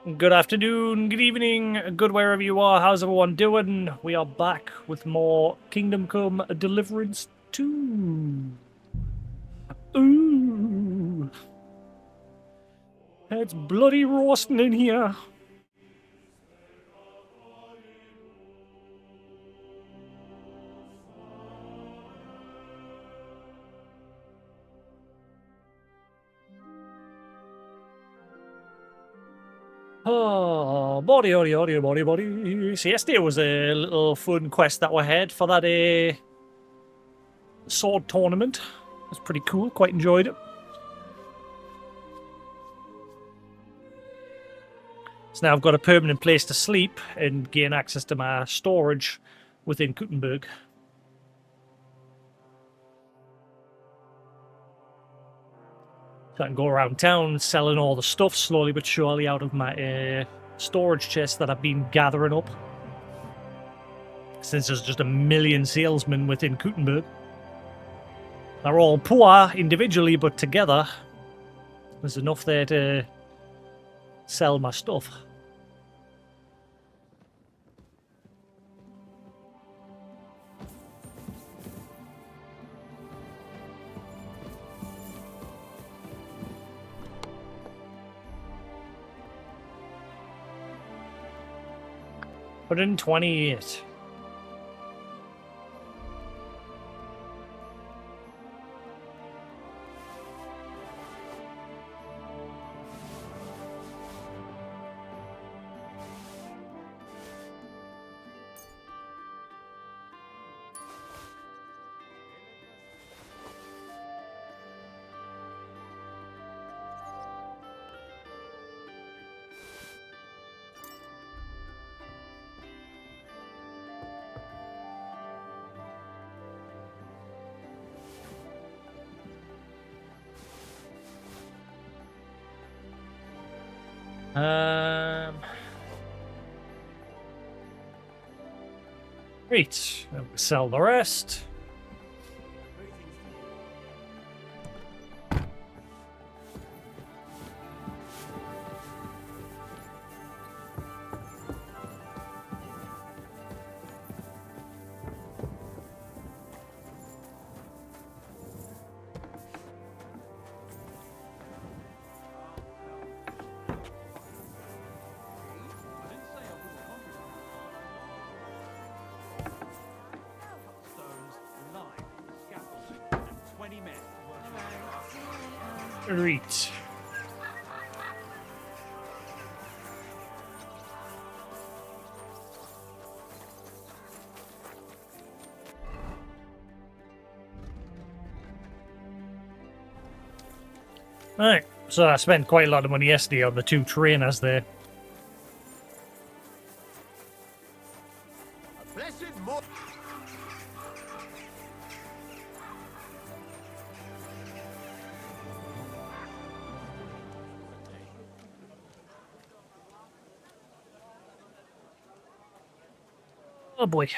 Good afternoon, good evening, good wherever you are. How's everyone doing? We are back with more Kingdom Come Deliverance 2. Ooh. It's bloody roasting in here. Oh, body. So yesterday was a little fun quest that we had for that sword tournament. It was pretty cool, quite enjoyed it. So now I've got a permanent place to sleep and gain access to my storage within Kuttenberg. So I can go around town selling all the stuff slowly but surely out of my storage chest that I've been gathering up. Since there's just a million salesmen within Kuttenberg. They're all poor individually, but together there's enough there to sell my stuff. $128. Great. We'll sell the rest. Great. Alright, so I spent quite a lot of money yesterday on the 2 trainers there. Oh boy.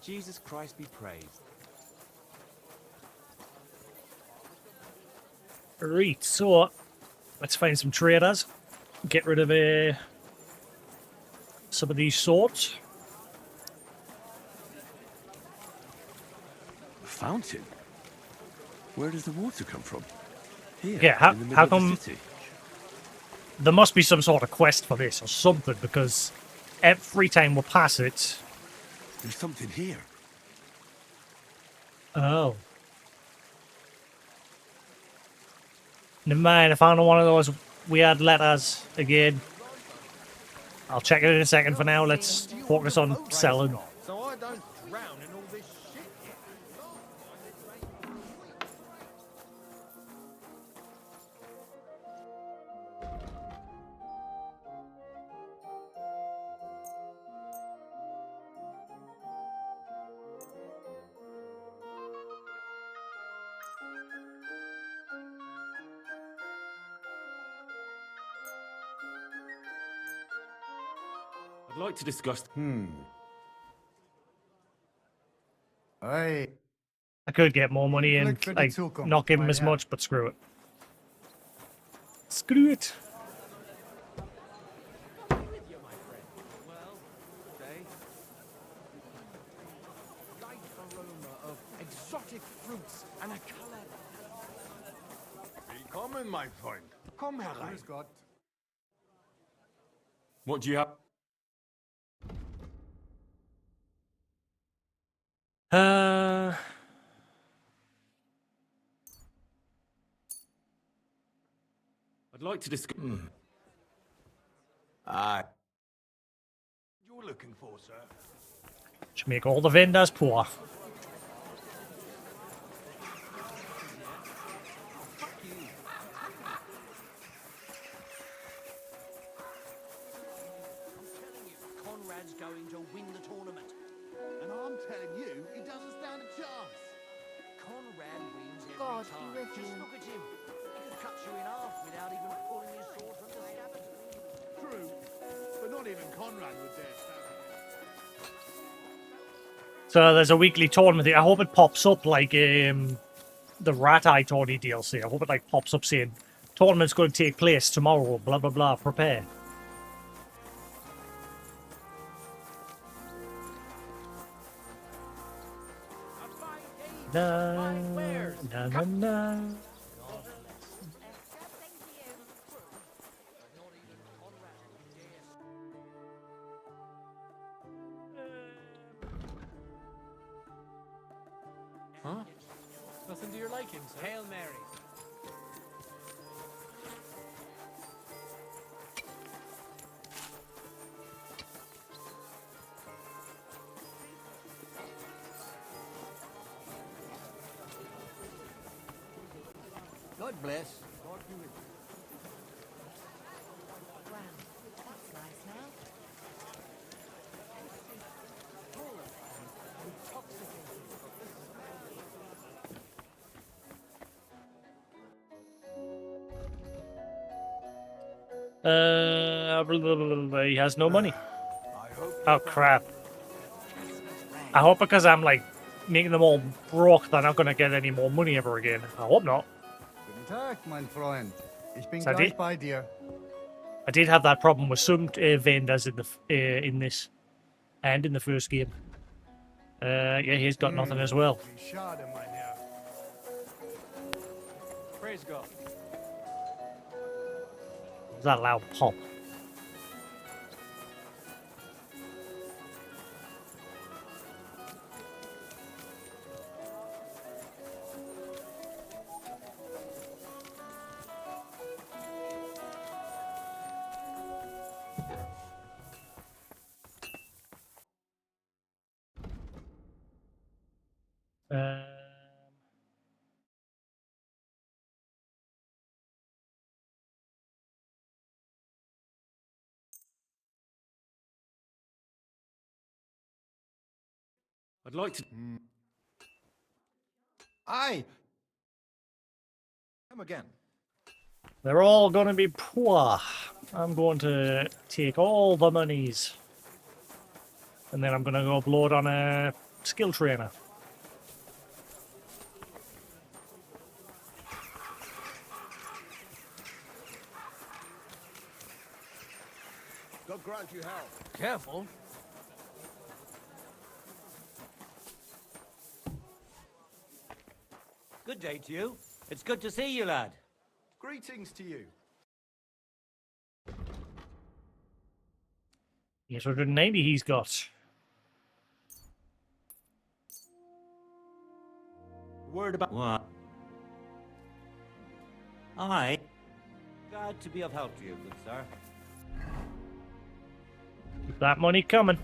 Jesus Christ be praised. Right, so let's find some traders. Get rid of some of these swords. A fountain? Where does the water come from? Here, Yeah, in the middle how of the come city. there must be some sort of quest for this or something, because every time we pass it... There's something here. Oh. Never mind, I found one of those weird letters again. I'll check it in a second. For now, let's focus on selling. So I don't drown in all this shit. like to discuss. Aye. I could get more money and Glück für die like Zukunft, not give him mein as Herr. much, but screw it. Screw it. Well, day. Light aroma of exotic fruits and a color. Willkommen, mein Freund. Komm herein. Grüß Gott. What do you have? I'd like to discuss. Aye. You're looking for, sir? Should make all the vendors poor. Conrad's going to win the tournament. And I'm telling you, he doesn't stand a chance. Conrad wins every God, time. be with Just you. look at him. He could cut you in half without even pulling his sword from the scabbard. True, but not even Conrad would dare stand against. So there's a weekly tournament. I hope it pops up like the Rat Eye Tawny DLC. I hope it like pops up saying tournament's going to take place tomorrow. Blah blah blah. Prepare. Na na na na. Huh? Nothing to your liking, sir. Hail Mary. God bless. God be with you. Wow, that's nice now. Blah, blah, blah, blah, he has no money. I hope. Oh crap! I hope because I'm like making them all broke, they're not gonna get any more money ever again. I hope not. Guten Tag, mein Freund. Ich bin Seid gleich ihr- bei dir. I did have that problem with some vendors in the in this and in the first game. Yeah, he's got nothing as well. Wie schade, mein Herr. Praise God. What's that loud pop? Um, I'd like to. Aye. Come again. they're all gonna be poor. I'm going to take all the monies. And then I'm gonna go upload on a skill trainer. God grant you health. Careful. Good day to you. It's good to see you, lad. Greetings to you. Yes, 190 he's got. Word about what? Aye. Glad to be of help to you, good sir. Keep that money coming.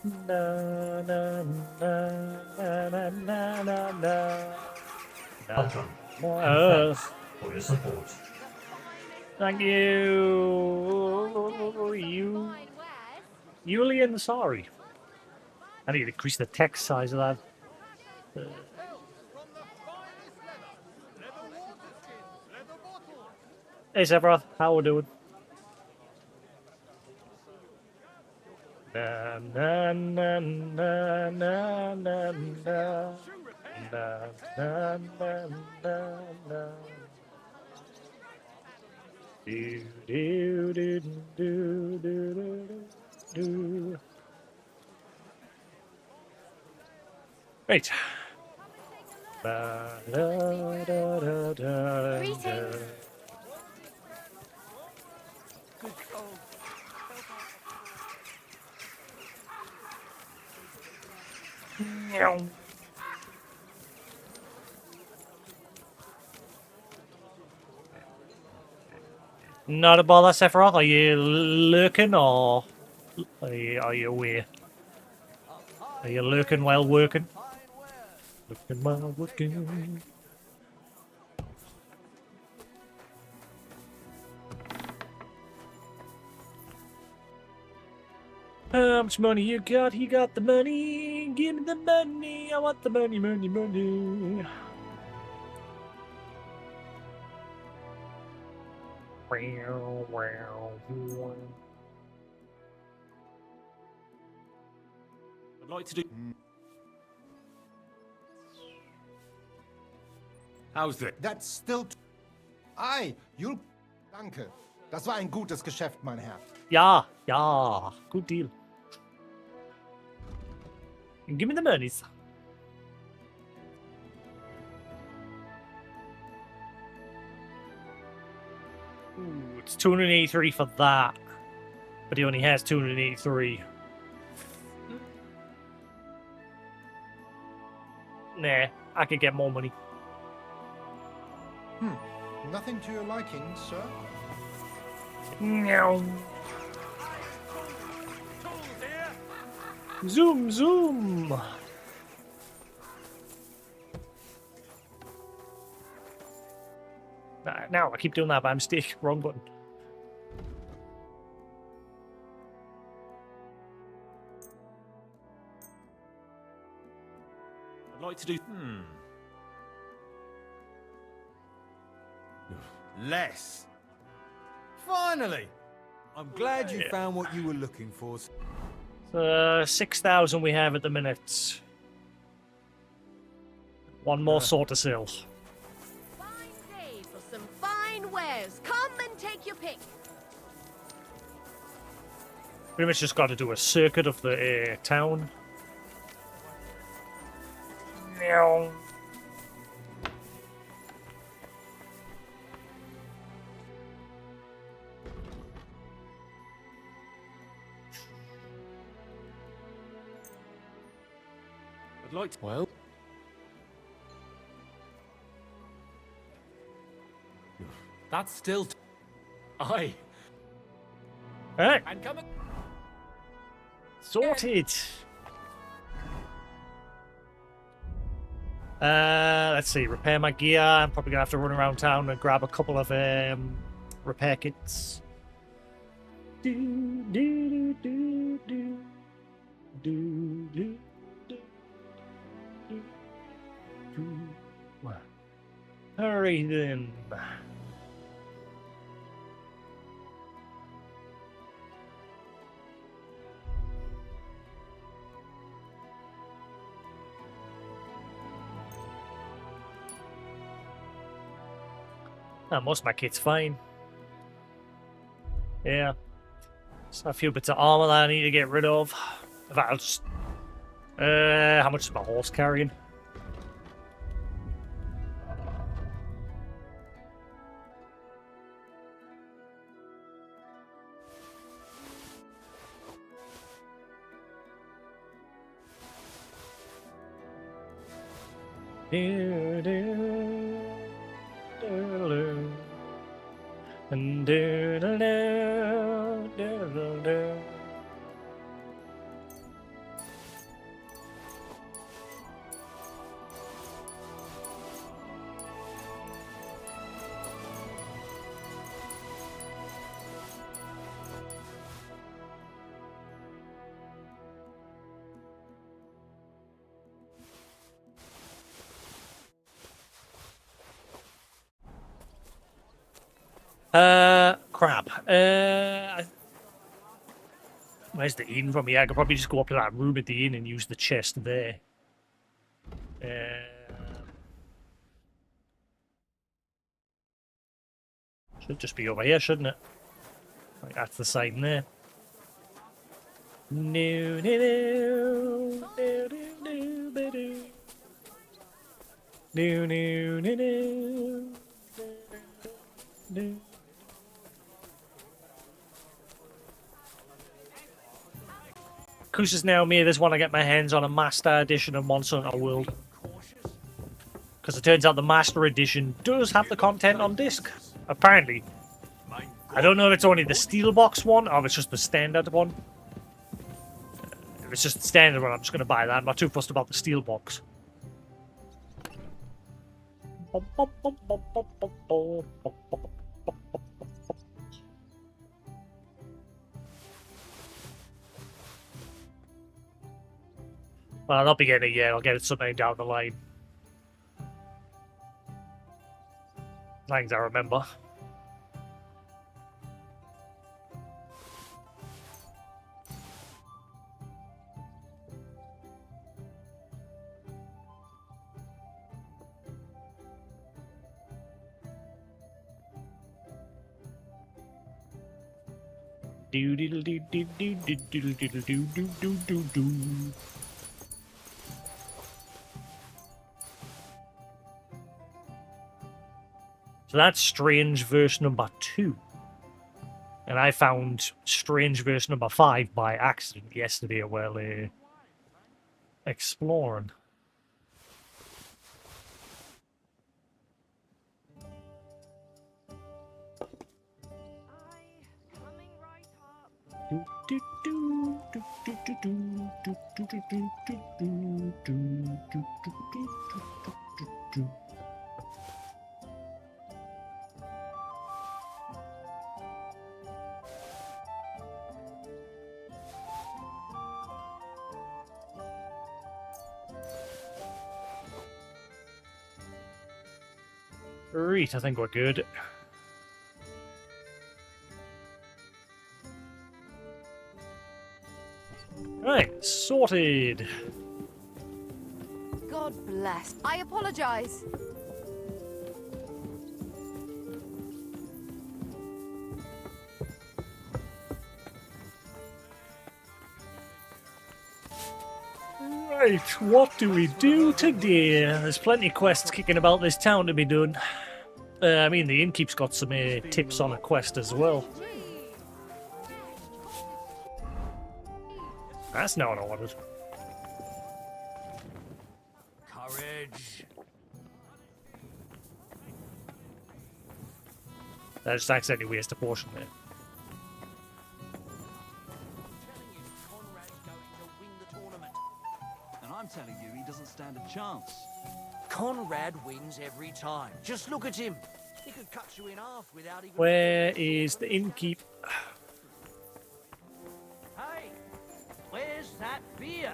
Na na na na na na na na. Patron, Uh, for your support. Thank you. Julian, sorry. I need to increase the text size of that. Hey, Sephiroth, how we doing? Na na na na na na na. Na na na na na. Do do do do do do do. Right. Ba, da, da, da, da, Greetings. Meow. Not a bother, Sephiroth. Are you lurking or are you aware? Are you lurking while working? Lurking while working. How much money you got? He got the money. Give me the money. I want the money, money, money. Wow, wow, wow. I'd like to do. How's that? That's still. Ei, you'll. Danke. Das war ein gutes Geschäft, mein Herr. Ja, ja. Good deal. Give me the monies. Ooh, it's 283 for that. But he only has 283. Nah, I could get more money. Nothing to your liking, sir? Meow. Zoom, zoom. Now I keep doing that by mistake. Wrong button. I'd like to do. Less. Finally! I'm glad you found what you were looking for. 6,000 we have at the minute. One more sort to sell. Fine day for some fine wares. Come and take your pick. Pretty much just got to do a circuit of the town. Meow. I'd like to. Well, That's still. Aye. Alright, And come. sorted. Let's see, repair my gear. I'm probably gonna have to run around town and grab a couple of repair kits. Do, do, do, do, do, do, do, do, do, do. Hurry then. Most of my kit's fine. Yeah. Just a few bits of armor that I need to get rid of. In fact, I'll just... how much is my horse carrying? Do, do, do, and do, do, do, do, do. Crap. Where's the inn from here? I could probably just go up to that room at the inn and use the chest there. Should just be over here, shouldn't it? Like that's the sign there. No, no, no, no, no, no, no. No, no, no, no, no. Cruises now me this one I get my hands on a master edition of Monster Hunter World. Because it turns out the master edition does have the content on disc. Apparently. I don't know if it's only the Steelbox one or if it's just the standard one. If it's just the standard one, I'm just going to buy that. I'm not too fussed about the Steelbox. Well, I'll not be getting it yet. I'll get it sometime down the line. Things I remember. Do diddle do do do do do do do do do do do. So that's Strange verse number 2. And I found Strange verse number 5 by accident yesterday while exploring. Do, do, do, do, do, do, do, do, do, do, do, do, do, do, do, do. Right, I think we're good. Right, sorted. God bless. I apologize. Right, what do we do today? There's plenty of quests kicking about this town to be done. I mean, the innkeep's got some tips on a quest as well. That's not ordered. Courage. I just accidentally wasted a portion there. Conrad's going to win the tournament. And I'm telling you, he doesn't stand a chance. Conrad wins every time. Just look at him. He could cut you in half without even... Where is the innkeep? Hey, where's that beer?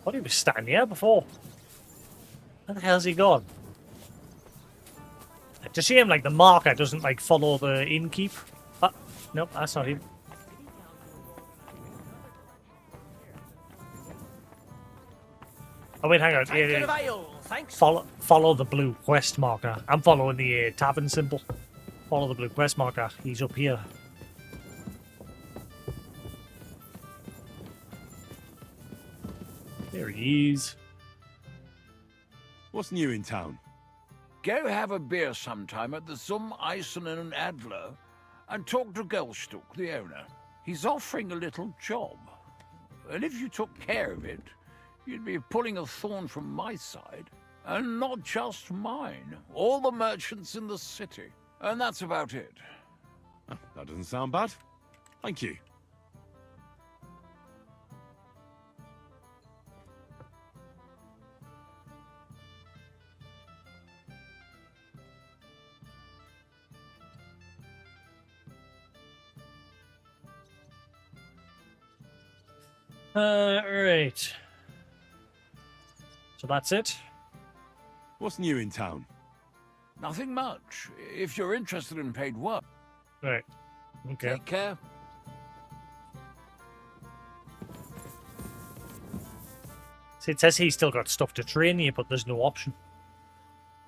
What, he was standing here before? Where the hell's he gone? It's a shame, like, the marker doesn't, like, follow the innkeep. Nope, that's not him. Oh, wait, hang on. Taken of ale, thanks. Follow the blue quest marker. I'm following the tavern symbol. Follow the blue quest marker. He's up here. There he is. What's new in town? Go have a beer sometime at the Zum Eisen and Adler and talk to Gelstuck, the owner. He's offering a little job. And if you took care of it, you'd be pulling a thorn from my side. And not just mine. All the merchants in the city. And that's about it. Oh, that doesn't sound bad. Thank you. Right. So that's it. What's new in town? Nothing much. If you're interested in paid work, Right. Okay. take care. See, it says he's still got stuff to train you, but there's no option.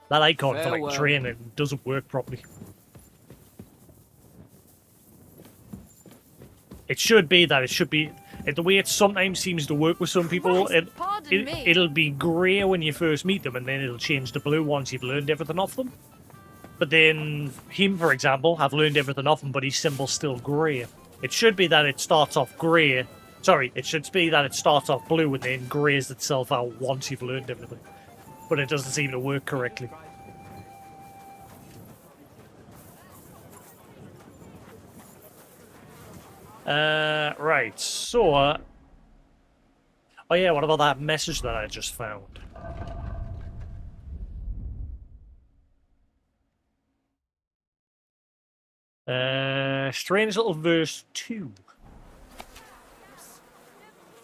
That icon for like Farewell. training doesn't work properly. It should be that. It should be the way it sometimes seems to work with some people. Christ, pardon me. It'll be grey when you first meet them, and then it'll change to blue once you've learned everything off them. But then him, for example, I've learned everything off him, but his symbol's still grey. It should be that it starts off grey. Sorry, it should be that it starts off blue and then greys itself out once you've learned everything. But it doesn't seem to work correctly. Right, so... oh yeah, what about that message that I just found? Strange little verse 2.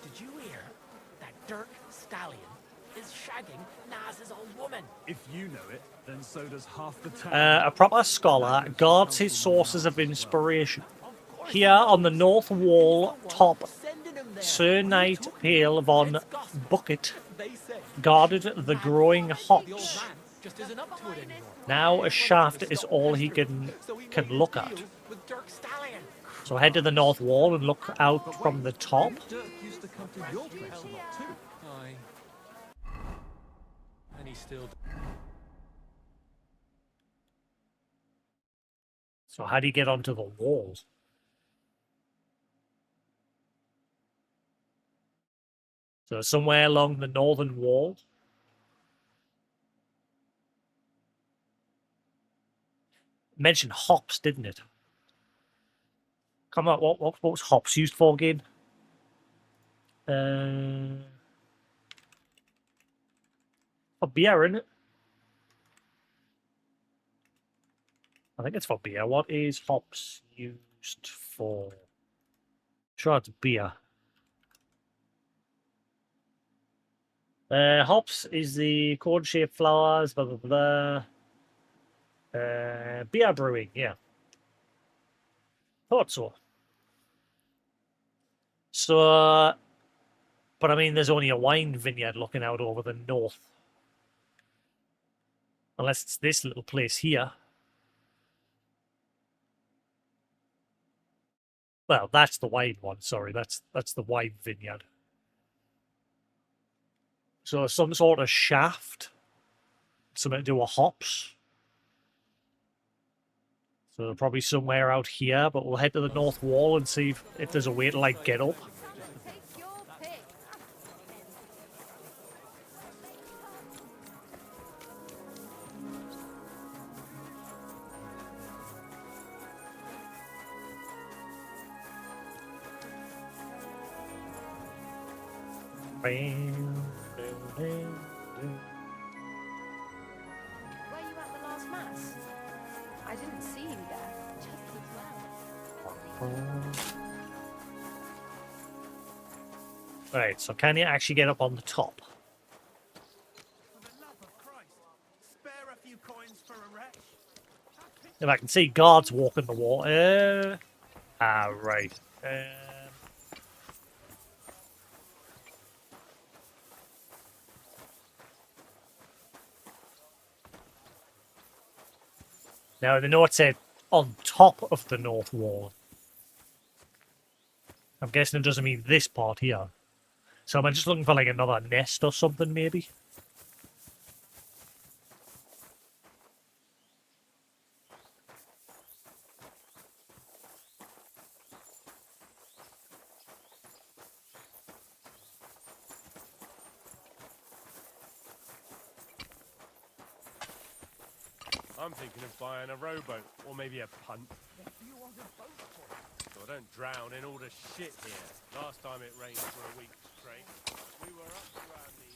Did you hear that Dirk Stallion is shagging Naz's old woman? If you know it, then so does half the town. A proper scholar guards his sources of inspiration. Here on the north wall top, Sending him there. Sir Knight Pale von It's gospel. Bucket They say guarded the growing the old hops. man just isn't up to it anymore. Now a shaft is all he can look at. With Dirk Stallion. So head to the north wall and look out from the top. Dirk used to come to your place a lot too. Aye. And he still... So how do you get onto the walls? So somewhere along the northern wall. It mentioned hops, didn't it? Come on, what was hops used for again? For beer, isn't it? I think it's for beer. What is hops used for? Sure, it's beer. Hops is the corn-shaped flowers, blah, blah, blah. Beer brewing, yeah. Thought so. So, but I mean, there's only a wine vineyard looking out over the north. Unless it's this little place here. Well, that's the wine one, sorry. That's the wine vineyard. So some sort of shaft. Something to do with hops. So probably somewhere out here, but we'll head to the north wall and see if there's a way to, like, get up. Take your pick. Were you at the last mass? I didn't see you there. Just as well. Right, so can you actually get up on the top? For the love of Christ, spare a few coins for a wretch. If I can see guards walking the wall. Right. Now, the note said on top of the north wall. I'm guessing it doesn't mean this part here. So am I just looking for like another nest or something, maybe? I'm thinking of buying a rowboat, or maybe a punt. So I don't drown in all the shit here. Last time it rained for a week straight, we were up to our knees,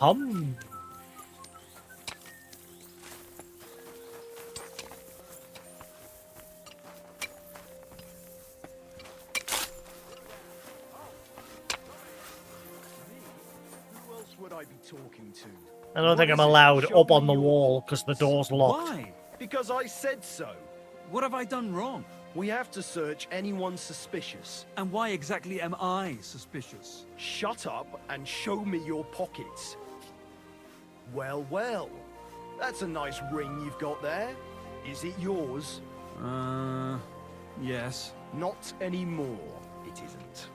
Hum. I be talking to? I don't think I'm allowed up on the wall because the door's locked. Why? Because I said so. What have I done wrong? We have to search anyone suspicious. And why exactly am I suspicious? Shut up and show me your pockets. Well, well. That's a nice ring you've got there. Is it yours? Yes. Not anymore, it isn't.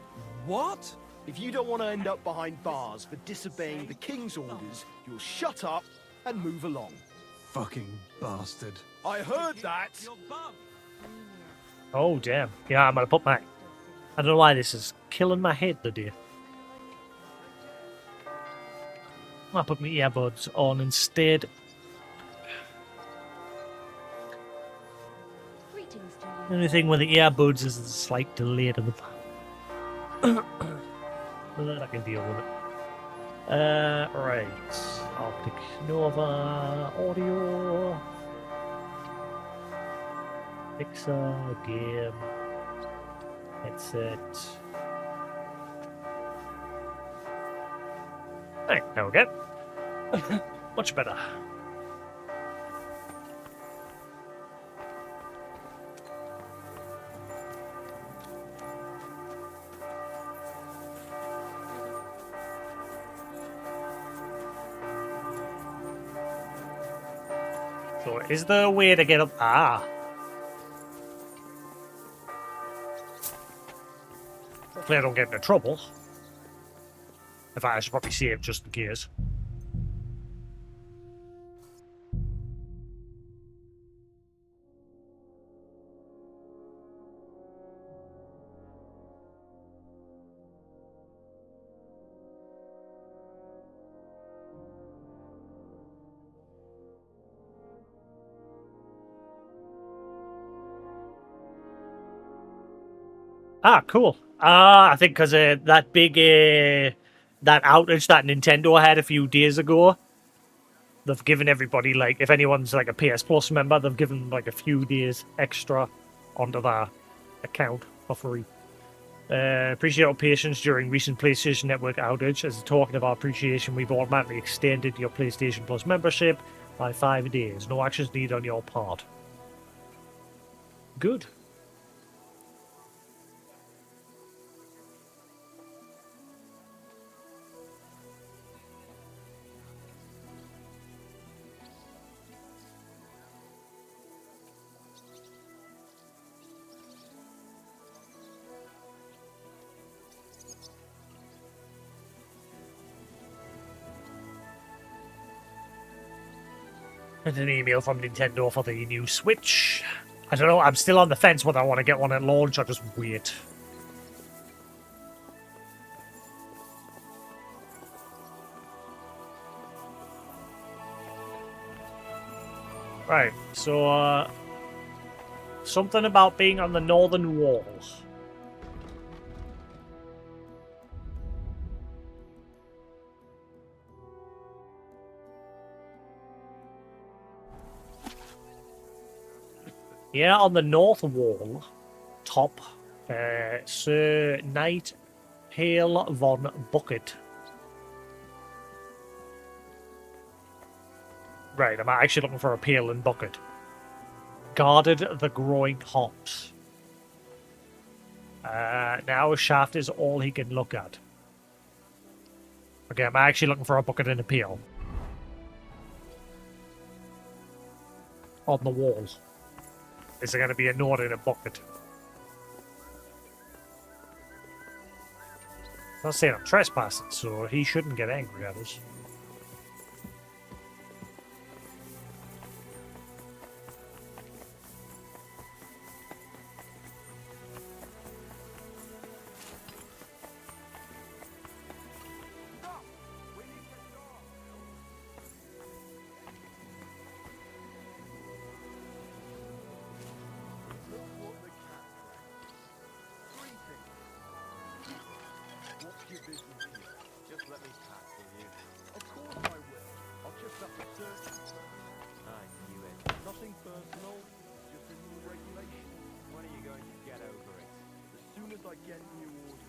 What? If you don't want to end up behind bars for disobeying the King's orders, you'll shut up and move along. Fucking bastard. I heard that! Oh, damn. Yeah, I'm gonna put my... I don't know why this is killing my head today. I'll put my earbuds on instead. Greetings to The you. only thing with the earbuds is a slight delay to them. But then I can deal with it. Right. Optic Nova audio. Pixar game. Headset. Right, there we go. Much better. So, is there a way to get up? Ah. Hopefully I don't get into trouble. In fact, I should probably save just in case. Ah, cool. I think because that big that outage that Nintendo had a few days ago, they've given everybody, like, if anyone's like a PS Plus member, they've given like a few days extra onto their account for free. Appreciate your patience during recent PlayStation Network outage. As a token of our appreciation, we've automatically extended your PlayStation Plus membership by 5 days. No actions needed on your part. Good. And an email from Nintendo for the new Switch. I don't know, I'm still on the fence whether I want to get one at launch or just wait. Right, so, something about being on the northern wall. Yeah, on the north wall, top, Sir Knight Hale von Bucket. Right, I'm actually looking for a pail and bucket. Guarded the growing hops. Now a shaft is all he can look at. Okay, I'm actually looking for a bucket and a pail. On the wall. Is there going to be a note in a bucket? I'm not saying I'm trespassing, so he shouldn't get angry at us. Just let me pass, will you? Of course I will. I'll just have to search. I knew it. Nothing personal, just a new regulation. When are you going to get over it? As soon as I get new orders.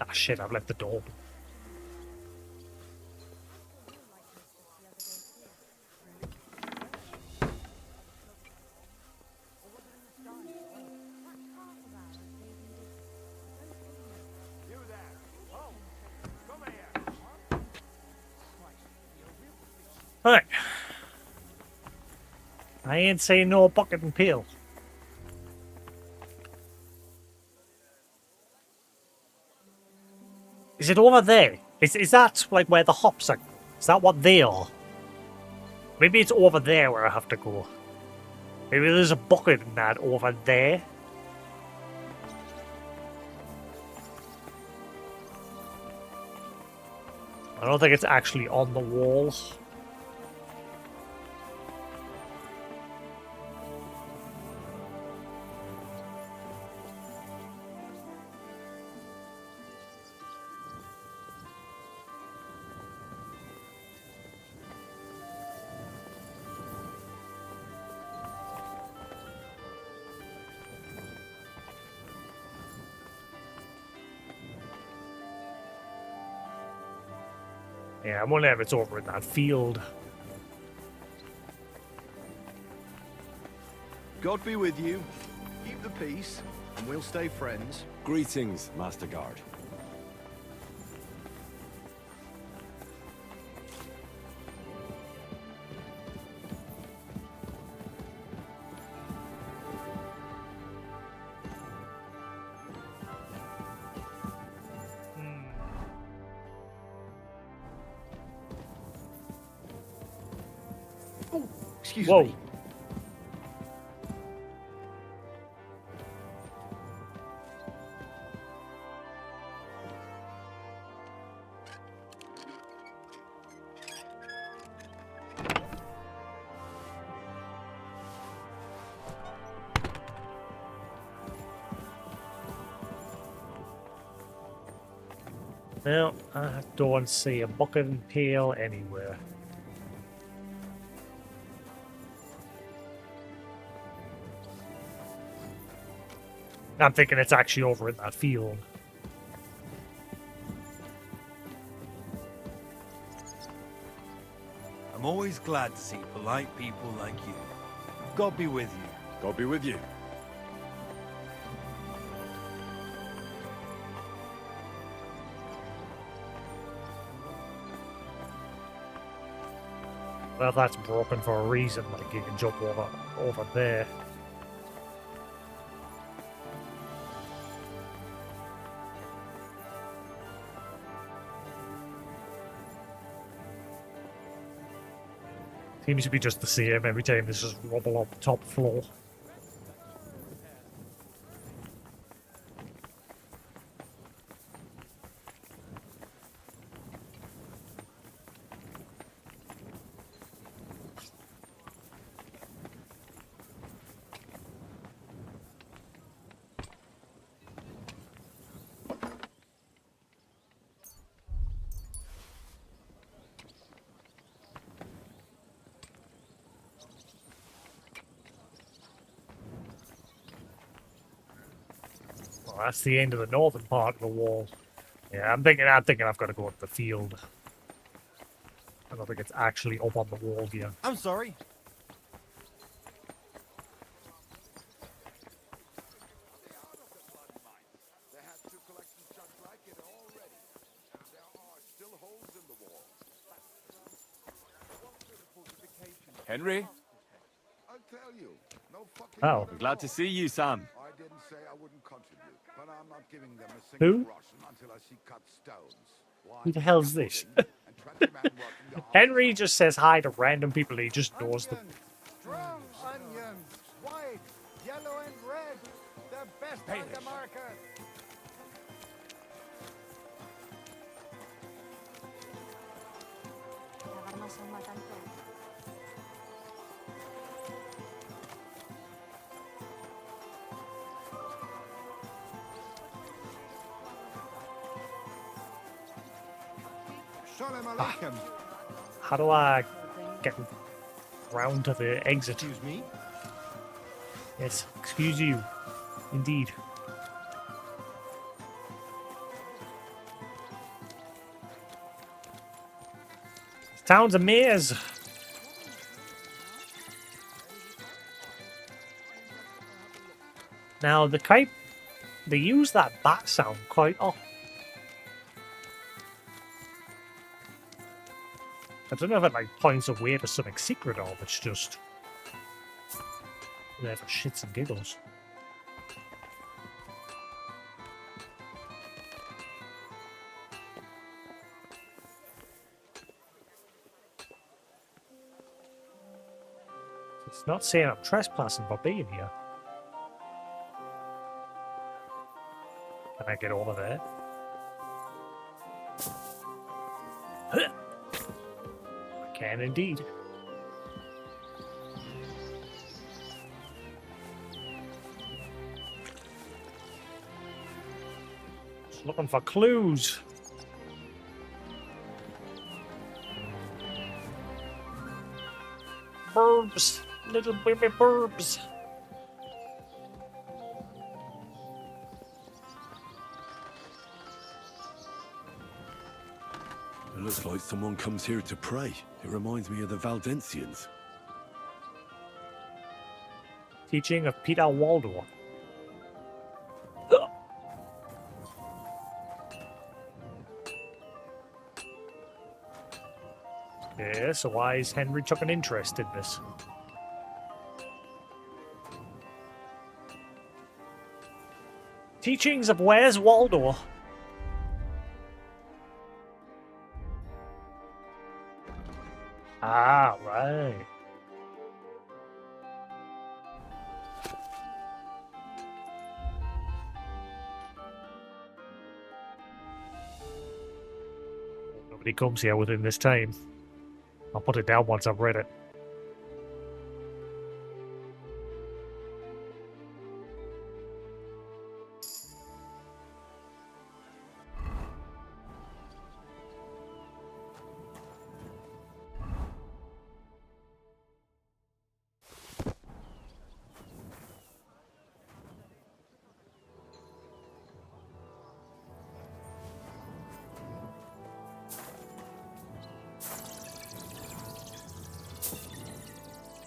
Ah, shit, I've left the door open. Alright. I ain't saying no bucket and pail. Is it over there? Is that like where the hops are? Is that what they are? Maybe it's over there where I have to go. Maybe there's a bucket in that over there. I don't think it's actually on the wall. Yeah, I'm wondering if it's over in that field. God be with you. Keep the peace, and we'll stay friends. Greetings, Master Guard. Excuse Whoa. me. No, I don't see a bucket and pail anywhere. I'm thinking it's actually over in that field. I'm always glad to see polite people like you. God be with you. God be with you. Well, that's broken for a reason, like you can jump over there. Seems to be just the same every time there's just rubble on the top floor. Well, that's the end of the northern part of the wall. Yeah, I'm thinking I've got to go to the field. I don't think it's actually up on the wall here. I'm sorry. Henry? I'll tell you. No fucking Oh. I'm glad to see you, Sam. I didn't say I wouldn't contribute, but I'm not giving them a single Who? groschen until I see cut stones. Who the hell's this? Henry just says hi to random people and he just knows them. Strong onions, white, yellow, and red. The best on the market. Shalom alaikum. How do I get round to the exit? Excuse me? Yes, excuse you. Indeed. Town's a maze. Now they use that bat sound quite often. I don't know if it like points away to something secret or if it's just there for shits and giggles. It's not saying I'm trespassing for being here. Can I get over there? I can indeed. Just looking for clues. Burbs, little baby burbs. It looks like someone comes here to pray. It reminds me of the Valdensians. Teaching of Peter Waldorf. Yeah, so why is Henry took an interest in this? Teachings of Where's Waldo? Ah, right. Nobody comes here within this time. I'll put it down once I've read it.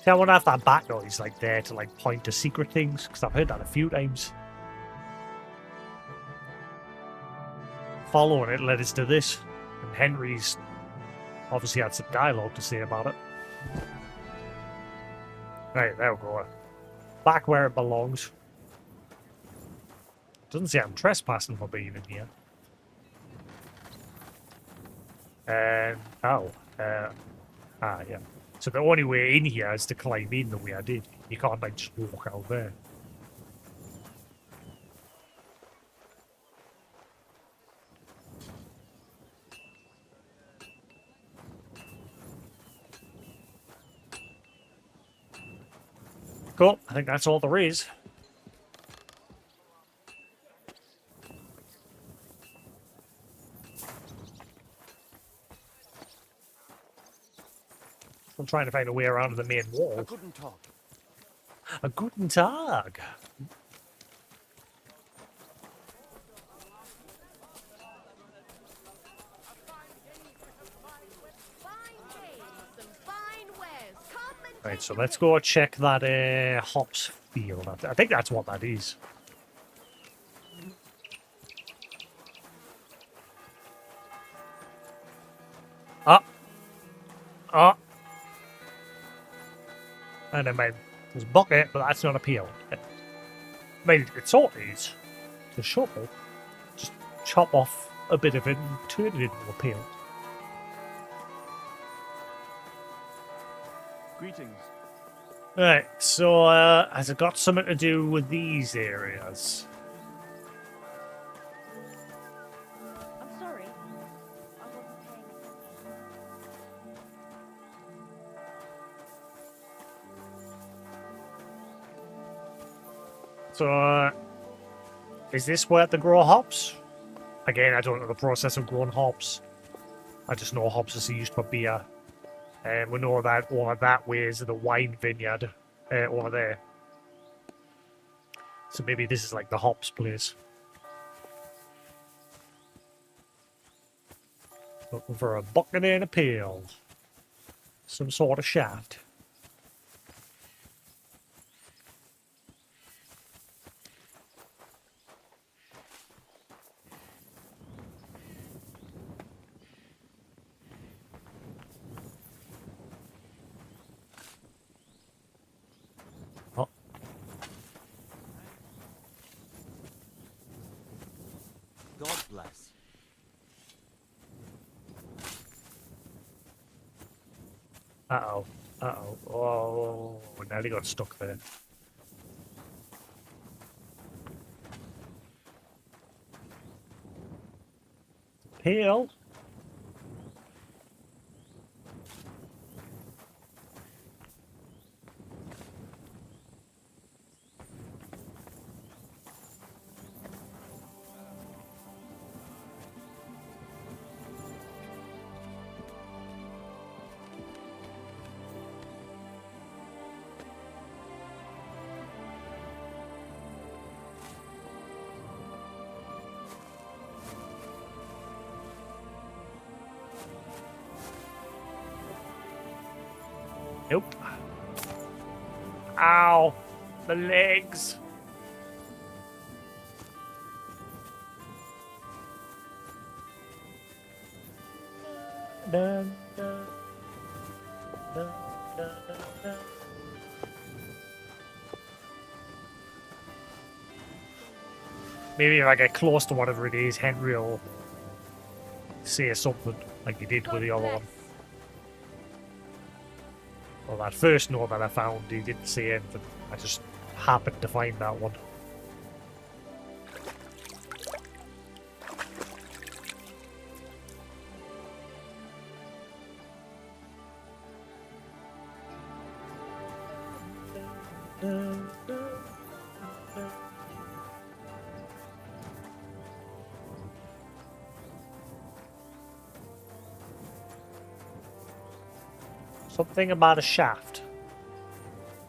See, I want to have that bat noise like there to like point to secret things because I've heard that a few times. Following it led us to this, and Henry's obviously had some dialogue to say about it. Right, there we go. Back where it belongs. Doesn't say I'm trespassing for being in here. And yeah. So the only way in here is to climb in the way I did. You can't like just walk out there. Cool, I think that's all there is. I'm trying to find a way around to the main wall. A guten Tag. Right, so let's go check that hops field. I think that's what that is. And I mean, there's a bucket, but that's not a peel. I mean, it's all it is. It's a shovel. Just chop off a bit of it and turn it into a peel. Greetings. Right, so has it got something to do with these areas? I'm sorry. I wasn't paying attention. So, is this where they grow hops? Again, I don't know the process of growing hops. I just know hops is used for beer. And we know that over that way is the wine vineyard over there. So maybe this is like the hops place. Looking for a bucket and a pail. Some sort of shaft. Oh. God bless. Uh-oh. Uh-oh. Oh, nearly got stuck there. Peel. Nope. Ow. The legs. Dun, dun, dun, dun, dun. Maybe if I get close to whatever it is, Henry will say something like he did with the other one. Well, that first note that I found, he didn't say anything. I just happened to find that one. Something about a shaft.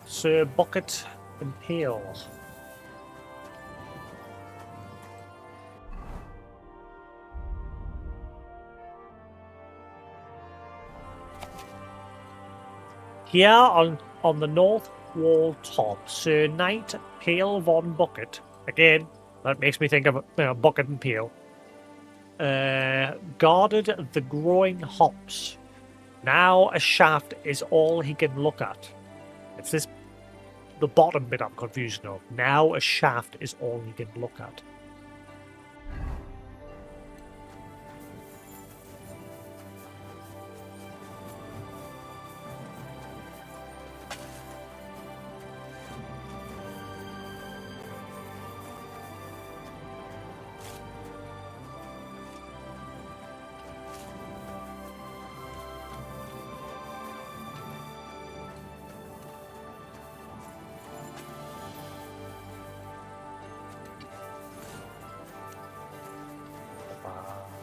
Sir Bucket and Pail. Here on the north wall top, Sir Knight Pale von Bucket. Again, that makes me think of Bucket and Peel. Guarded the growing hops. Now a shaft is all he can look at. It's the bottom bit I'm confused of. Now a shaft is all he can look at.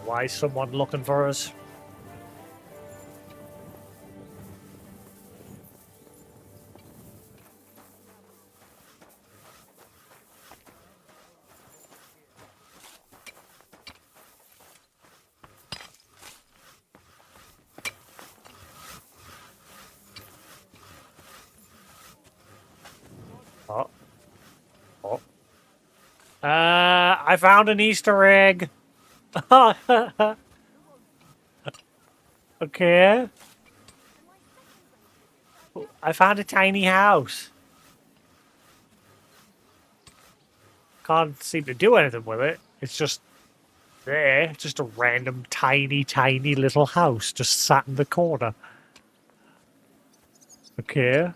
Why is someone looking for us? Oh. Oh. I found an Easter egg. Okay. I found a tiny house. Can't seem to do anything with it. It's just there. Just a random tiny little house just sat in the corner. Okay.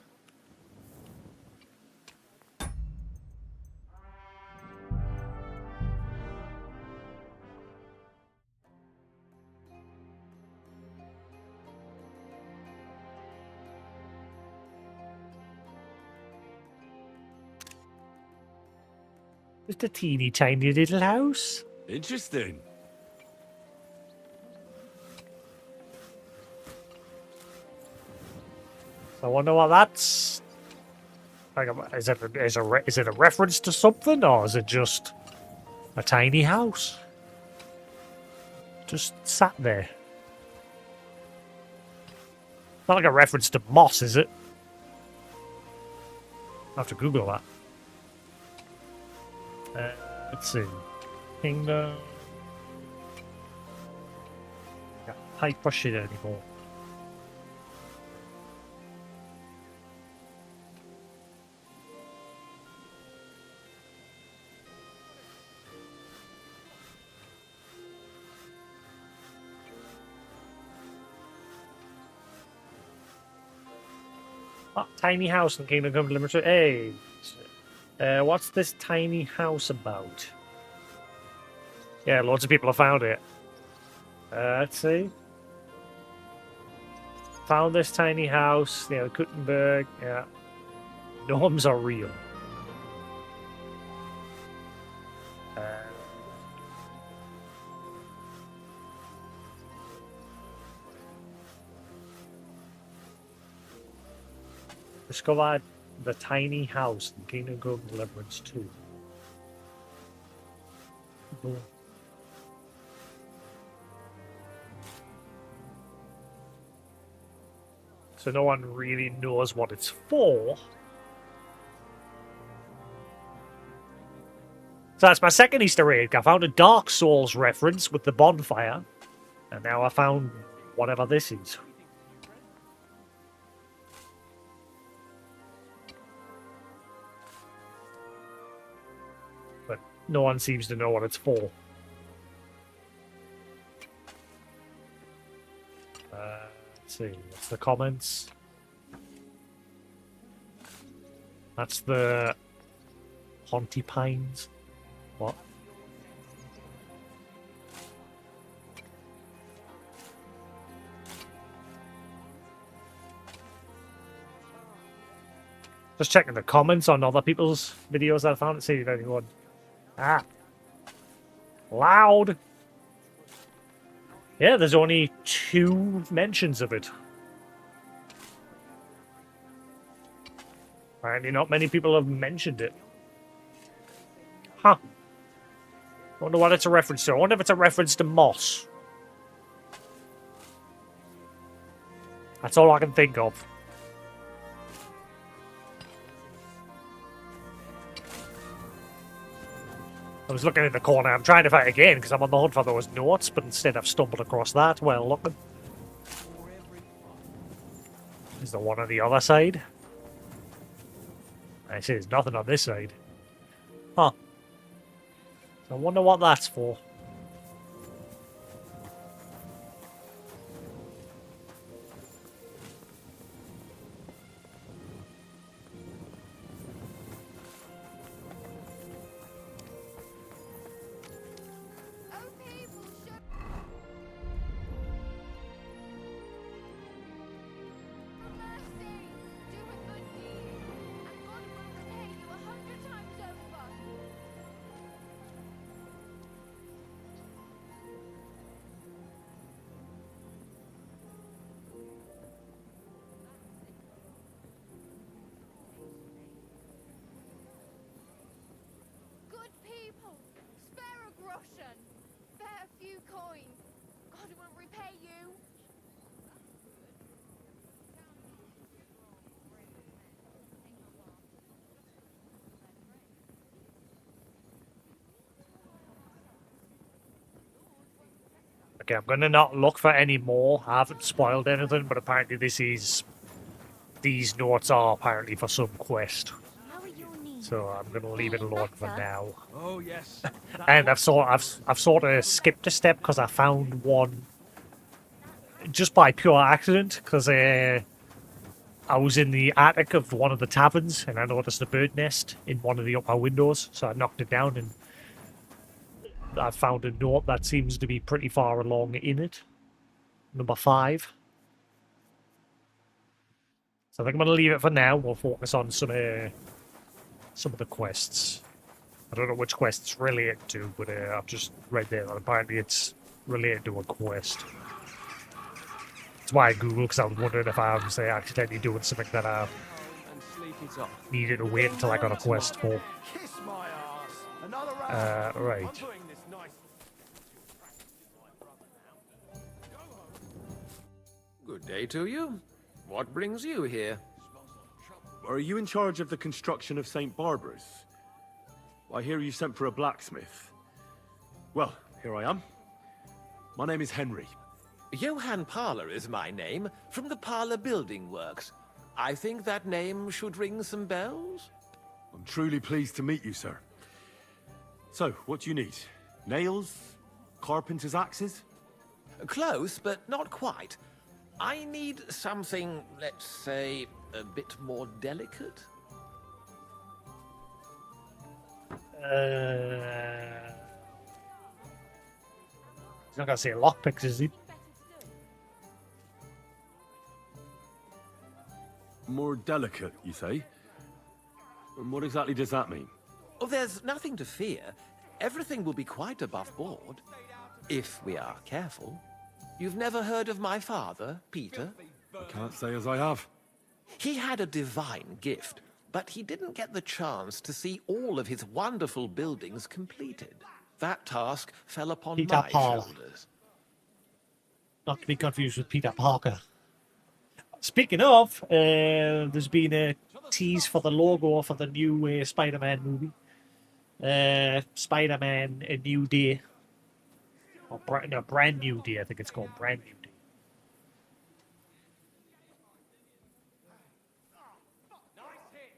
Just a teeny tiny little house. Interesting. I wonder what that's. Like, is it a reference to something, or is it just a tiny house? Just sat there. Not like a reference to moss, is it? I have to Google that. Let's see. Kingdom. Can't push it anymore. Oh, tiny house in Kingdom Come Deliverance. Hey, what's this tiny house about? Yeah, loads of people have found it. Let's see. Found this tiny house near Kuttenberg. Yeah. Gnomes are real. Discovered the tiny house in Kingdom Come Deliverance 2. Cool. So no one really knows what it's for. So that's my second Easter egg. I found a Dark Souls reference with the bonfire. And now I found whatever this is. But no one seems to know what it's for. Let's see, what's the comments? That's the Haunty Pines. What? Just checking the comments on other people's videos that I found to see if anyone. Ah. Loud. Yeah, there's only 2 mentions of it. Apparently not many people have mentioned it. Huh. Wonder what it's a reference to. I wonder if it's a reference to moss. That's all I can think of. I was looking in the corner. I'm trying to find it again because I'm on the hunt for those notes, but instead I've stumbled across that. Well, looking. Is there one on the other side? I see there's nothing on this side. Huh. I wonder what that's for. Okay, I'm gonna not look for any more. I haven't spoiled anything, but apparently these notes are apparently for some quest. So I'm gonna leave it alone for now. Oh yes. And I've sort of skipped a step because I found one just by pure accident because I was in the attic of one of the taverns and I noticed a bird nest in one of the upper windows, so I knocked it down and I found a note that seems to be pretty far along in it. Number 5. So I think I'm going to leave it for now. We'll focus on some of the quests. I don't know which quest it's related to, but I've just read there that apparently it's related to a quest. That's why I Googled, because I was wondering if I was accidentally doing something that I needed to wait until I got a quest for. Right. Good day to you. What brings you here? Are you in charge of the construction of St. Barbara's? I hear you sent for a blacksmith. Well, here I am. My name is Henry. Johann Parler is my name, from the Parler Building Works. I think that name should ring some bells? I'm truly pleased to meet you, sir. So, what do you need? Nails? Carpenter's axes? Close, but not quite. I need something, let's say, a bit more delicate. He's not gonna say lockpicks, is he? More delicate, you say? And what exactly does that mean? Oh, there's nothing to fear. Everything will be quite above board. If we are careful. You've never heard of my father, Peter? I can't say as I have. He had a divine gift, but he didn't get the chance to see all of his wonderful buildings completed. That task fell upon Peter my Parler. shoulders. Not to be confused with Peter Parker. Speaking of, there's been a tease for the logo for the new Spider-Man movie. Spider-Man: A New Day. Or no, Brand New Day, I think it's called. Brand New Day.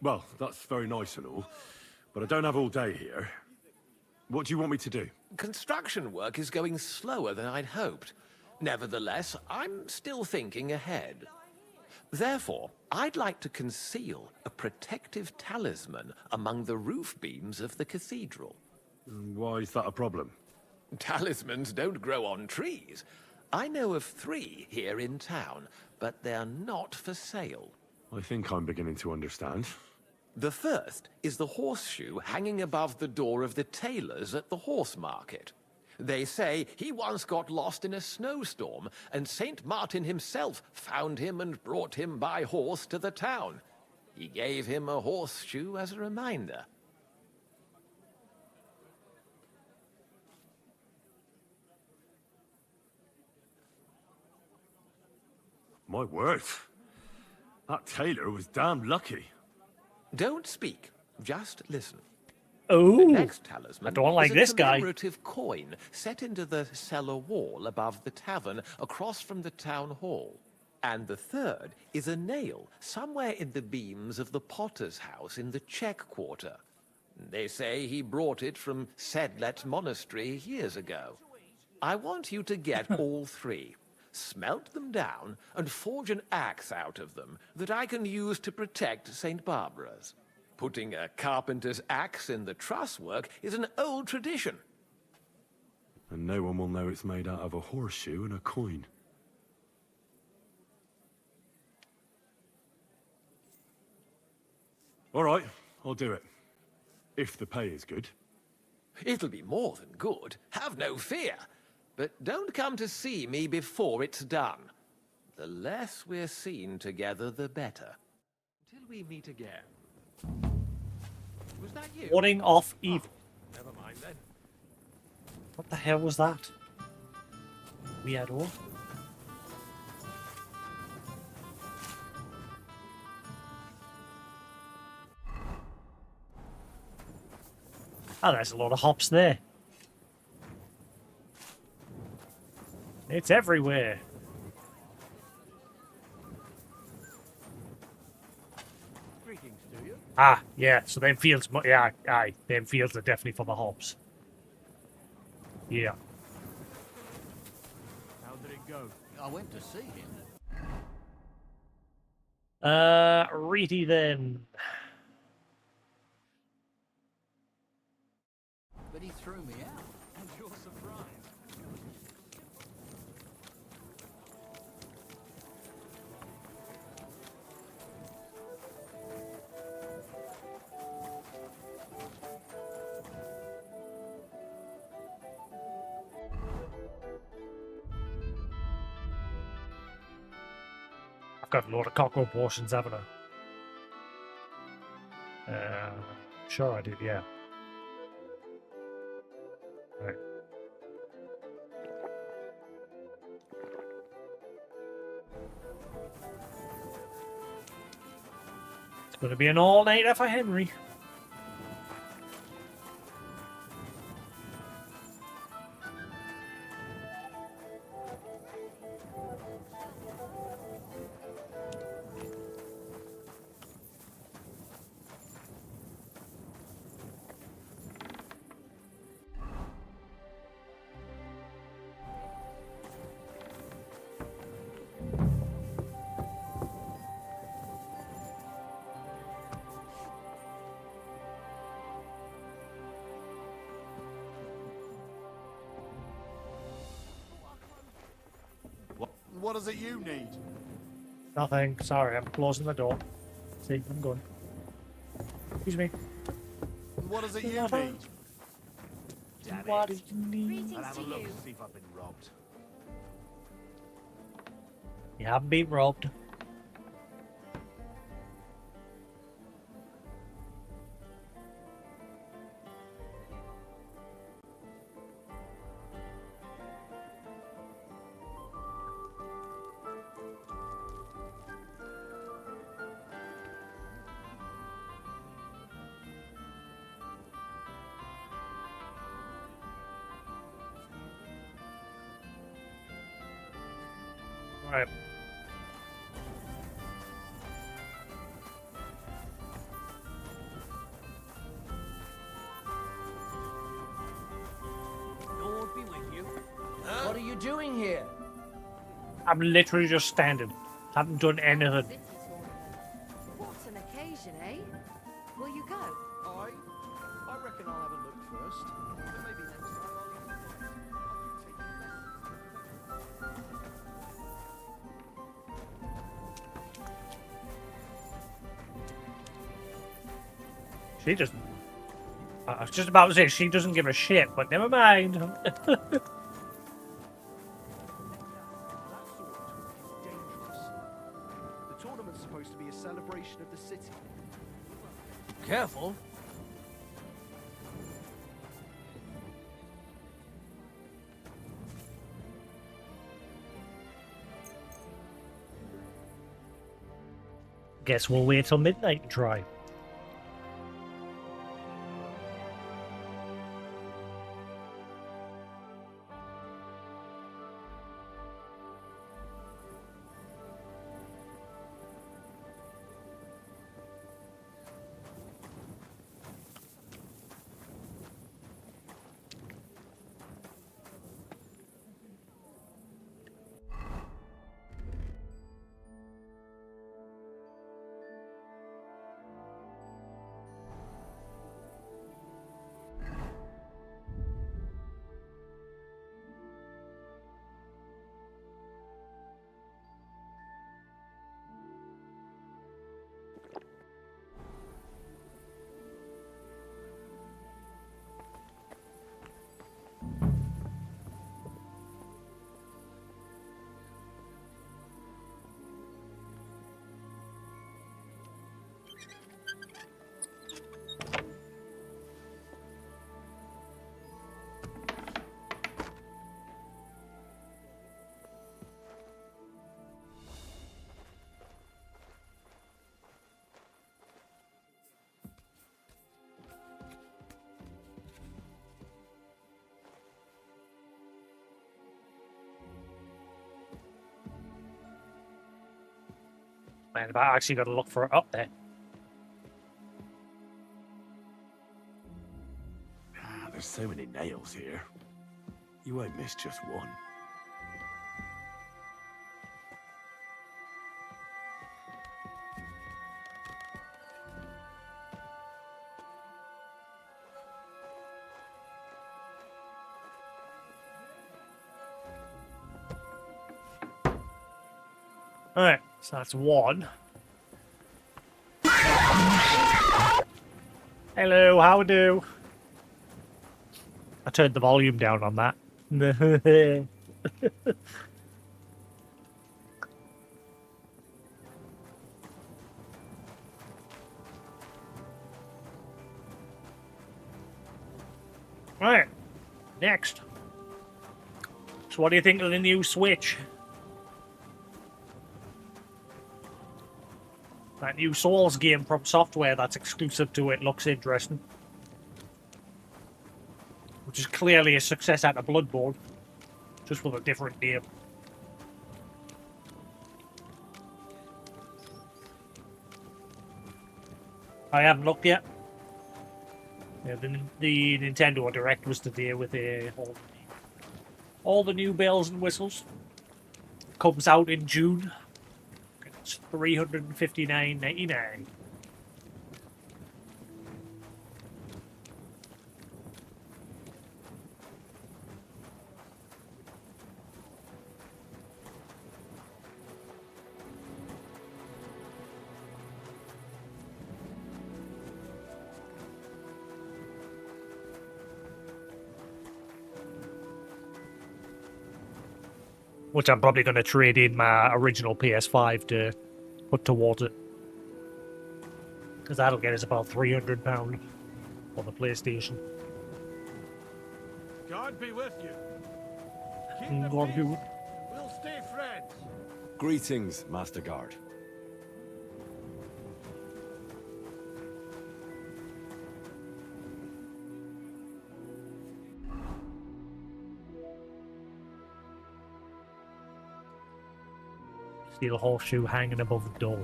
Well, that's very nice and all, but I don't have all day here. What do you want me to do? Construction work is going slower than I'd hoped. Nevertheless, I'm still thinking ahead. Therefore, I'd like to conceal a protective talisman among the roof beams of the cathedral. Why is that a problem? Talismans don't grow on trees. I know of 3 here in town, but they're not for sale. I think I'm beginning to understand. The first is the horseshoe hanging above the door of the tailors at the horse market. They say he once got lost in a snowstorm, and Saint Martin himself found him and brought him by horse to the town. He gave him a horseshoe as a reminder. My word. That tailor was damn lucky. Don't speak, just listen. Oh, the next talisman I don't like is this a guy. commemorative coin set into the cellar wall above the tavern across from the town hall. And the third is a nail somewhere in the beams of the potter's house in the Czech Quarter. They say he brought it from Sedlet Monastery years ago. I want you to get all 3, smelt them down, and forge an axe out of them that I can use to protect St. Barbara's. Putting a carpenter's axe in the truss work is an old tradition. And no one will know it's made out of a horseshoe and a coin. All right, I'll do it. If the pay is good. It'll be more than good, have no fear. But don't come to see me before it's done. The less we're seen together, the better. Until we meet again. Was that you? Warding off evil. Never mind then. What the hell was that? Weirdo. Oh, there's a lot of hops there. It's everywhere. Greetings to you. Ah, yeah, so them fields, yeah, aye, them fields are definitely for the hops. Yeah. How did it go? I went to see him. Reedy then. But he threw me out. And you're surprised. I've got a lot of cocoa portions, haven't I? Sure I did, yeah. Right. Gonna be an all-nighter for Henry. What is it you need? Nothing. Sorry, I'm closing the door. See, I'm going. Excuse me. What is it you need? What do you need? Greetings I'll have to a look you. to see if I've been robbed. You haven't been robbed. Right. Lord be with you. What are you doing here? I'm literally just standing. Haven't done anything. City tournament. What an occasion, eh? Will you go? I reckon I'll have a look first. But maybe next time I'll take lessons. She doesn't. I was just about to say she doesn't give a shit, but never mind. That sort of talk is dangerous. The tournament's supposed to be a celebration of the city. Careful. Guess we'll wait till midnight to try. Man, I've actually got to look for it up there. There's so many nails here. You won't miss just one. Alright, so that's one. Hello, how do? I turned the volume down on that. Right, next. So what do you think of the new Switch? That new Souls game from Software that's exclusive to it looks interesting. Which is clearly a success out of Bloodborne, just with a different name. I haven't looked yet. Yeah, the Nintendo Direct was today with all the new bells and whistles. Comes out in June. It's $359.99. Which I'm probably going to trade in my original PS5 to put towards it. Because that'll get us about £300 on the PlayStation. God be with you. Go on, Hugh. We'll stay friends. Greetings, Master Guard. Steel horseshoe hanging above the door.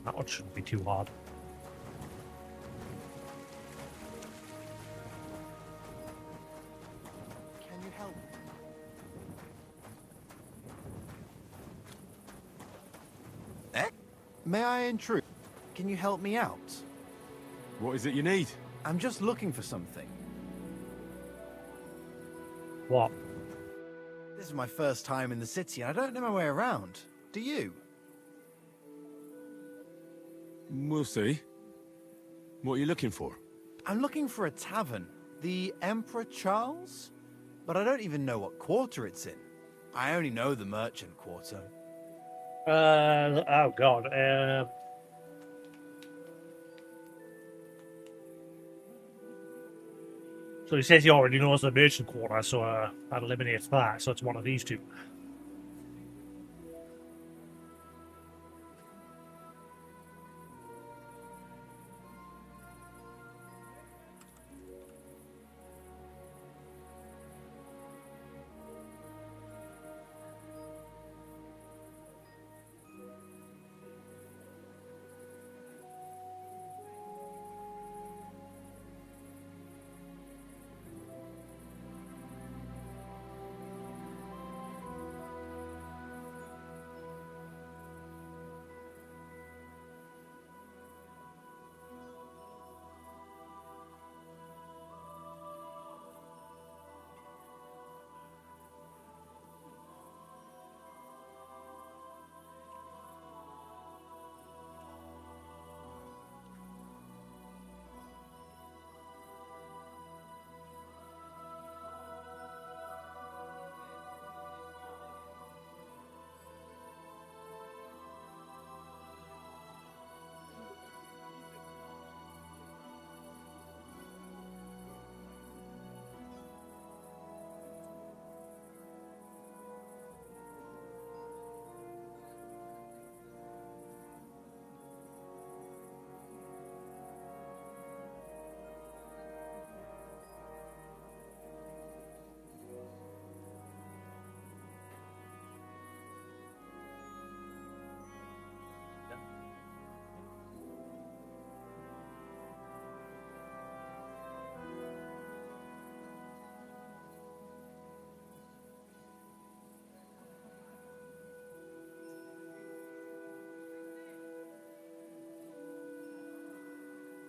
That one shouldn't be too hard. Can you help? May I intrude? Can you help me out? What is it you need? I'm just looking for something. What? This is my first time in the city and I don't know my way around. Do you? We'll see. What are you looking for? I'm looking for a tavern. The Emperor Charles? But I don't even know what quarter it's in. I only know the merchant quarter. Oh god. So he says he already knows the merchant quarter, so that eliminates that. So it's one of these two.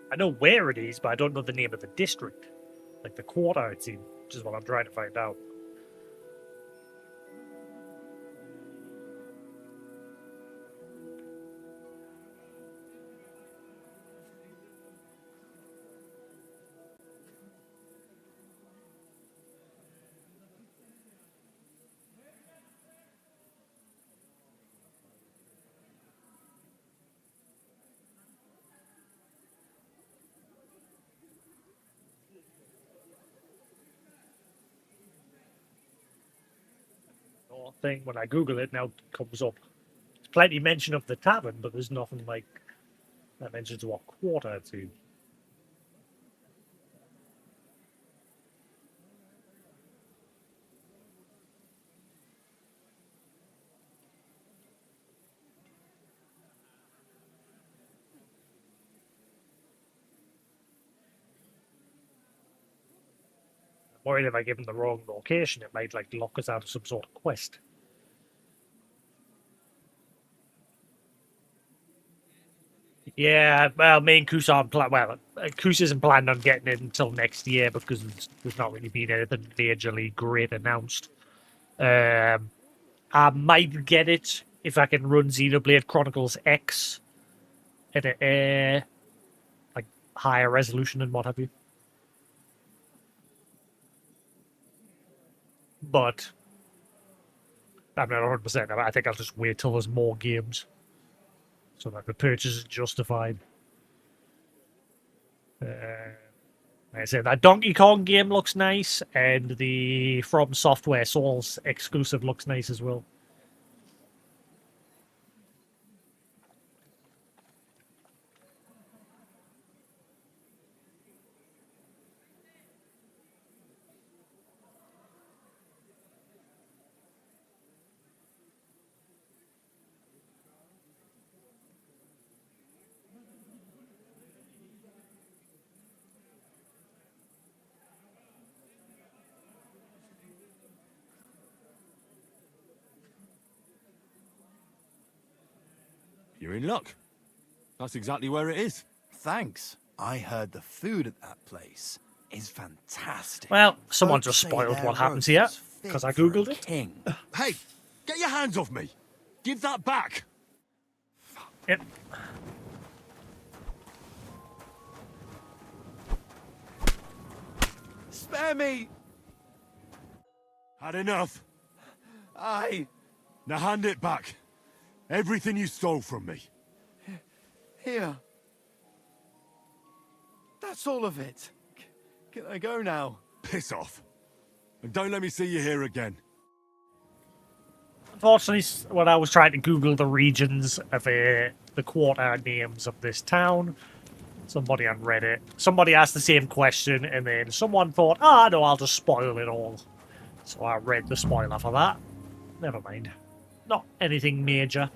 I know where it is, but I don't know the name of the district. Like the quarter it's in, which is what I'm trying to find out. Thing when I Google it now it comes up. It's plenty mention of the tavern, but there's nothing like that mentions what quarter to. I'm worried if I give him the wrong location, it might like lock us out of some sort of quest. Yeah, well, me and Kus aren't Kus isn't planning on getting it until next year because there's not really been anything majorly great announced. I might get it if I can run Xenoblade Chronicles X at a like higher resolution and what have you. But I'm not 100%. I think I'll just wait till there's more games so that the purchase is justified. Like I said, that Donkey Kong game looks nice, and the From Software Souls exclusive looks nice as well. You're in luck. That's exactly where it is. Thanks. I heard the food at that place is fantastic. Well, someone Folks just say spoiled their what happens roast here is fit because I for a googled it. king. Hey, get your hands off me. Give that back. Yep. Spare me! Had enough? Aye. Now hand it back. Everything you stole from me. Here. That's all of it. Can I go now? Piss off. And don't let me see you here again. Unfortunately, when I was trying to Google the regions of the quarter names of this town, somebody on Reddit, somebody asked the same question, and then someone thought, no, I'll just spoil it all. So I read the spoiler for that. Never mind. Not anything major.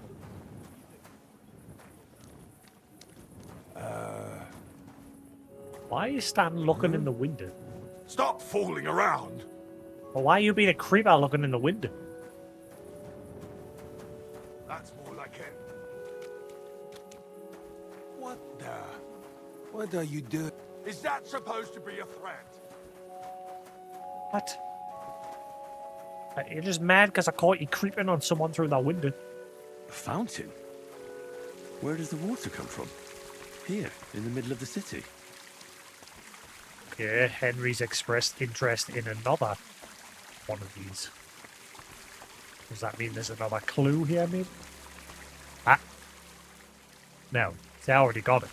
Why is Stan looking in the window? Stop fooling around. Well, why are you being a creeper looking in the window? That's more like it. What are you doing? Is that supposed to be a threat? What? You're just mad because I caught you creeping on someone through that window. A fountain? Where does the water come from? Here, in the middle of the city. Okay, Henry's expressed interest in another one of these. Does that mean there's another clue here, maybe? Ah. No, see, I already got it.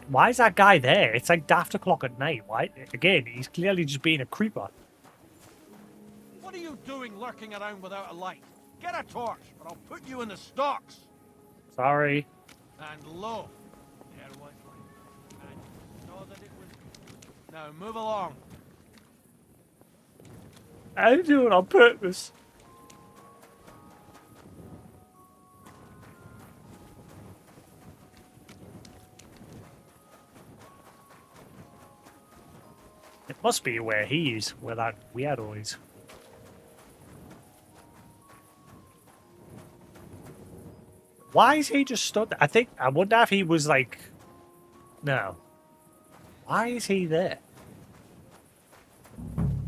Why is that guy there? It's like daft o'clock at night. Why? Again, he's clearly just being a creeper. What are you doing lurking around without a light? Get a torch, or I'll put you in the stocks. Sorry. And lo, there was light. And you saw that it was... Now move along. I do it on purpose. It must be where he is, where that weirdo is. Why is he just stood there? I wonder if he was like... No. Why is he there?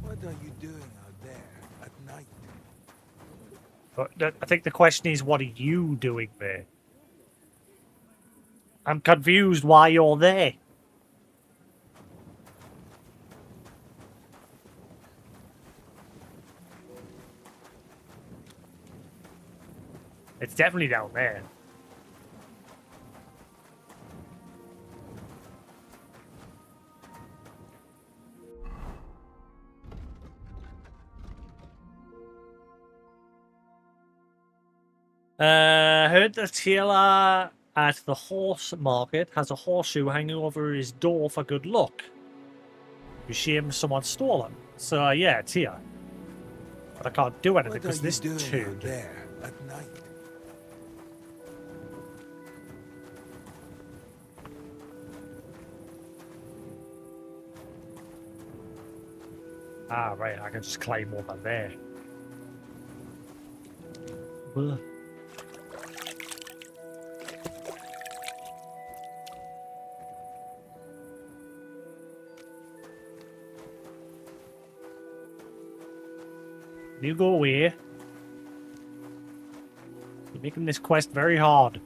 What are you doing out there at night? But I think the question is, what are you doing there? I'm confused why you're there. It's definitely down there. Heard the tailor at the horse market has a horseshoe hanging over his door for good luck. You shame someone stole him. So yeah, it's here. But I can't do anything because this dude. There at night. Ah, right, I can just climb over there. Ugh. You go away. You're making this quest very hard.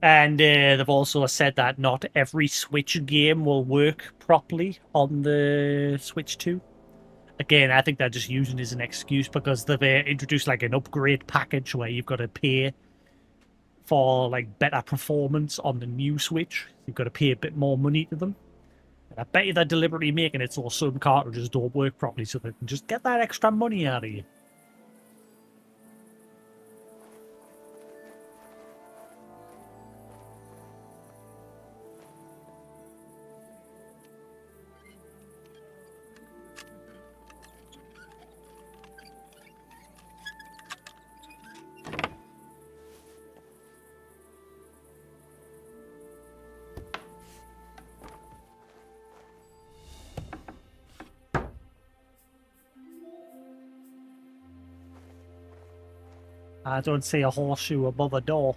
And they've also said that not every Switch game will work properly on the Switch 2. Again, I think they're just using it as an excuse because they've introduced like an upgrade package where you've got to pay for like better performance on the new Switch. You've got to pay a bit more money to them. And I bet you they're deliberately making it so some cartridges don't work properly so they can just get that extra money out of you. I don't see a horseshoe above a door.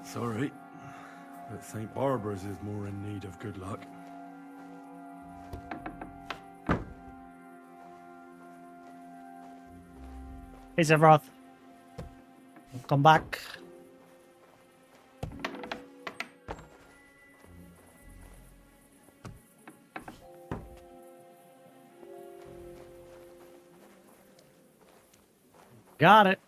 Sorry, but St. Barbara's is more in need of good luck. Hey, Zevroth. Come back. Got it.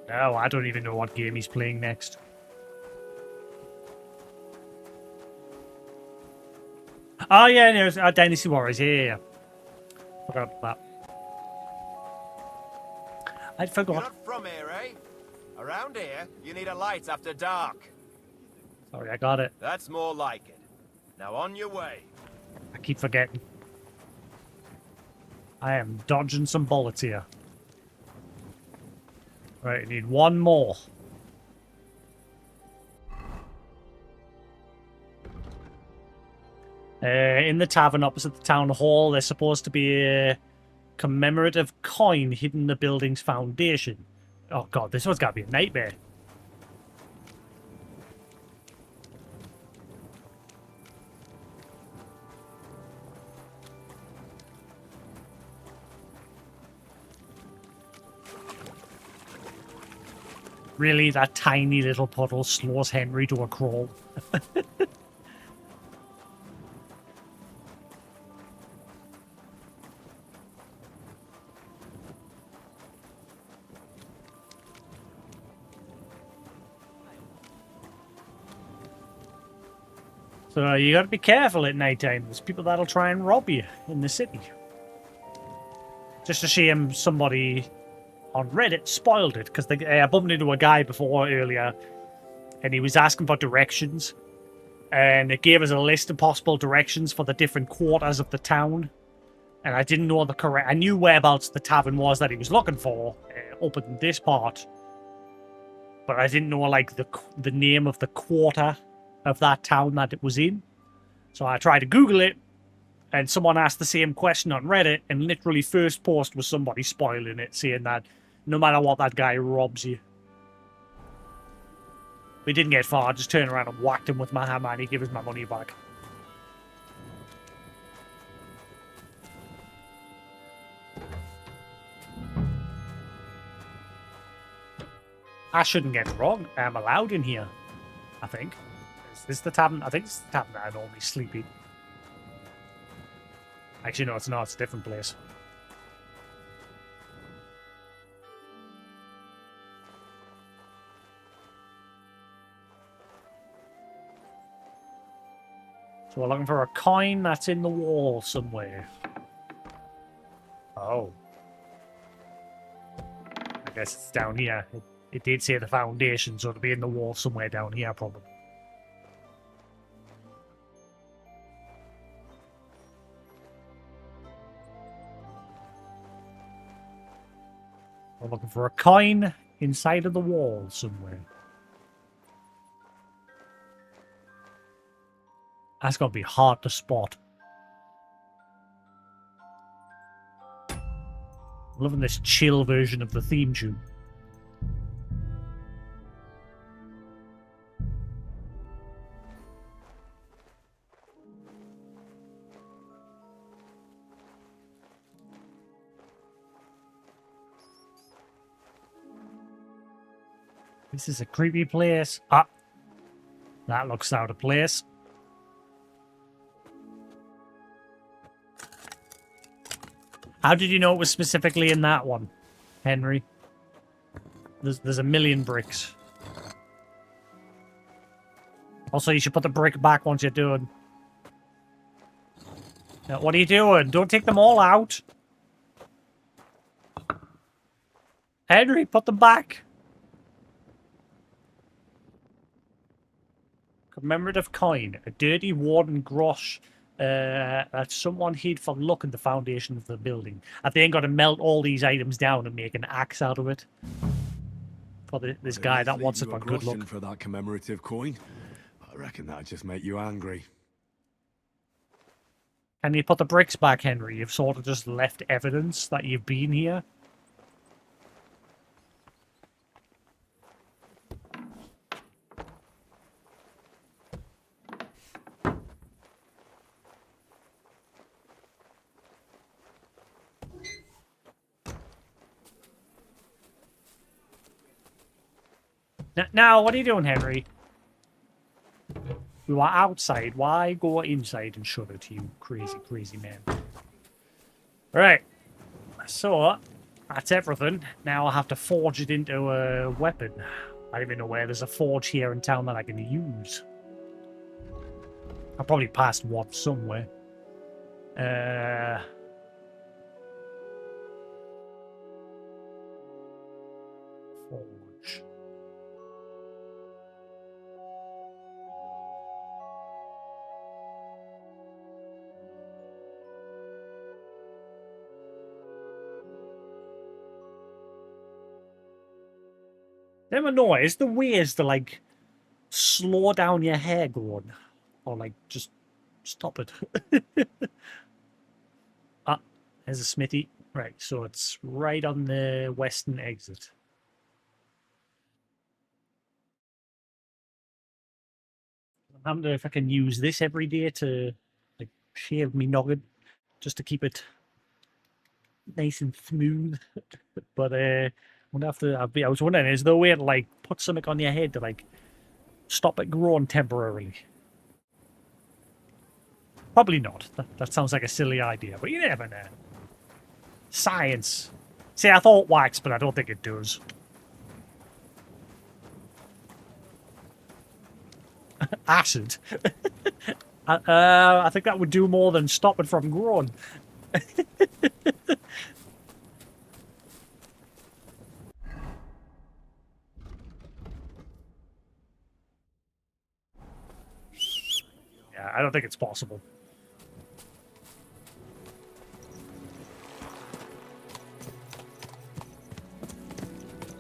No, I don't even know what game he's playing next. Oh, yeah, no, Dynasty Warriors, yeah. Forgot about that. I forgot. You're not from here, eh? Around here, you need a light after dark. Sorry, I got it. That's more like it. Now on your way. I keep forgetting. I am dodging some bullets here. Right, I need one more. In the tavern opposite the town hall, there's supposed to be a commemorative coin hidden in the building's foundation. Oh god, this one's got to be a nightmare. Really, that tiny little puddle slows Henry to a crawl. So you gotta be careful at night time. There's people that'll try and rob you in the city. Just a shame somebody on Reddit spoiled it, because I bumped into a guy before earlier and he was asking for directions. And it gave us a list of possible directions for the different quarters of the town. And I didn't know the correct... I knew whereabouts the tavern was that he was looking for, up in this part. But I didn't know, like, the name of the quarter of that town that it was in. So I tried to Google it, and someone asked the same question on Reddit, and literally first post was somebody spoiling it, saying that no matter what, that guy robs you. We didn't get far, I just turned around and whacked him with my hammer, and he gave us my money back. I shouldn't get it wrong. I'm allowed in here, I think. Is this the tavern? I think it's the tavern that I normally sleep in. Actually, no, it's not. It's a different place. So we're looking for a coin that's in the wall somewhere. Oh. I guess it's down here. It did say the foundation, so it'll be in the wall somewhere down here, probably. We're looking for a coin inside of the wall somewhere. That's going to be hard to spot. I'm loving this chill version of the theme tune. This is a creepy place. Ah, that looks out of place. How did you know it was specifically in that one, Henry? There's a million bricks. Also, you should put the brick back once you're done. Now, what are you doing? Don't take them all out. Henry, put them back. Commemorative coin. A dirty worn grosh that someone hid for luck in the foundation of the building. I think got to melt all these items down and make an axe out of it. For this guy that wants it for good luck. For that commemorative coin, I reckon that'd just make you angry. Can you put the bricks back, Henry? You've sort of just left evidence that you've been here. Now, what are you doing, Henry? We were outside. Why go inside and shut it, you crazy, crazy man? Right. So, that's everything. Now I have to forge it into a weapon. I don't even know where there's a forge here in town that I can use. I probably passed one somewhere. Forge. Never know. Is the way is to like slow down your hair growing, or like just stop it? Ah, there's a smithy. Right, so it's right on the western exit. I wonder if I can use this every day to like shave me noggin, just to keep it nice and smooth. But I wonder have to. I was wondering, is there a way to like put something on your head to like stop it growing temporarily? Probably not. That sounds like a silly idea, but you never know. Science. See, I thought wax, but I don't think it does. Acid. I think that would do more than stop it from growing. I don't think it's possible.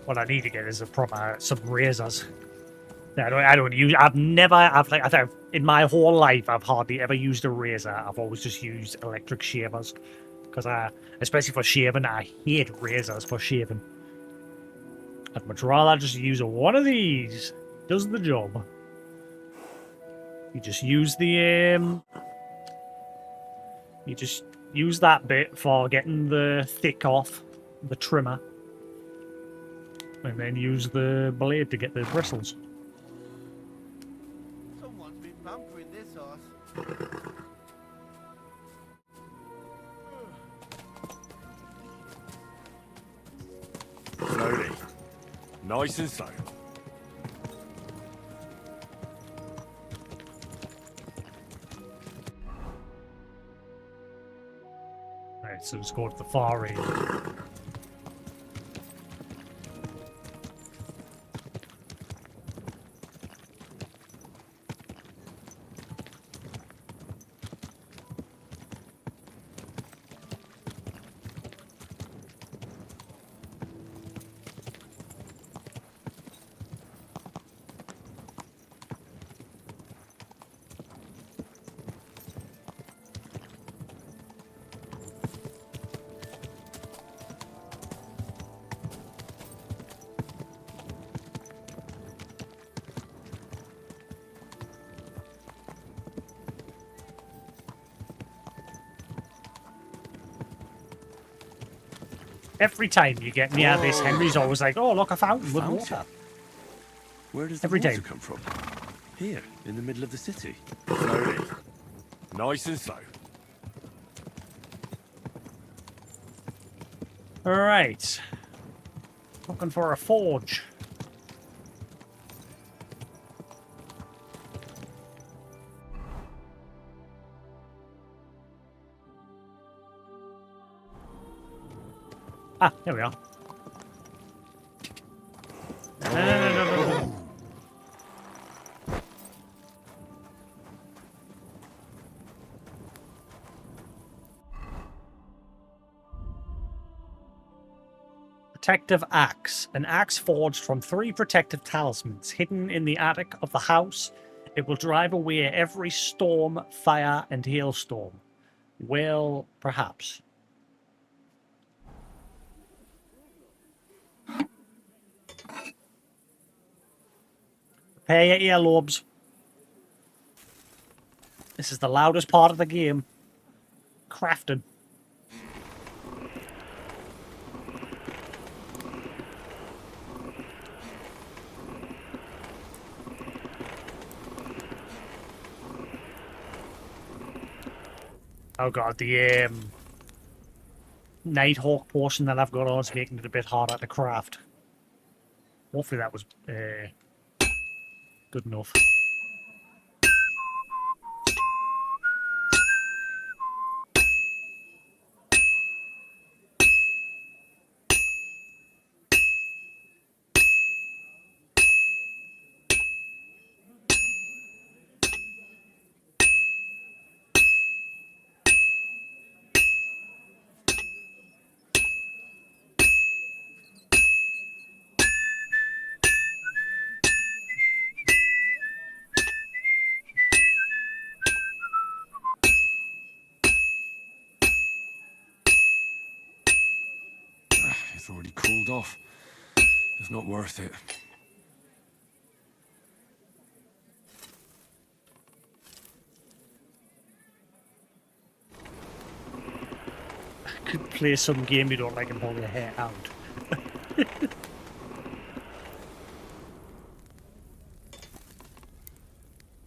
What I need to get is a proper some razors. I don't use. I think in my whole life I've hardly ever used a razor. I've always just used electric shavers because especially for shaving, I hate razors for shaving. I'd much rather just use one of these. Does the job. You just use the you just use that bit for getting the thick off the trimmer, and then use the blade to get the bristles. Someone's been pampering this horse. Slowly. Nice and slow. Right, so let's go to the far range. Every time you get near this, Henry's always like, "Oh, look, a fountain with water." Where does the Every water time. come from? Here, in the middle of the city. Slowly. Nice and slow. Alright. Looking for a forge. Ah, here we are. No. Protective axe. An axe forged from 3 protective talismans hidden in the attic of the house. It will drive away every storm, fire, and hailstorm. Well, perhaps. Prepare your earlobes. This is the loudest part of the game. Crafting. Oh god, the Nighthawk portion that I've got on is making it a bit harder to craft. Hopefully that was good enough. It's already cooled off. It's not worth it. Could play some game you don't like and pull your hair out.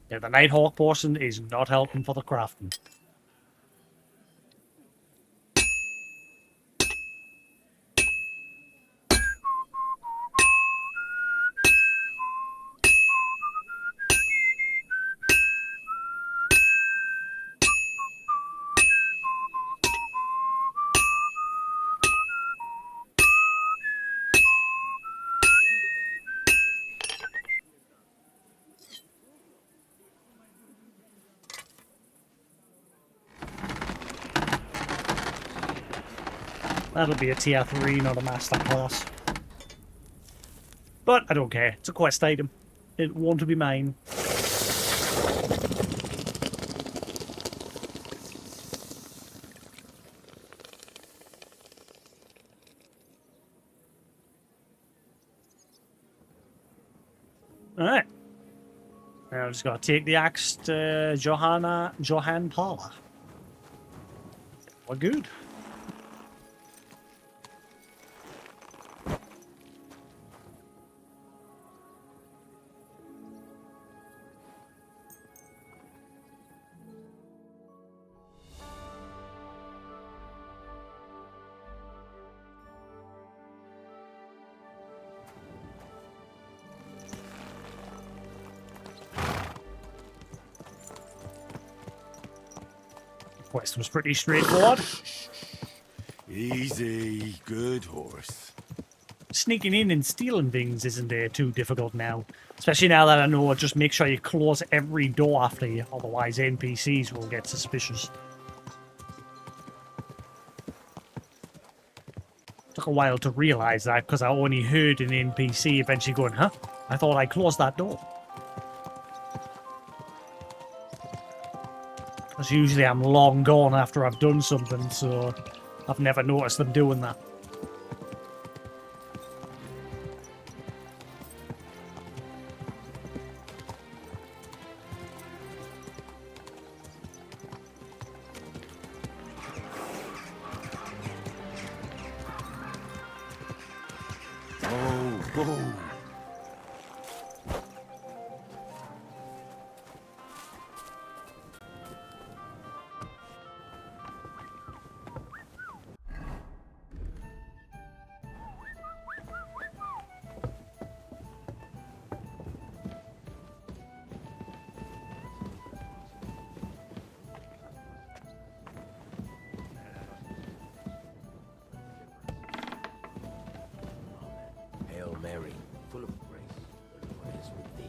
Yeah, the Nighthawk portion is not helping for the crafting. That'll be a tier 3, not a master class. But I don't care. It's a quest item. It won't be mine. Alright. Now I've just got to take the axe to Johann Parlor. We're good. Quest was pretty straightforward. Easy, good horse. Sneaking in and stealing things isn't too difficult now. Especially now that I know, just make sure you close every door after you, otherwise NPCs will get suspicious. Took a while to realise that, because I only heard an NPC eventually going, huh? I thought I closed that door. Because usually I'm long gone after I've done something, so I've never noticed them doing that. Whoa. Hail Mary, full of grace, the Lord is with thee.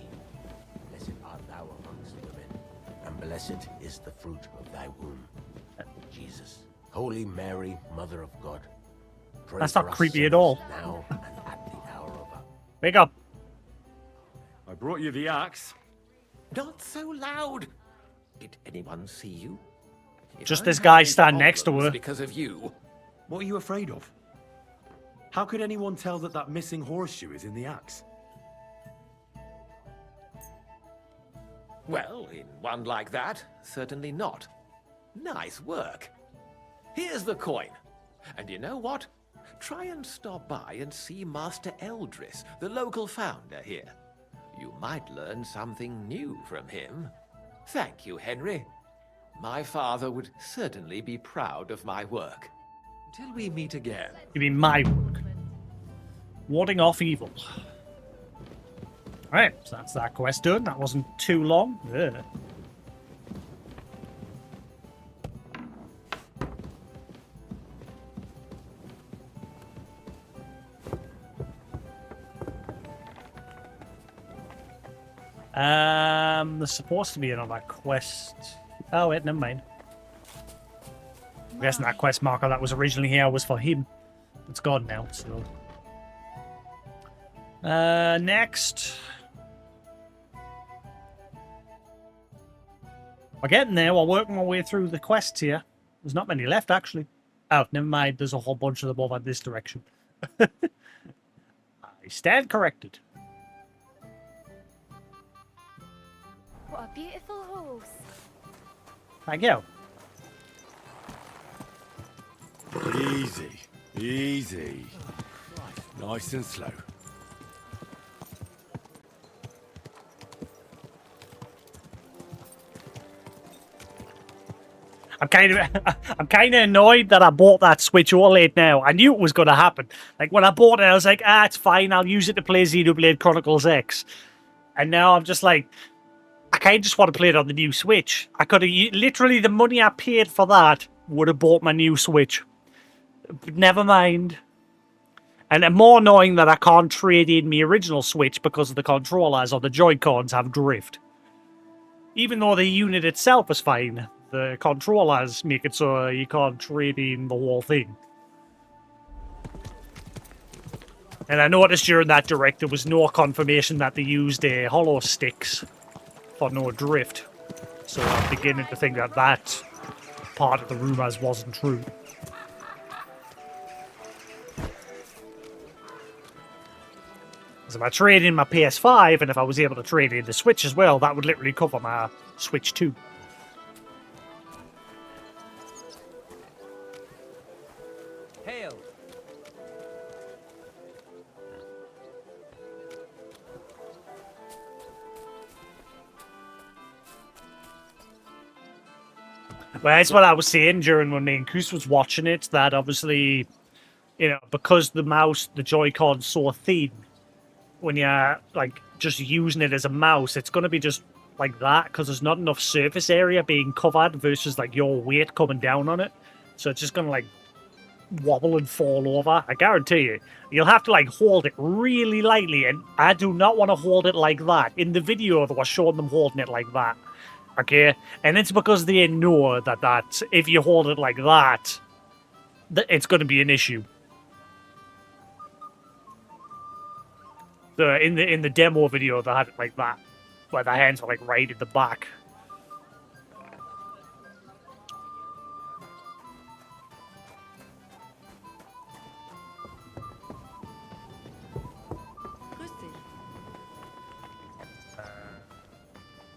Blessed art thou amongst women, and blessed is the fruit of thy womb. Jesus, Holy Mary, Mother of God, pray That's for not us creepy at sinners all. now and at the hour of our... Wake up. I brought you the axe. Not so loud! Did anyone see you? If Just I'm this guy having stand next to problems her. because of you. What are you afraid of? How could anyone tell that that missing horseshoe is in the axe? Well, in one like that, certainly not. Nice work. Here's the coin. And you know what? Try and stop by and see Master Eldris, the local founder here. You might learn something new from him. Thank you, Henry. My father would certainly be proud of my work. Till we meet again. You mean my work? Warding off evil. Alright, so that's that quest done. That wasn't too long. Ugh. There's supposed to be another quest. Oh wait, never mind. I'm guessing that quest marker that was originally here was for him. It's gone now, so. Next. We're getting there. We're working our way through the quests here. There's not many left, actually. Oh, never mind. There's a whole bunch of them over this direction. I stand corrected. What a beautiful horse. Thank you. Easy, easy. Nice and slow. I'm kind of annoyed that I bought that Switch OLED now. I knew it was going to happen. Like, when I bought it, I was like, it's fine. I'll use it to play Xenoblade Chronicles X. And now I'm just like, I kind of just want to play it on the new Switch. I could have, literally, the money I paid for that would have bought my new Switch. But never mind. And more annoying that I can't trade in my original Switch because the controllers or the Joy-Cons have drift. Even though the unit itself is fine, the controllers make it so you can't trade in the whole thing. And I noticed during that direct there was no confirmation that they used hollow sticks for no drift. So I'm beginning to think that that part of the rumours wasn't true. So if I trade in my PS5, and if I was able to trade in the Switch as well, that would literally cover my Switch 2. Hail! Well, that's what I was saying during when me and Kus was watching it, that obviously, you know, because the mouse, the Joy-Con's so thin, when you're, like, just using it as a mouse, it's going to be just like that, because there's not enough surface area being covered versus, like, your weight coming down on it. So it's just going to, like, wobble and fall over. I guarantee you. You'll have to, like, hold it really lightly, and I do not want to hold it like that. In the video, they were showing them holding it like that. Okay? And it's because they know that if you hold it like that, it's going to be an issue. In the demo video, they had it like that, where the hands were like right in the back.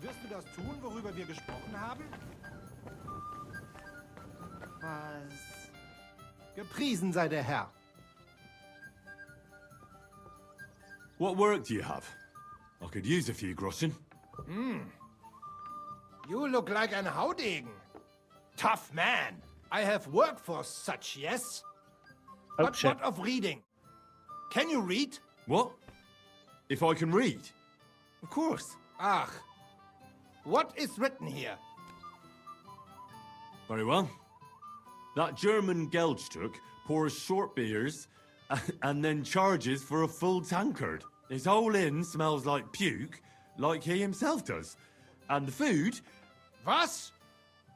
Wirst du das tun, worüber wir gesprochen haben? Was? Gepriesen sei der Herr. What work do you have? I could use a few groschen. You look like an Haudegen. Tough man. I have work for such, yes? Oh, But shit. what of reading? Can you read? What? If I can read? Of course. Ach. What is written here? Very well. That German Geldstück pours short beers and then charges for a full tankard. His whole inn smells like puke, like he himself does. And the food... Was?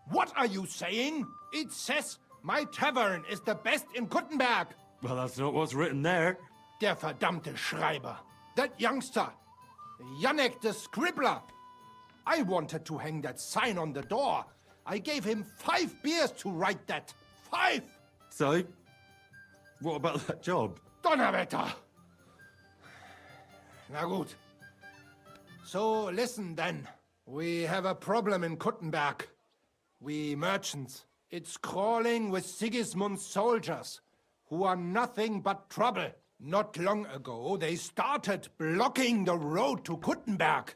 What are you saying? It says my tavern is the best in Kuttenberg. Well, that's not what's written there. Der verdammte Schreiber. That youngster. Janek the scribbler. I wanted to hang that sign on the door. I gave him 5 beers to write that. 5! So, what about that job? Donnerwetter! Na gut. So, listen then. We have a problem in Kuttenberg. We merchants. It's crawling with Sigismund's soldiers, who are nothing but trouble. Not long ago, they started blocking the road to Kuttenberg,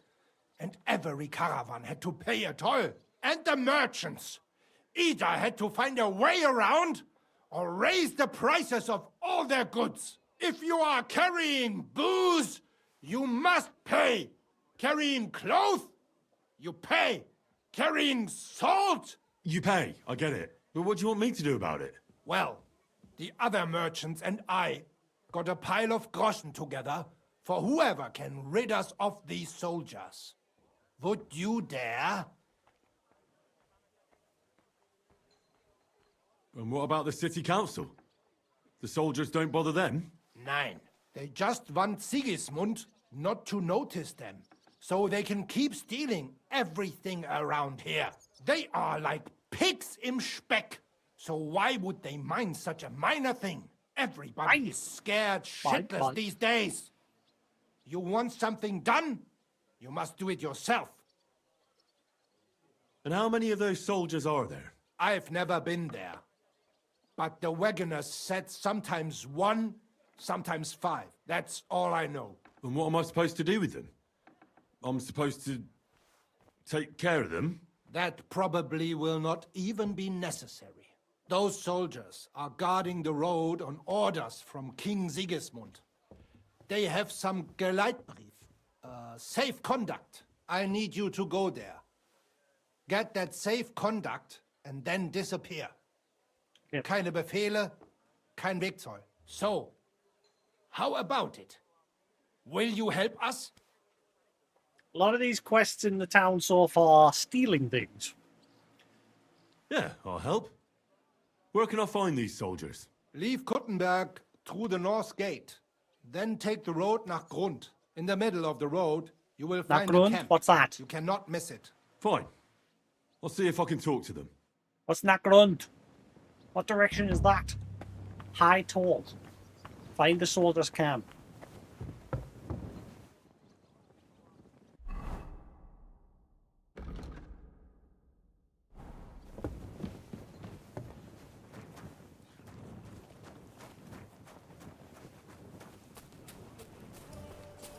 and every caravan had to pay a toll. And the merchants either had to find a way around or raise the prices of all their goods. If you are carrying booze, you must pay. Carrying clothes, you pay. Carrying salt, You pay, I get it. But what do you want me to do about it? well, the other merchants and I got a pile of groschen together for whoever can rid us of these soldiers. Would you dare? And what about the city council? The soldiers don't bother them? Nein. They just want Sigismund not to notice them, so they can keep stealing everything around here. They are like pigs im Speck. So why would they mind such a minor thing? Everybody is scared shitless these days. You want something done? You must do it yourself. And how many of those soldiers are there? I've never been there. But the wagoners said sometimes 1, sometimes 5. That's all I know. And what am I supposed to do with them? I'm supposed to take care of them? That probably will not even be necessary. Those soldiers are guarding the road on orders from King Sigismund. They have some Geleitbrief, safe conduct. I need you to go there. Get that safe conduct and then disappear. Yep. Keine Befehle, kein Wegzoll. So, how about it? Will you help us? A lot of these quests in the town so far are stealing things. Yeah, I'll help. Where can I find these soldiers? Leave Kuttenberg through the north gate. Then take the road nach Grund. In the middle of the road, you will Nach find a Grund? camp. What's that? You cannot miss it. Fine. I'll see if I can talk to them. What's nach Grund? What direction is that? High tall. Find the soldiers' camp.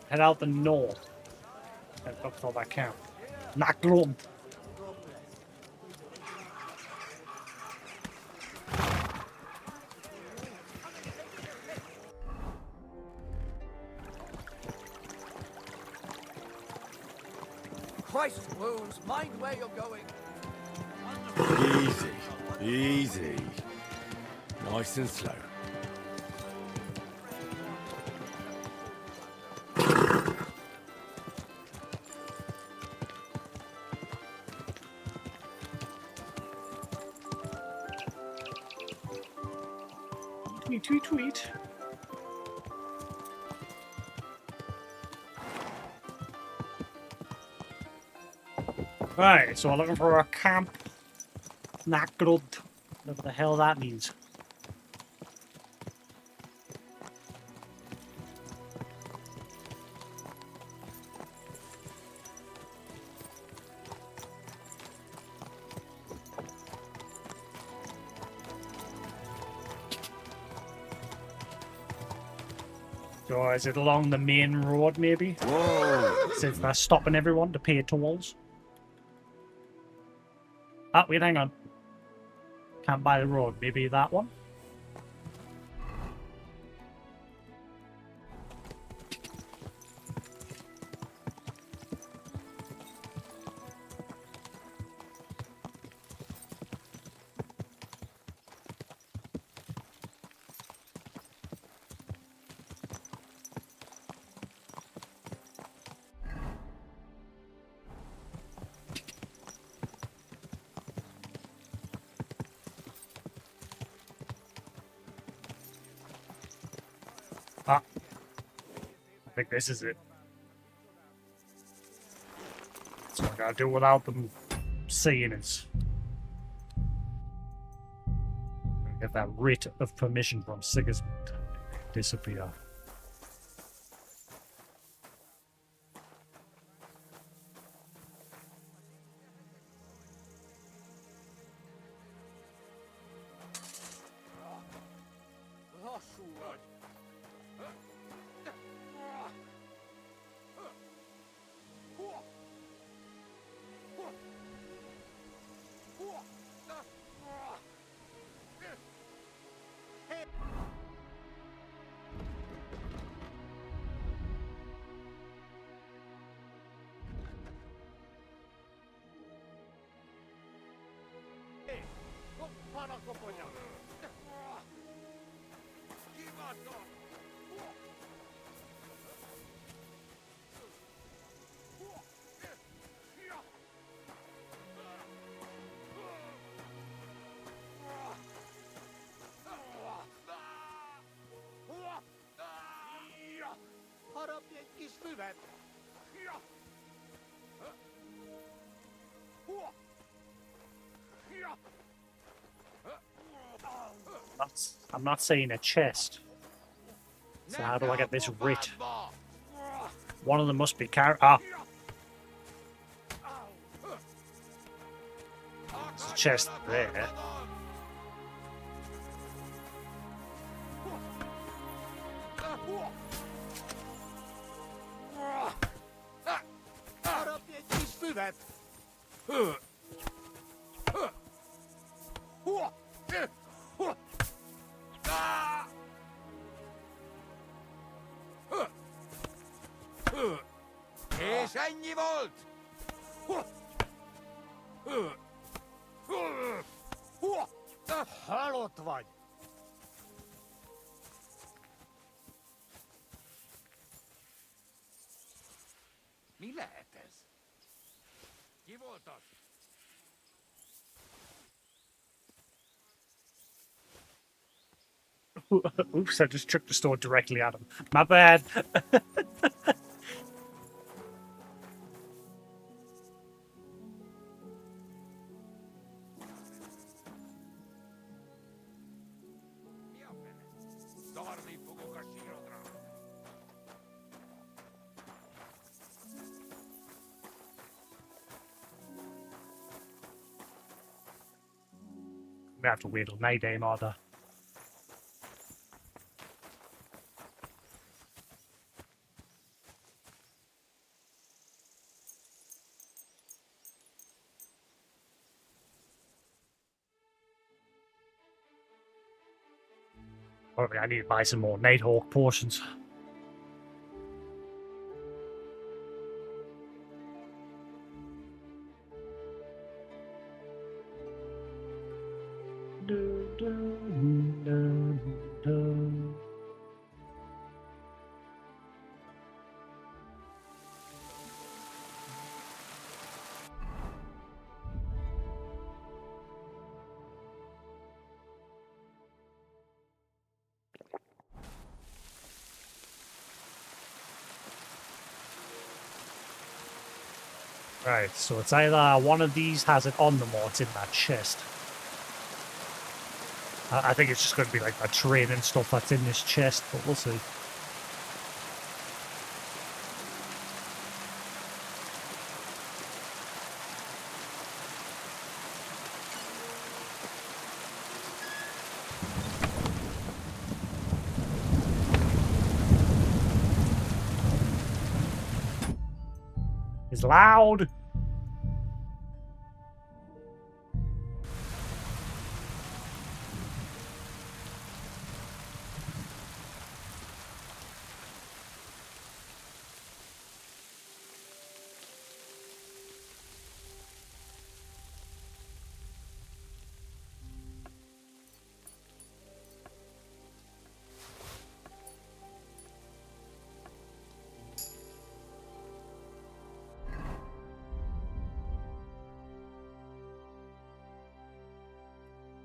Head out the north and look for that camp. Nach Grund. Christ wounds, mind where you're going. Easy, easy. Nice and slow. Tweet, tweet, tweet. Right, so we're looking for a camp. Nach Grund. Whatever the hell that means. So is it along the main road, maybe? Whoa! Since they're stopping everyone to pay tolls. Ah, wait, hang on. Can't buy the road. Maybe that one? Ah. I think this is it. So I gotta do it without them seeing us. Get that writ of permission from Sigismund. Disappear. I'm not saying a chest. So how do I get this writ? One of them must be Ah. There's a chest there. Mi lehet ez? Ki volt az? Oops, I just chucked the sword directly at him. My bad. We have to wait till night aim order. Probably I need to buy some more Nighthawk potions. Right, so it's either one of these has it on them or it's in that chest. I think it's just going to be like a train and stuff that's in this chest, but we'll see. It's loud!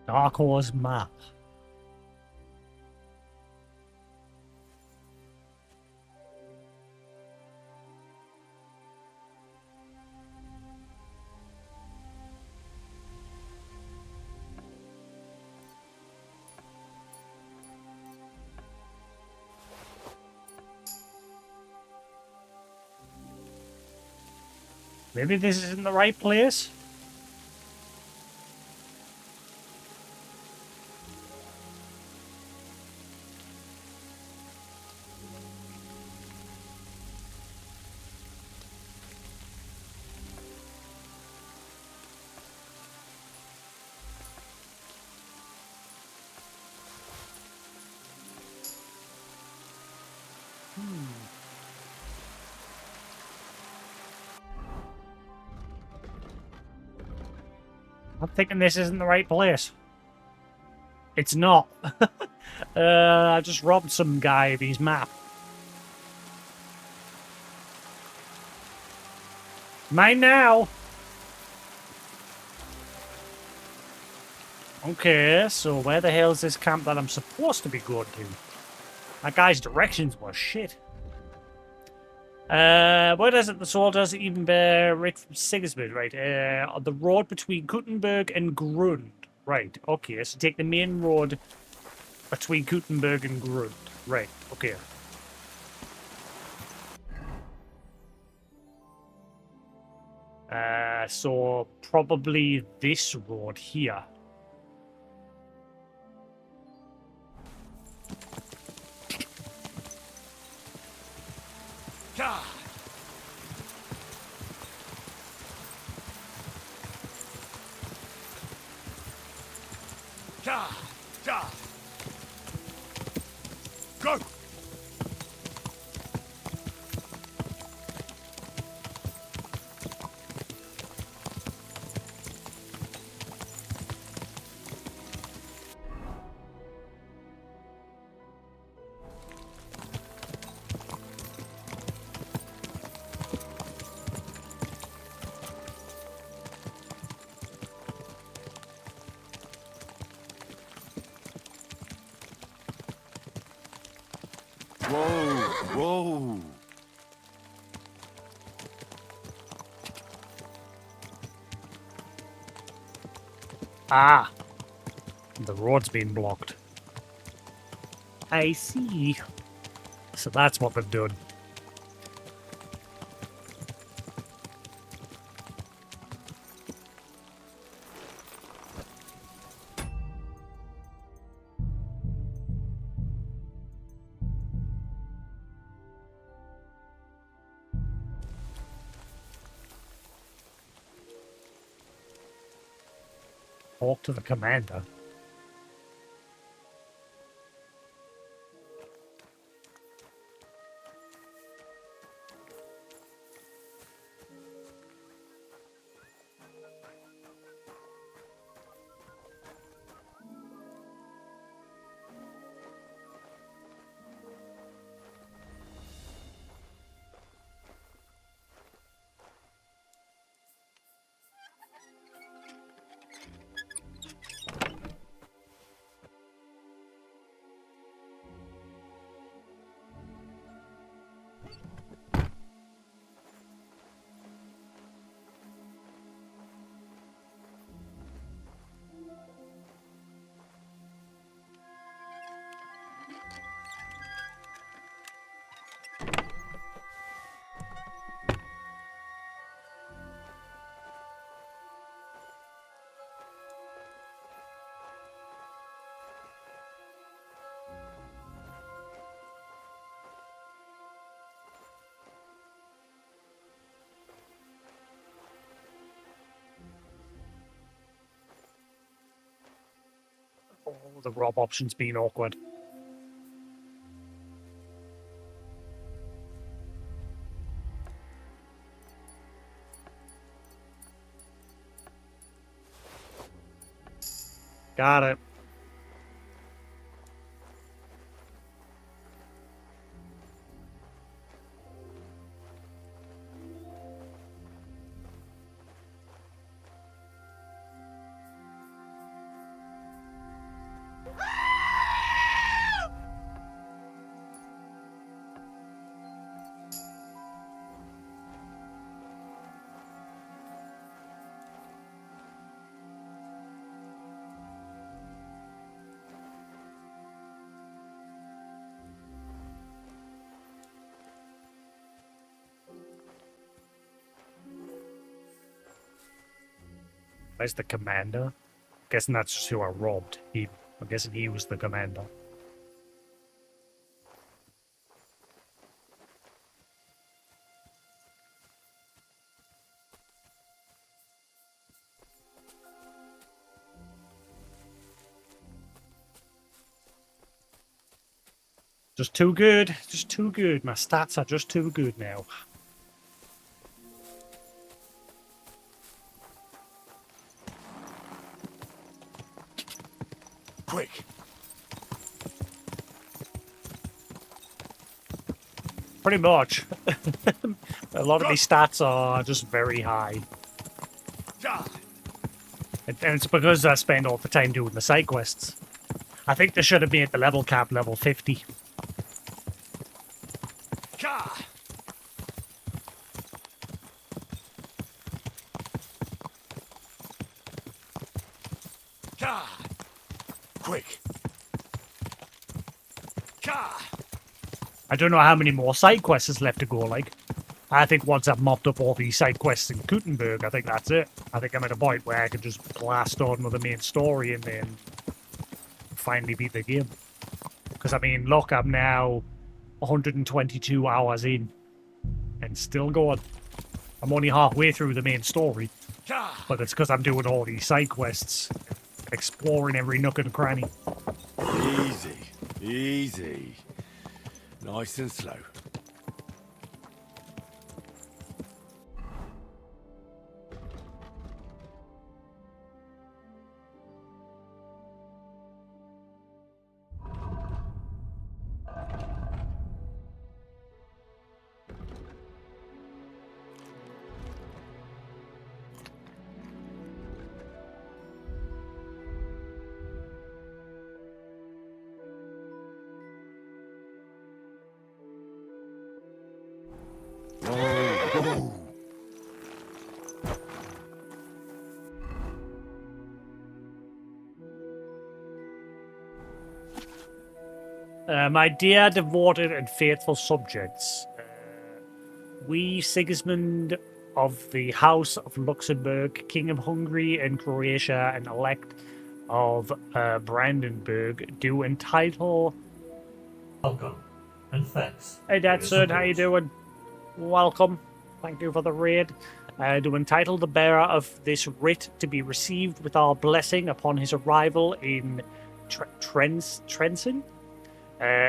Dark Horse map. Maybe this isn't the right place? I'm thinking this isn't the right place. It's not. I just robbed some guy of his map. Mine now. Okay, so where the hell is this camp that I'm supposed to be going to? That guy's directions were shit. Where does it the soldiers even bear right from Sigismund, right? On the road between Kuttenberg and Grund. Right, okay, so take the main road between Kuttenberg and Grund. Right, okay. So probably this road here. God. God. God. Go. Whoa, whoa. Ah, the road's been blocked. I see. So that's what they've done. Talk to the commander. Oh, the rob option's been awkward. Got it. Where's the commander? Guessing that's just who I robbed. I'm guessing he was the commander. Just too good. Just too good. My stats are just too good now. Quick! Pretty much. A lot of these stats are just very high. And it's because I spend all the time doing the side quests. I think they should have made the level cap level 50. Quick! I don't know how many more side quests is left to go, like. I think once I've mopped up all these side quests in Kuttenberg, I think that's it. I think I'm at a point where I can just blast on with the main story and then finally beat the game. Because, I mean, look, I'm now 122 hours in and still going. I'm only halfway through the main story. But it's because I'm doing all these side quests, exploring every nook and cranny. Easy, easy. Nice and slow. Oh, My dear devoted and faithful subjects, we, Sigismund of the House of Luxembourg, King of Hungary and Croatia, and elect of Brandenburg, do entitle... Welcome, and thanks. Hey, for your Dadson, how you support. doing? Welcome. Thank you for the raid. To entitle the bearer of this writ to be received with our blessing upon his arrival in Trenson.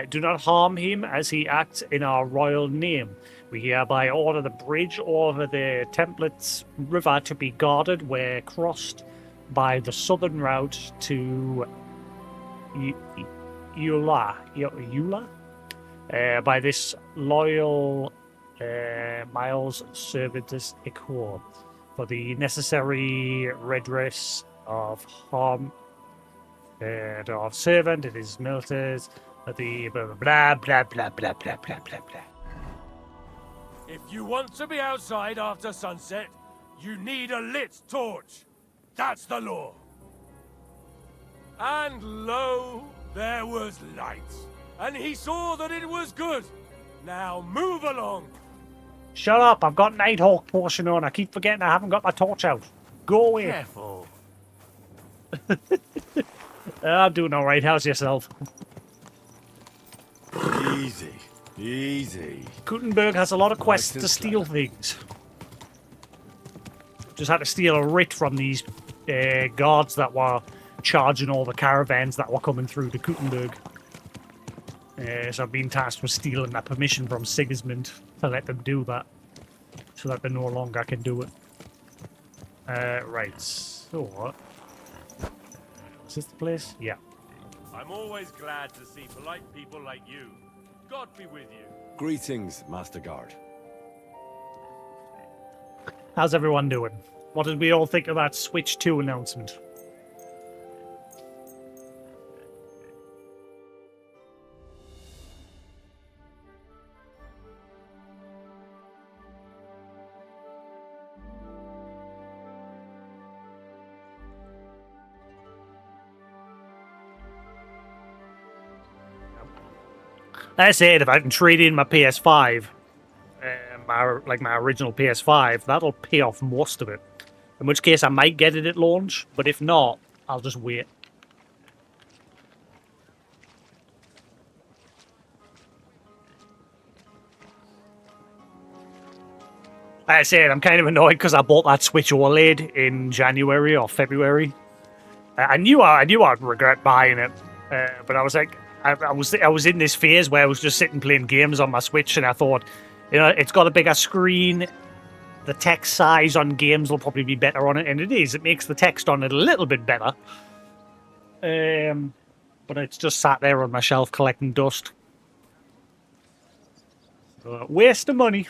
Do not harm him as he acts in our royal name. We hereby order the bridge over the Templates River to be guarded where crossed by the southern route to Eula. By this loyal Miles Servitus Accord for the necessary redress of harm and of servant and his militars, the blah blah blah blah blah blah blah blah blah. If you want to be outside after sunset, you need a lit torch. That's the law. And lo, there was light. And he saw that it was good. Now move along. Shut up, I've got Nighthawk portion on. I keep forgetting I haven't got my torch out. Go away. Careful. I'm doing alright, how's yourself? easy, easy. Kuttenberg has a lot of quests to steal things. Just had to steal a writ from these guards that were charging all the caravans that were coming through to Kuttenberg. So I've been tasked with stealing that permission from Sigismund to let them do that. So that they no longer can do it. Right, so... Is this the place? Yeah. I'm always glad to see polite people like you. God be with you. Greetings, Master Guard. How's everyone doing? What did we all think of that Switch 2 announcement? That's it. If I can trade in my PS5, my original PS5, that'll pay off most of it. In which case, I might get it at launch, but if not, I'll just wait. Like I said, I'm kind of annoyed because I bought that Switch OLED in January or February. I knew I'd regret buying it, but I was like, I was in this phase where I was just sitting playing games on my Switch, and I thought, you know, it's got a bigger screen. The text size on games will probably be better on it, and it is. It makes the text on it a little bit better. But it's just sat there on my shelf collecting dust. Waste of money.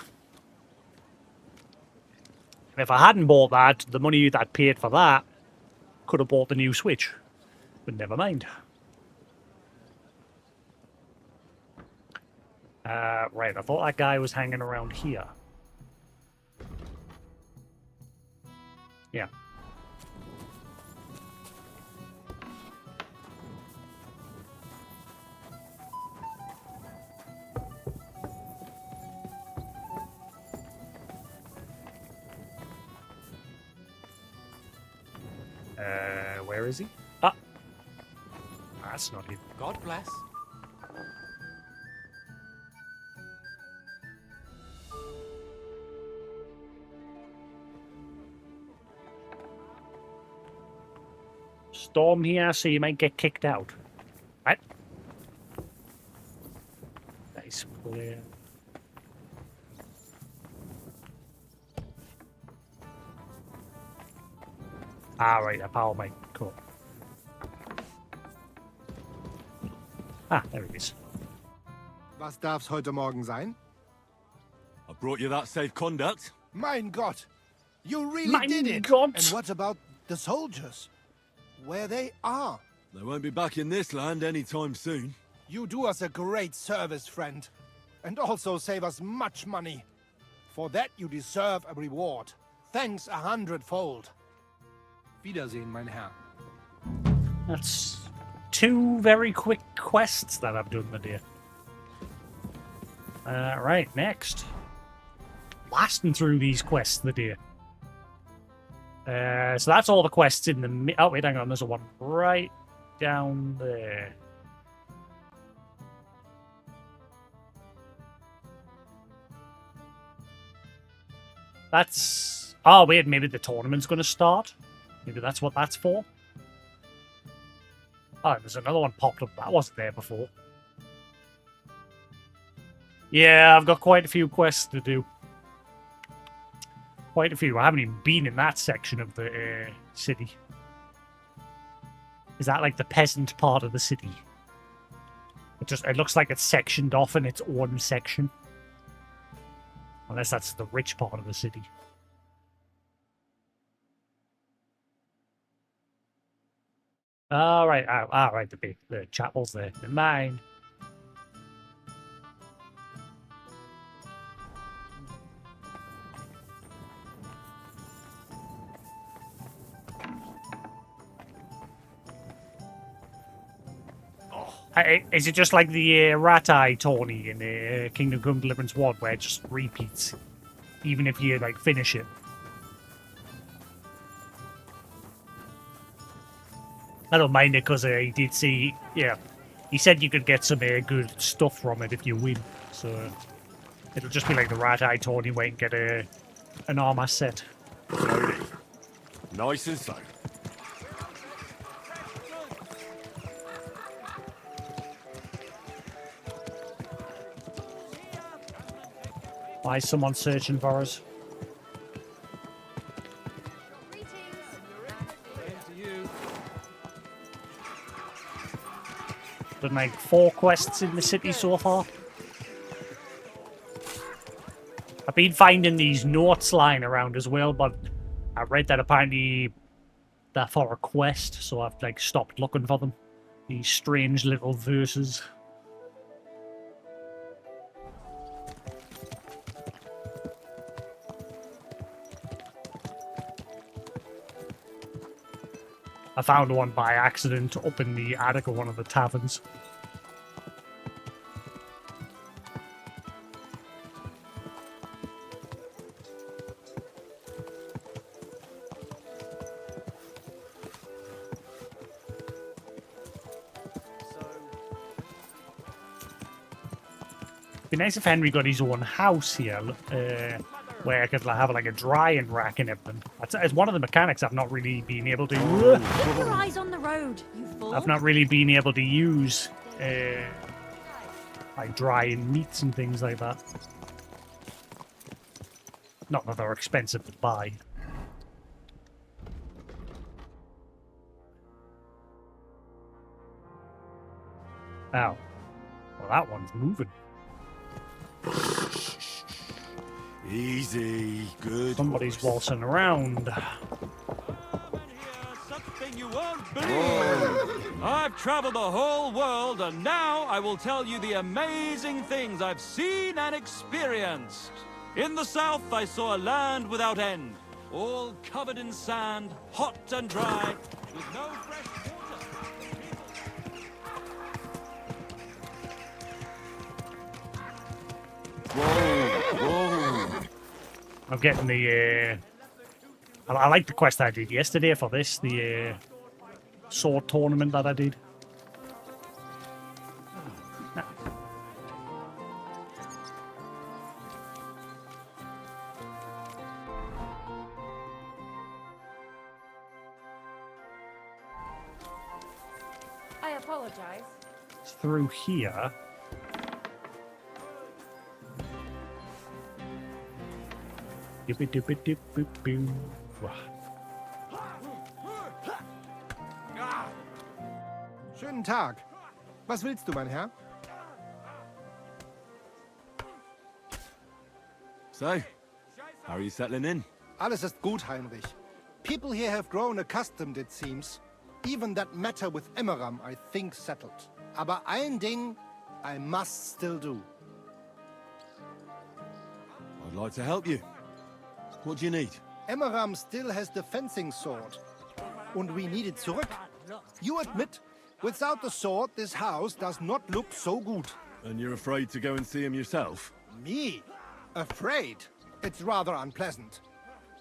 And if I hadn't bought that, the money that I paid for that could have bought the new Switch. But never mind. Right, I thought that guy was hanging around here. Yeah. Where is he? Ah! That's not him. God bless. Storm here, so you might get kicked out. Right? Nice player. Ah, right, a power mic. Cool. Ah, there it is. Was darf's heute Morgen sein? I brought you that safe conduct. Mein Gott! You really Mein did it! Gott! And what about the soldiers? Where they are? They won't be back in this land anytime soon. You do us a great service, friend. And also save us much money. For that you deserve a reward. Thanks 100-fold. Wiedersehen, mein Herr. That's 2 very quick quests that I've done, my dear. Right, next. Blasting through these quests, my dear. So that's all the quests in the... Oh, wait, hang on. There's a one right down there. That's... Oh, wait, maybe the tournament's going to start? Maybe that's what that's for? Oh, there's another one popped up. That wasn't there before. Yeah, I've got quite a few quests to do. Quite a few. I haven't even been in that section of the city. Is that like the peasant part of the city? It looks like it's sectioned off in its own section. Unless that's the rich part of the city. Alright, alright, the chapel's there. Never mind. Is it just like the rat eye tourney in Kingdom Come Deliverance 1 where it just repeats even if you like finish it? I don't mind it because he did see, yeah, he said you could get some good stuff from it if you win. So it'll just be like the rat eye tourney where you can get an armor set. Slowly. Nice and slow. Why is someone searching for us? Done like 4 quests in the city so far. I've been finding these notes lying around as well, but I read that apparently they're for a quest, so I've like stopped looking for them. These strange little verses. I found one by accident up in the attic of one of the taverns. It'd be nice if Henry got his own house here, where I could have like a drying rack and everything. It's one of the mechanics I've not really been able to. Keep your eyes on the road, you fool. I've not really been able to use, like drying meats and things like that. Not that they're expensive to buy. Ow. Well, that one's moving. Easy, good. Somebody's horse. waltzing around. Something you won't believe. I've traveled the whole world, and now I will tell you the amazing things I've seen and experienced. In the south, I saw a land without end, all covered in sand, hot and dry, with no fresh water. Whoa. I'm getting the, I like the quest I did yesterday for this, the sword tournament that I did. I apologize. It's through here. Schönen Tag. Was willst du, mein Herr? So, how are you settling in? Alles ist gut, Heinrich. People here have grown accustomed, it seems. Even that matter with Emmeram, I think, settled. Aber ein Ding I must still do. I'd like to help you. What do you need? Emmeram still has the fencing sword. And we need it zurück. You admit, without the sword, this house does not look so good. And you're afraid to go and see him yourself? Me? Afraid? It's rather unpleasant.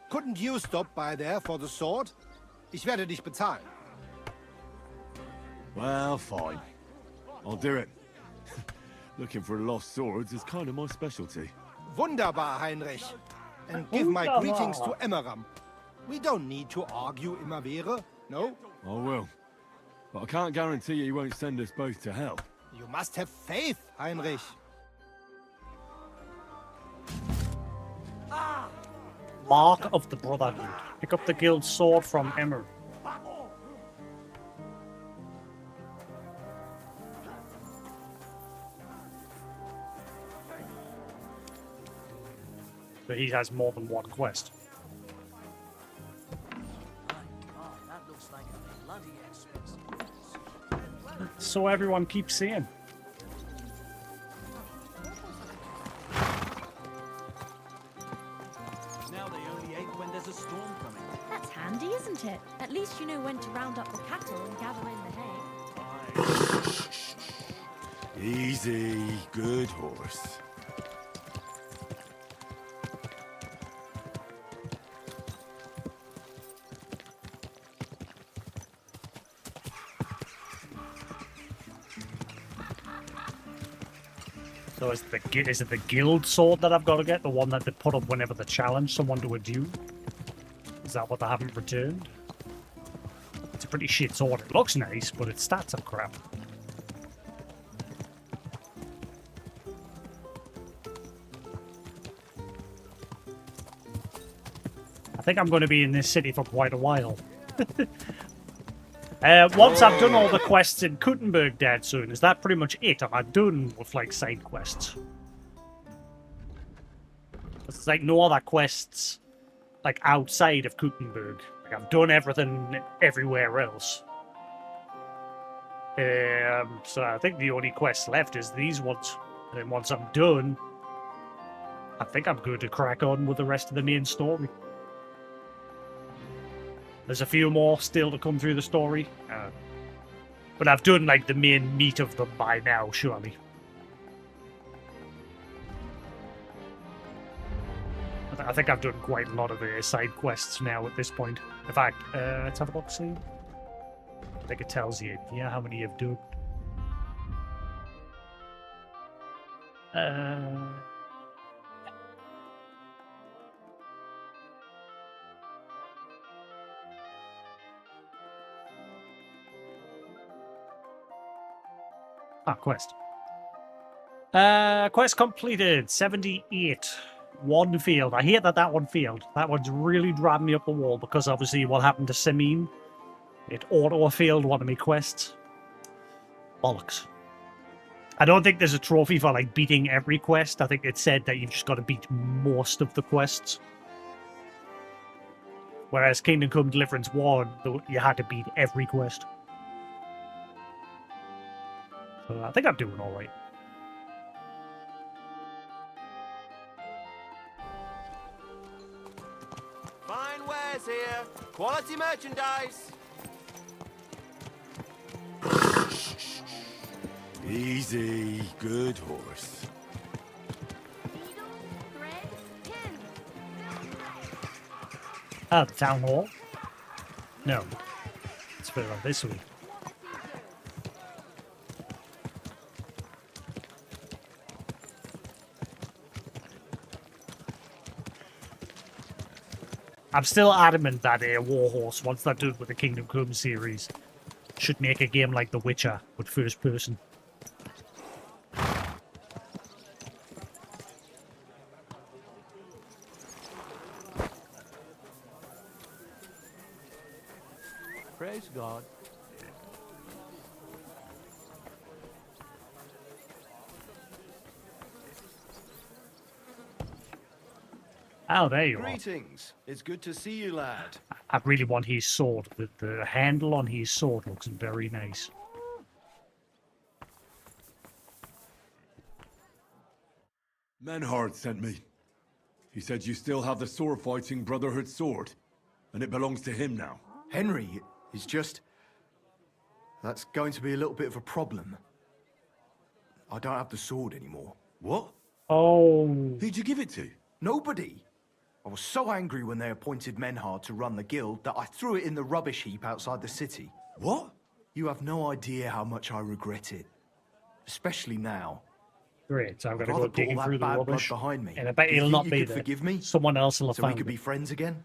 Couldn't you stop by there for the sword? Ich werde dich bezahlen. Well, fine. I'll do it. Looking for lost swords is kind of my specialty. Wunderbar, Heinrich. And give my greetings to Emmeram. We don't need to argue immer wäre, no? I will. But I can't guarantee you he won't send us both to hell. You must have faith, Heinrich. Mark of the Brotherhood. Pick up the guild sword from Emmer. So he has more than one quest. So everyone keeps saying. Now they only ache when there's a storm coming. That's handy, isn't it? At least you know when to round up the cattle and gather in the hay. Easy, good horse. So is it the guild sword that I've got to get? The one that they put up whenever they challenge someone to a duel? Is that what they haven't returned? It's a pretty shit sword. It looks nice, but its stats are crap. I think I'm going to be in this city for quite a while. Once I've done all the quests in Kuttenberg dead soon, is that pretty much it? Am I done with, like, side quests? There's, like, no other quests, like, outside of Kuttenberg. Like, I've done everything everywhere else. So I think the only quest left is these ones. And then once I'm done, I think I'm good to crack on with the rest of the main story. There's a few more still to come through the story. But I've done, like, the main meat of them by now, surely. I think I've done quite a lot of the side quests now at this point. In fact, let's have a look, see. I think it tells you, yeah, how many you've done. Quest. Quest completed. 78. One failed. I hate that one failed. That one's really dragged me up the wall because obviously what happened to Simeon, it auto-failed one of my quests. Bollocks. I don't think there's a trophy for, like, beating every quest. I think it said that you've just got to beat most of the quests. Whereas Kingdom Come Deliverance 1, you had to beat every quest. So I think I'm doing all right. Fine wares here. Quality merchandise. Easy, good horse. Ah, the town hall? No. It's further on this way. I'm still adamant that Warhorse, once they're done with the Kingdom Come series, should make a game like The Witcher, with first person. Praise God. Oh, there you are. Greetings. It's good to see you, lad. I really want his sword. The handle on his sword looks very nice. Menhard sent me. He said you still have the sword-fighting Brotherhood sword, and it belongs to him now. Henry is just... That's going to be a little bit of a problem. I don't have the sword anymore. What? Oh. Who'd you give it to? Nobody. I was so angry when they appointed Menhard to run the guild that I threw it in the rubbish heap outside the city. What? You have no idea how much I regret it. Especially now. Great, so I'm going to I'd go rather put digging all through that the bad blood rubbish. behind me. And I bet Do you it'll think not you be could there. forgive me? Someone else will have So we found could be it. friends again?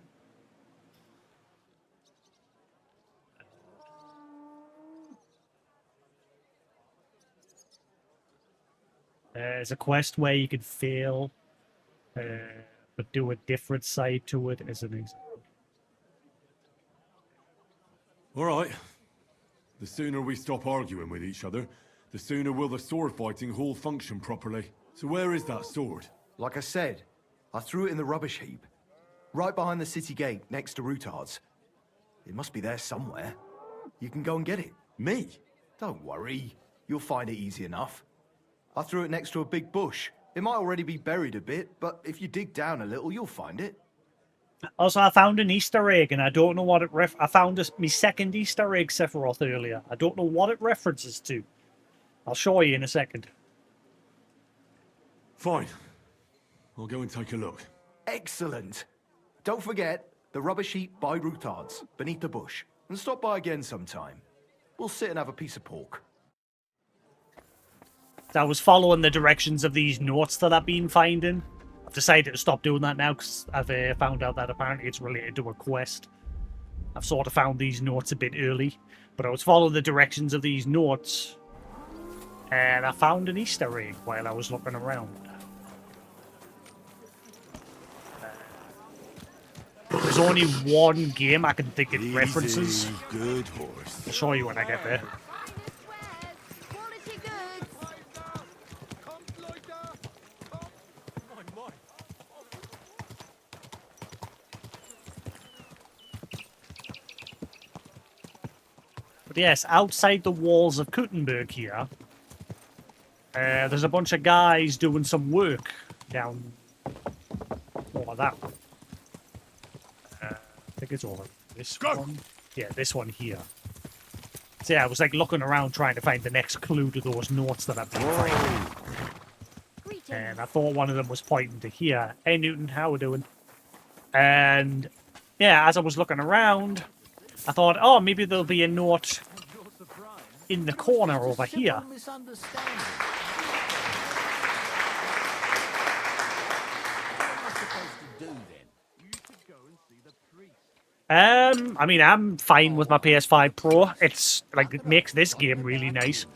There's a quest where you can fail, but do a different side to it as an example. All right. The sooner we stop arguing with each other, the sooner will the sword-fighting hall function properly. So where is that sword? Like I said, I threw it in the rubbish heap. Right behind the city gate, next to Routard's. It must be there somewhere. You can go and get it. Me? Don't worry. You'll find it easy enough. I threw it next to a big bush. It might already be buried a bit, but if you dig down a little, you'll find it. Also, I found an Easter egg, and I don't know what it I found my second Easter egg, Sephiroth, earlier. I don't know what it references to. I'll show you in a second. Fine. I'll go and take a look. Excellent. Don't forget, the rubbish heap by Routard's, beneath the bush. And stop by again sometime. We'll sit and have a piece of pork. So I was following the directions of these notes that I've been finding. I've decided to stop doing that now because I've found out that apparently it's related to a quest. I've sort of found these notes a bit early, but I was following the directions of these notes, and I found an Easter egg while I was looking around. There's only one game I can think it references. Good horse. I'll show you when I get there. But yes, outside the walls of Kuttenberg here, there's a bunch of guys doing some work down over that one. I think it's over this one. Yeah, this one here. So yeah, I was like looking around trying to find the next clue to those notes that I've been finding. And I thought one of them was pointing to here. Hey Newton, how we doing? And yeah, as I was looking around, I thought, oh, maybe there'll be a note in the corner over here. I mean, I'm fine with my PS5 Pro. It's like it makes this game really nice.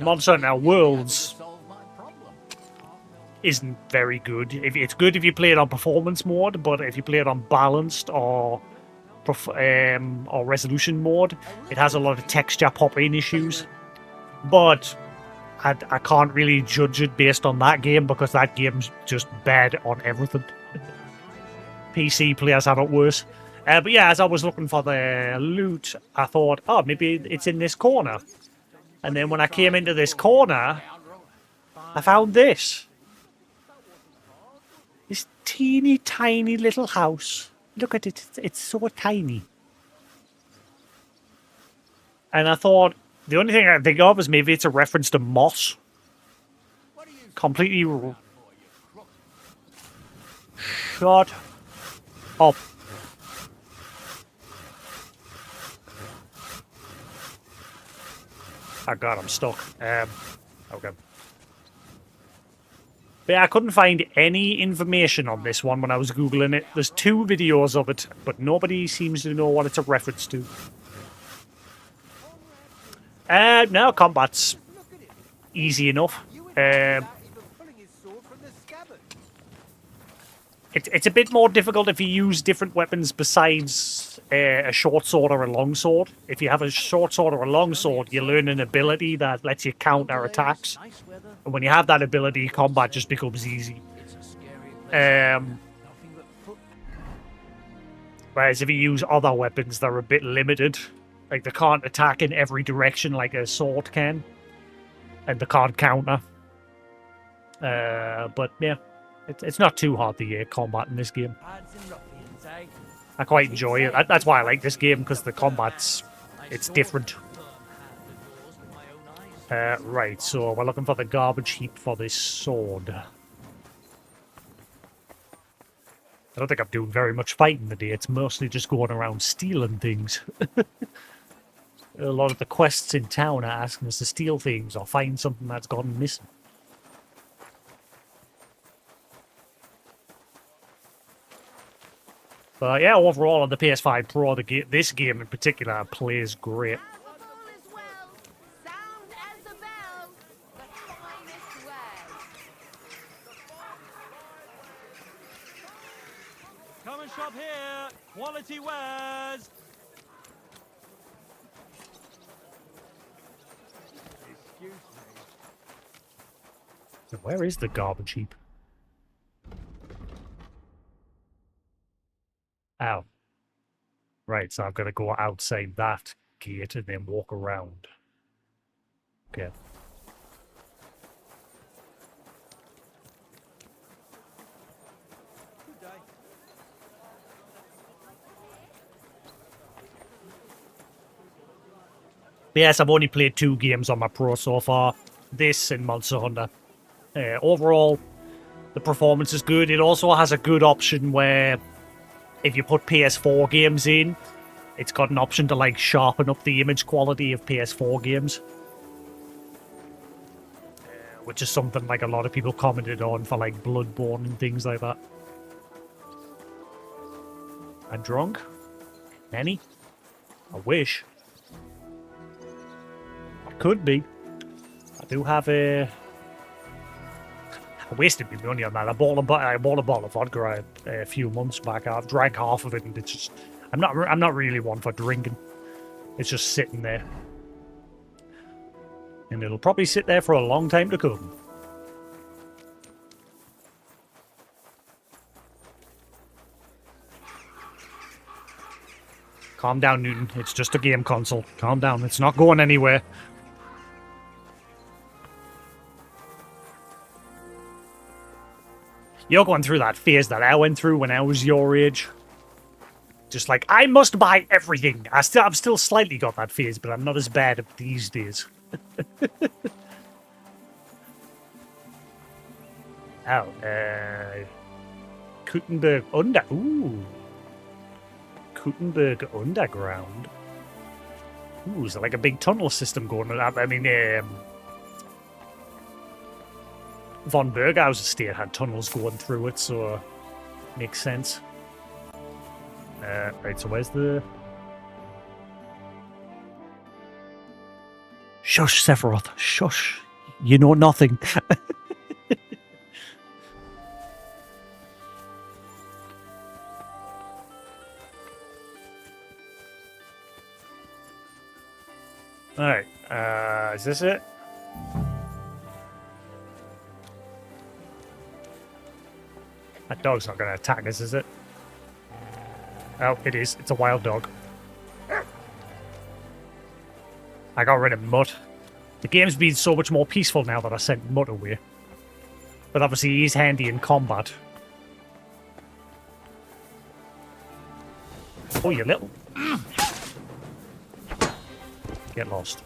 Monster Hunter Worlds isn't very good. It's good if you play it on performance mode, but if you play it on balanced or resolution mode, it has a lot of texture pop-in issues. But I can't really judge it based on that game because that game's just bad on everything. PC players have it worse. But yeah, as I was looking for the loot, I thought, oh, maybe it's in this corner. And then when I came into this corner, I found this. This teeny tiny little house. Look at it, it's so tiny. And I thought, the only thing I think of is maybe it's a reference to moss. Completely... Shut up. Oh god, I'm stuck. Okay. But yeah, I couldn't find any information on this one when I was Googling it. There's 2 videos of it, but nobody seems to know what it's a reference to. No, combat's easy enough. It's a bit more difficult if you use different weapons besides a short sword or a long sword. If you have a short sword or a long sword, you learn an ability that lets you counter attacks. And when you have that ability, combat just becomes easy. Whereas if you use other weapons, they're a bit limited. Like, they can't attack in every direction like a sword can. And they can't counter. But, yeah. It's not too hard to get combat in this game. Lads and ruffians, eh? I quite enjoy it. That's why I like this game, because the combat's it's different. Right, so we're looking for the garbage heap for this sword. I don't think I'm doing very much fighting today. It's mostly just going around stealing things. A lot of the quests in town are asking us to steal things or find something that's gone missing. But yeah, overall on the PS5 Pro, this game in particular plays great. Come and shop here. Quality wares. Excuse me. So where is the garbage heap? Oh. Right, so I've got to go outside that gate and then walk around. Okay. Yes, I've only played 2 games on my Pro so far. This and Monster Hunter. Overall, the performance is good. It also has a good option where if you put PS4 games in, it's got an option to like sharpen up the image quality of PS4 games. Which is something like a lot of people commented on for like Bloodborne and things like that. I'm drunk? Any? I wish. I could be. I do have a... I wasted my money on that. I bought a bottle of vodka a few months back. I've drank half of it, and it's just I'm not really one for drinking. It's just sitting there, and it'll probably sit there for a long time to come. Calm down, Newton. It's just a game console. Calm down. It's not going anywhere. You're going through that phase that I went through when I was your age. Just like, I must buy everything. I've still slightly got that phase, but I'm not as bad at these days. Oh, Kuttenberg Kuttenberg Underground. Ooh, is there like a big tunnel system going on? I mean, Von Berghaus estate had tunnels going through it, so makes sense. Right, so where's the... Shush, Sephiroth. Shush. You know nothing. Alright, is this it? That dog's not going to attack us, is it? Oh, it is. It's a wild dog. I got rid of Mutt. The game's been so much more peaceful now that I sent Mutt away. But obviously he's handy in combat. Oh, you little... Get lost.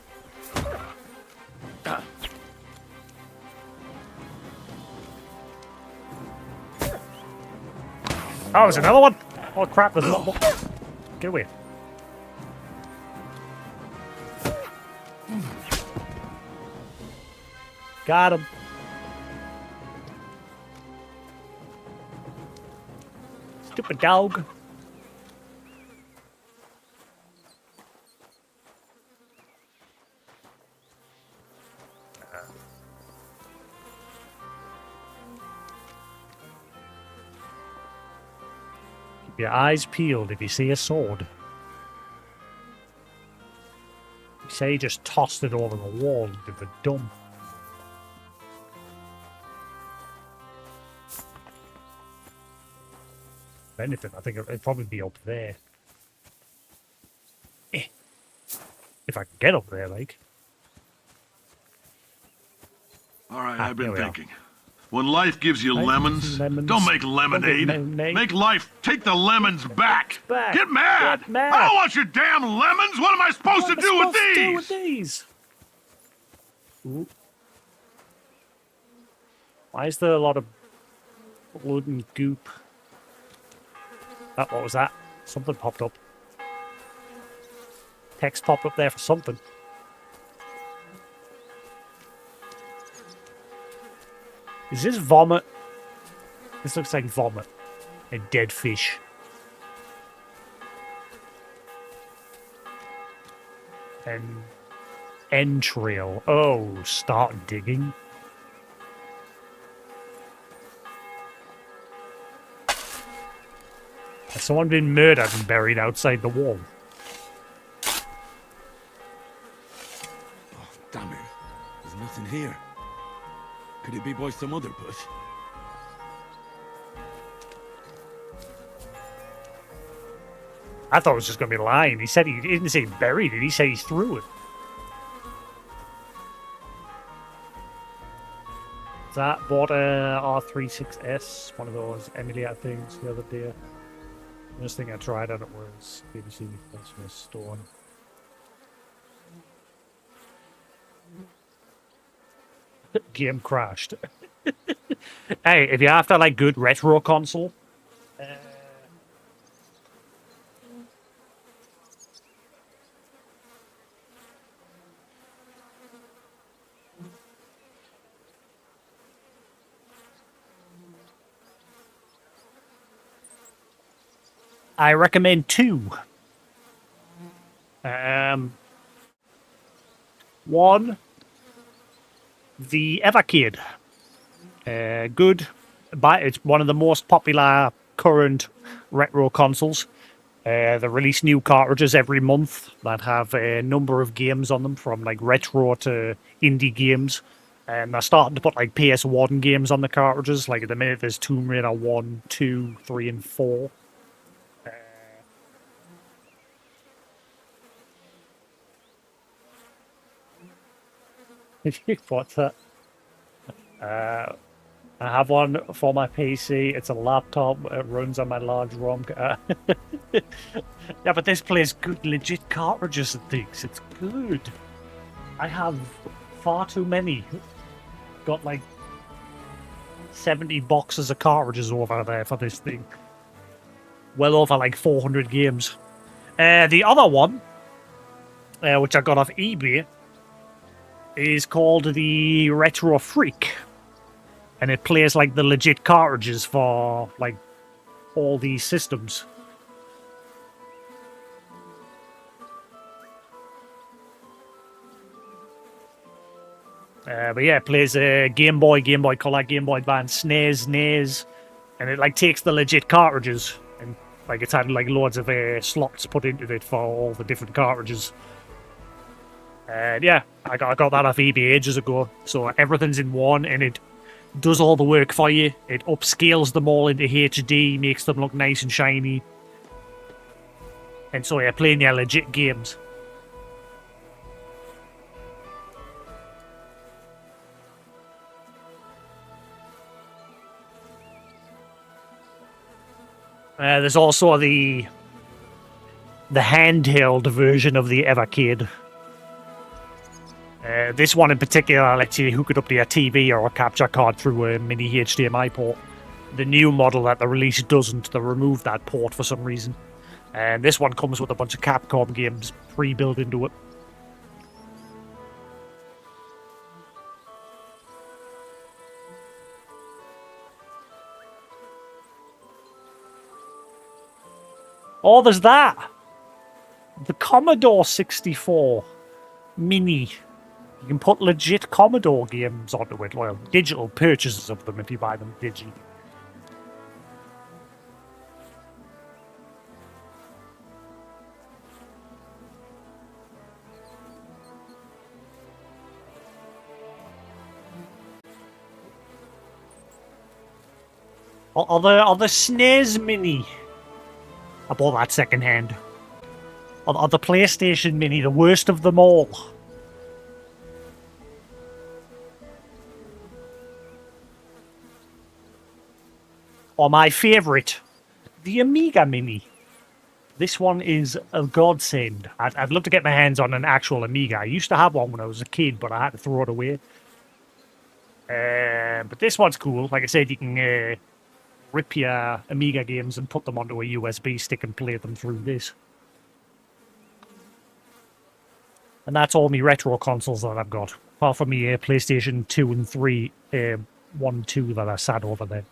Oh, there's another one! Oh crap, there's a lot more. Get away. Got him. Stupid dog. Keep your eyes peeled if you see a sword. You say he just tossed it over the wall into the dump. If anything, I think it'd probably be up there. If I can get up there, like. All right, I've been here we are. thinking. When life gives you lemons, don't make lemonade. Make life take the lemons back. Get mad! Get mad. I don't want your damn lemons! What am I supposed to do with these? Ooh. Why is there a lot of blood and goop? What was that? Something popped up. Text popped up there for something. Is this vomit? This looks like vomit. And dead fish. And entrail. Oh, start digging. Has someone been murdered and buried outside the wall? Oh, damn it. There's nothing here. Could it be by some other bush? I thought it was just going to be lying. He said he didn't say he buried it. He said he threw it. That bought a R36S, one of those emulator things the other day. The first thing I tried on it was BBC Christmas Storm. Game crashed. Hey, if you're after like good retro console, I recommend two. One, the Evercade. Good, but it's one of the most popular current retro consoles. They release new cartridges every month that have a number of games on them, from like retro to indie games. And they're starting to put like PS1 games on the cartridges. Like at the minute, there's Tomb Raider 1, 2, 3, and 4. What's that? I have one for my PC. It's a laptop. It runs on my large ROM. Yeah, but this plays good, legit cartridges and things. It's good. I have far too many. Got like 70 boxes of cartridges over there for this thing. Well over like 400 games. The other one, which I got off eBay, is called the Retro Freak, and it plays like the legit cartridges for like all these systems. But yeah, it plays Game Boy, Game Boy Color, Game Boy Advance, SNES, NES, and it like takes the legit cartridges, and like it's had like loads of slots put into it for all the different cartridges. And yeah, I got that off eBay ages ago. So everything's in one, and it does all the work for you. It upscales them all into HD, makes them look nice and shiny. And so you're playing your legit games. There's also the handheld version of the Evercade. This one in particular lets you hook it up to your TV or a capture card through a mini HDMI port. The new model that they released doesn't. They removed that port for some reason. And this one comes with a bunch of Capcom games pre-built into it. Oh, there's that! The Commodore 64 Mini. You can put legit Commodore games onto it, well, digital purchases of them if you buy them digitally. Or the SNES Mini. I bought that secondhand. Or the PlayStation Mini, the worst of them all. or my favourite, the Amiga Mini. This one is a godsend. I'd love to get my hands on an actual Amiga. I used to have one when I was a kid, but I had to throw it away. But this one's cool. Like I said, you can rip your Amiga games and put them onto a USB stick and play them through this. And that's all my retro consoles that I've got. Apart from my PlayStation 2 and 3, 1, 2 that are sat over there.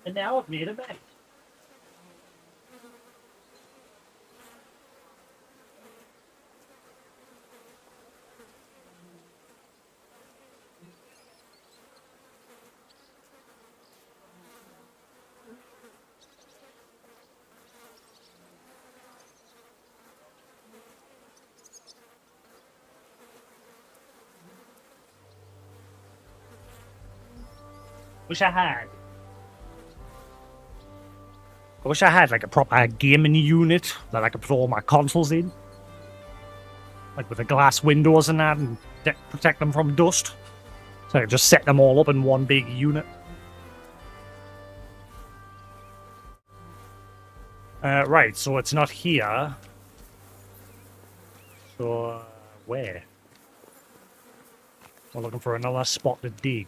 And now I've made a mess. Wish I had. I wish I had like a proper gaming unit that I could put all my consoles in. Like with the glass windows and that, and protect them from dust. So I could just set them all up in one big unit. Right, so it's not here. So, where? We're looking for another spot to dig.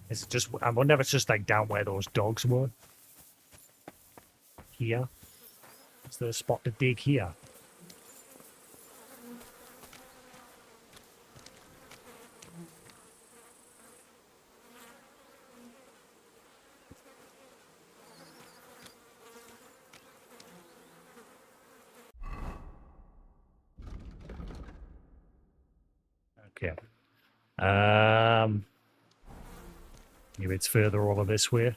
Is it just, I wonder if it's just like down where those dogs were. Here. Is there a spot to dig here? Okay. Maybe it's further over this way.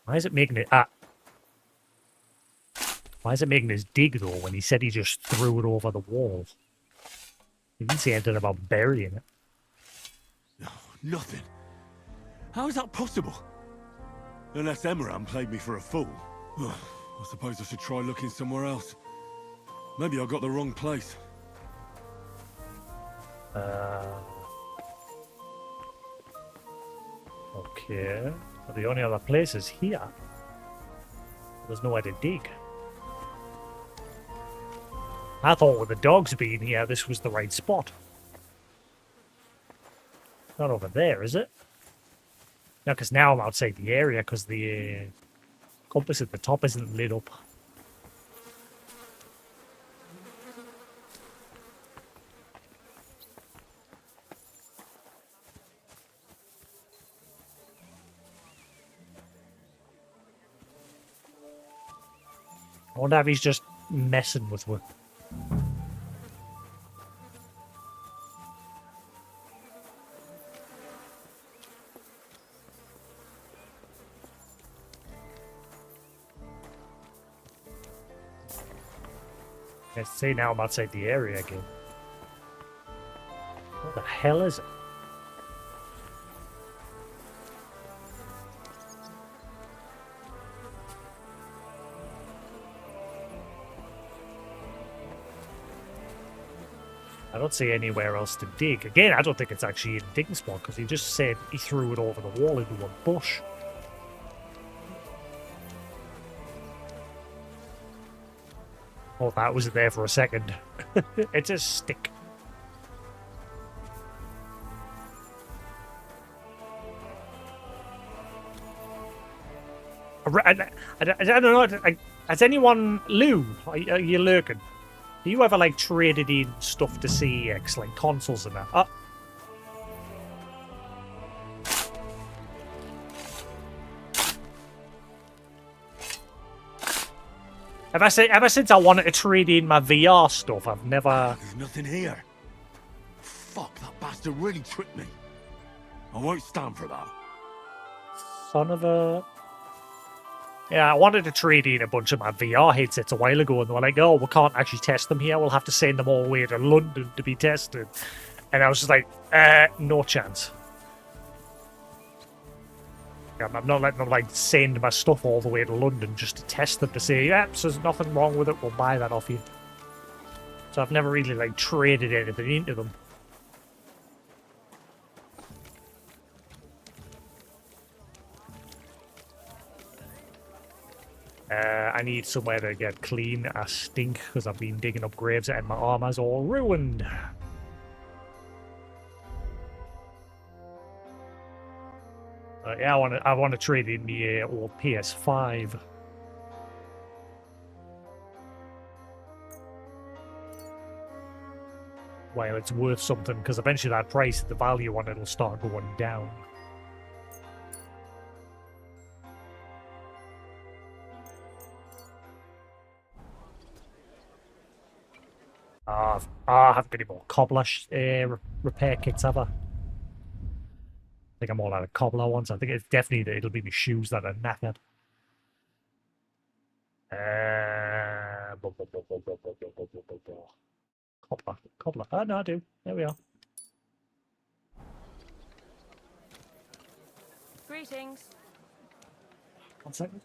Why is it making it... Why is it making us dig, though, when he said he just threw it over the wall? He didn't say anything about burying it. No, nothing. How is that possible? Unless Emran played me for a fool. I suppose I should try looking somewhere else. Maybe I got the wrong place. Okay. But the only other place is here. There's nowhere to dig. I thought with the dogs being here, this was the right spot. Not over there, is it? No, because now I'm outside the area because the compass at the top isn't lit up. I wonder if he's just messing with me. Let's see, now I'm outside the area again. What the hell is it? I don't see anywhere else to dig. Again, I don't think it's actually a digging spot because he just said he threw it over the wall into a bush. Oh, that was there for a second. It's a stick. I don't know. Has anyone, Lou, are you lurking? Do you ever, like, traded in stuff to CEX, like consoles and that? Oh. Ever since I wanted to trade in my VR stuff, I've never... There's nothing here. Fuck, that bastard really tricked me. I won't stand for that. Son of a... Yeah, I wanted to trade in a bunch of my VR headsets a while ago, and they were like, "Oh, we can't actually test them here. We'll have to send them all the way to London to be tested." And I was just like, no chance. I'm not letting them like send my stuff all the way to London just to test them to say, "Yeah, so there's nothing wrong with it. We'll buy that off you." So I've never really like traded anything into them. I need somewhere to get clean. I stink because I've been digging up graves and my armor's all ruined. Yeah, I want to trade in the old PS5. Well, it's worth something because eventually that price, the value on it will start going down. I haven't got any more cobbler repair kits, have I? I think I'm all out of cobbler ones. I think it's definitely it'll be my shoes that are knackered. Cobbler. Oh, no, I do. There we are. Greetings. 1 second.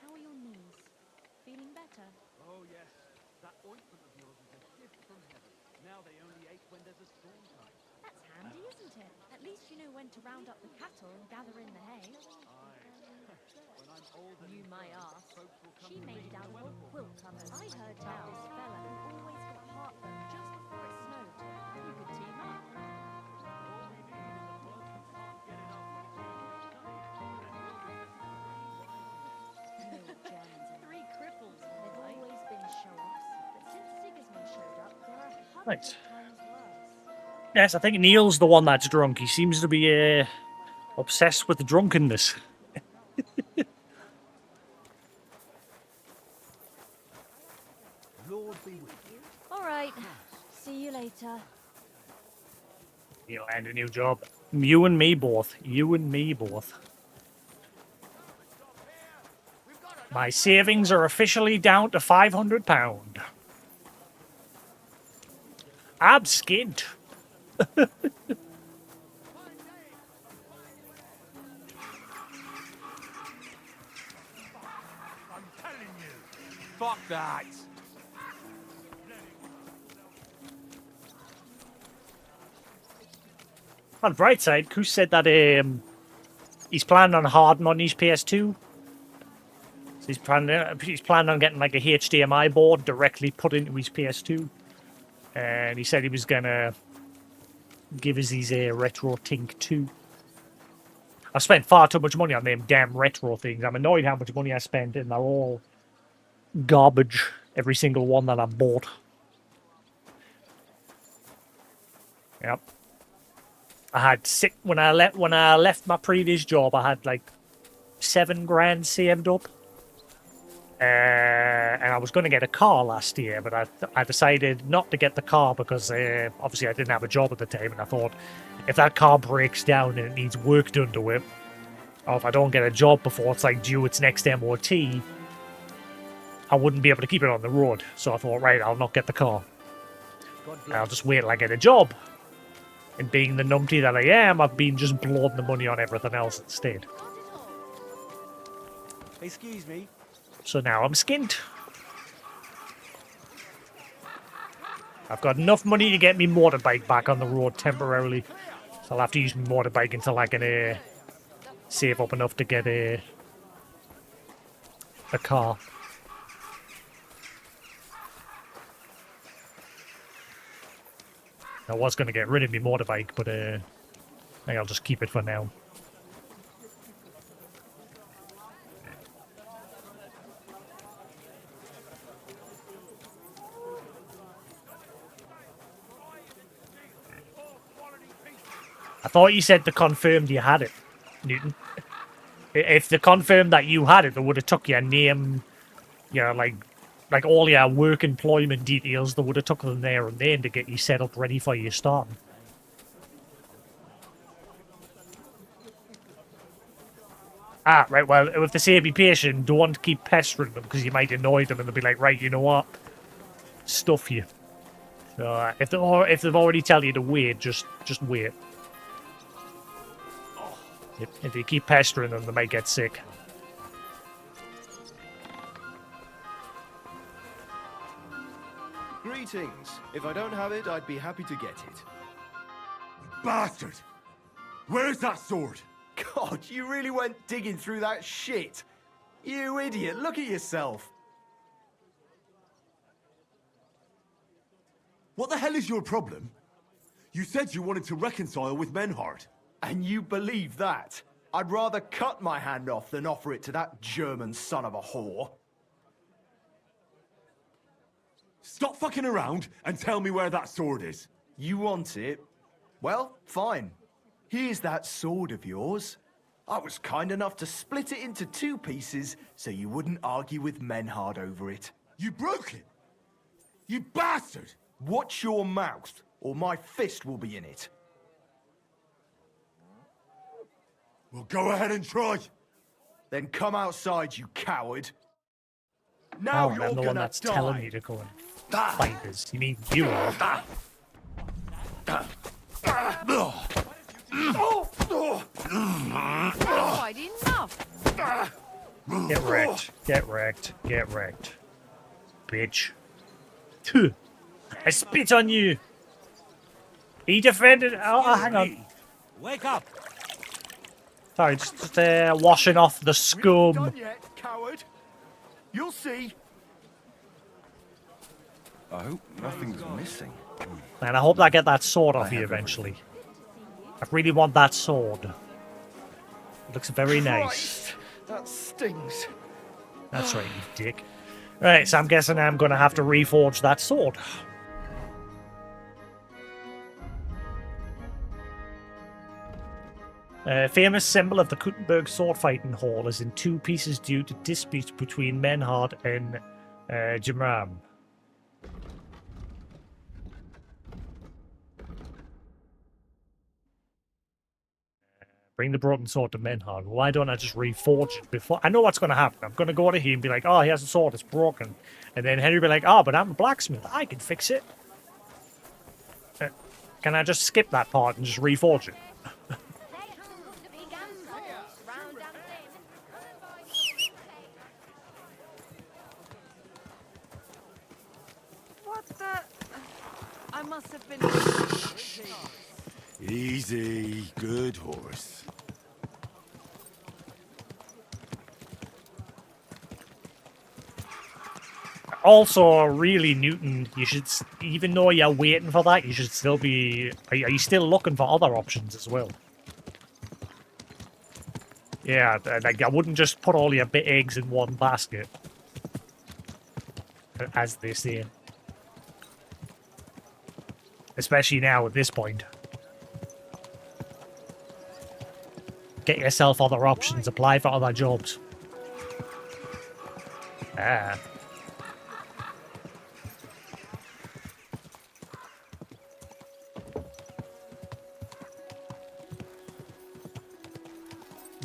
How are your knees? Feeling better? Oh, yes. That ointment of yours is a gift from heaven. Now they only ache when there's a storm coming. That's handy, isn't it? At least you know when to round up the cattle and gather in the hay. When I'm old and You my ass. folks will come She to made me it out of for old the quilt covers. I heard about this fella who always got heartburn just before it snowed. You could team up. You know what Germans are. 3 cripples. They've always been show-offs, but since Sigismund showed up, there are 100 Right. times worse. Yes, I think Neil's the one that's drunk. He seems to be obsessed with the drunkenness. Lord be with you. All right. See you later. He'll land a new job. You and me both. You and me both. My savings are officially down to £500. I'm skint. Fuck that! On the bright side, Kus said that he's planning on hardening on his PS2. So he's planning on getting like a HDMI board directly put into his PS2. And he said he was gonna give us his Retro Tink 2. I spent far too much money on them damn retro things. I'm annoyed how much money I spent, and they're all garbage. Every single one that I bought. Yep. I had when I left my previous job, I had like $7,000 saved up. And I was going to get a car last year, but I decided not to get the car because obviously I didn't have a job at the time, and I thought if that car breaks down and it needs work done to it, or if I don't get a job before it's like due its next MOT, I wouldn't be able to keep it on the road. So I thought, right, I'll not get the car. I'll just wait till I get a job. And being the numpty that I am, I've been just blowing the money on everything else instead. Excuse me. So now I'm skint. I've got enough money to get me motorbike back on the road temporarily. So I'll have to use my motorbike until I can save up enough to get a car. I was going to get rid of my motorbike, but I think I'll just keep it for now. I thought you said they confirmed you had it, Newton. If they confirmed that you had it, they would have took your name, like all your work employment details. They would have took them there and then to get you set up ready for your start. Ah, right, well, if they say be patient, don't keep pestering them because you might annoy them and they'll be like, right, you know what? Stuff you. So if they've already tell you to wait, just wait. If you keep pestering them, they might get sick. Greetings. If I don't have it, I'd be happy to get it. Bastard! Where's that sword? God, you really went digging through that shit. You idiot, look at yourself. What the hell is your problem? You said you wanted to reconcile with Menhard. And you believe that? I'd rather cut my hand off than offer it to that German son of a whore. Stop fucking around and tell me where that sword is. You want it? Well, fine. Here's that sword of yours. I was kind enough to split it into 2 pieces so you wouldn't argue with Menhard over it. You broke it? You bastard! Watch your mouth, or my fist will be in it. Well, go ahead and try. Then come outside, you coward. Now Oh, you're I'm the one gonna that's die. telling you to go and fight this. You mean you are? Quite enough. Get wrecked. Get wrecked. Get wrecked. Bitch. Phew. I spit on you. He defended. Oh, hang on. Wake up. Sorry, just washing off the scum. Done yet, coward? You'll see. I hope nothing's missing. Man, I hope I get that sword off you eventually. I really want that sword. It looks very nice. Christ, that stings. That's right, you dick. Right, so I'm guessing I'm going to have to reforge that sword. Famous symbol of the Kuttenberg sword fighting hall is in 2 pieces due to disputes between Menhard and Jamram. Bring the broken sword to Menhard. Why don't I just reforge it before? I know what's going to happen. I'm going to go to him and be like, oh, he has a sword, it's broken. And then Henry will be like, oh, but I'm a blacksmith. I can fix it. Can I just skip that part and just reforge it? What the? I must have been. Easy, good horse. Also, really, Newton, you should, even though you're waiting for that, you should still be... Are you still looking for other options as well? Yeah, like, I wouldn't just put all your bit eggs in one basket. As they say. Especially now at this point. Get yourself other options, apply for other jobs. Ah.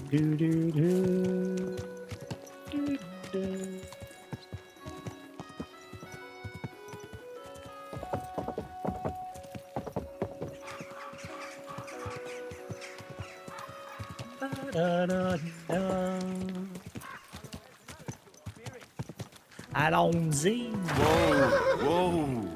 Do do do. Do do. Da, da, da. Allons-y. Whoa, whoa.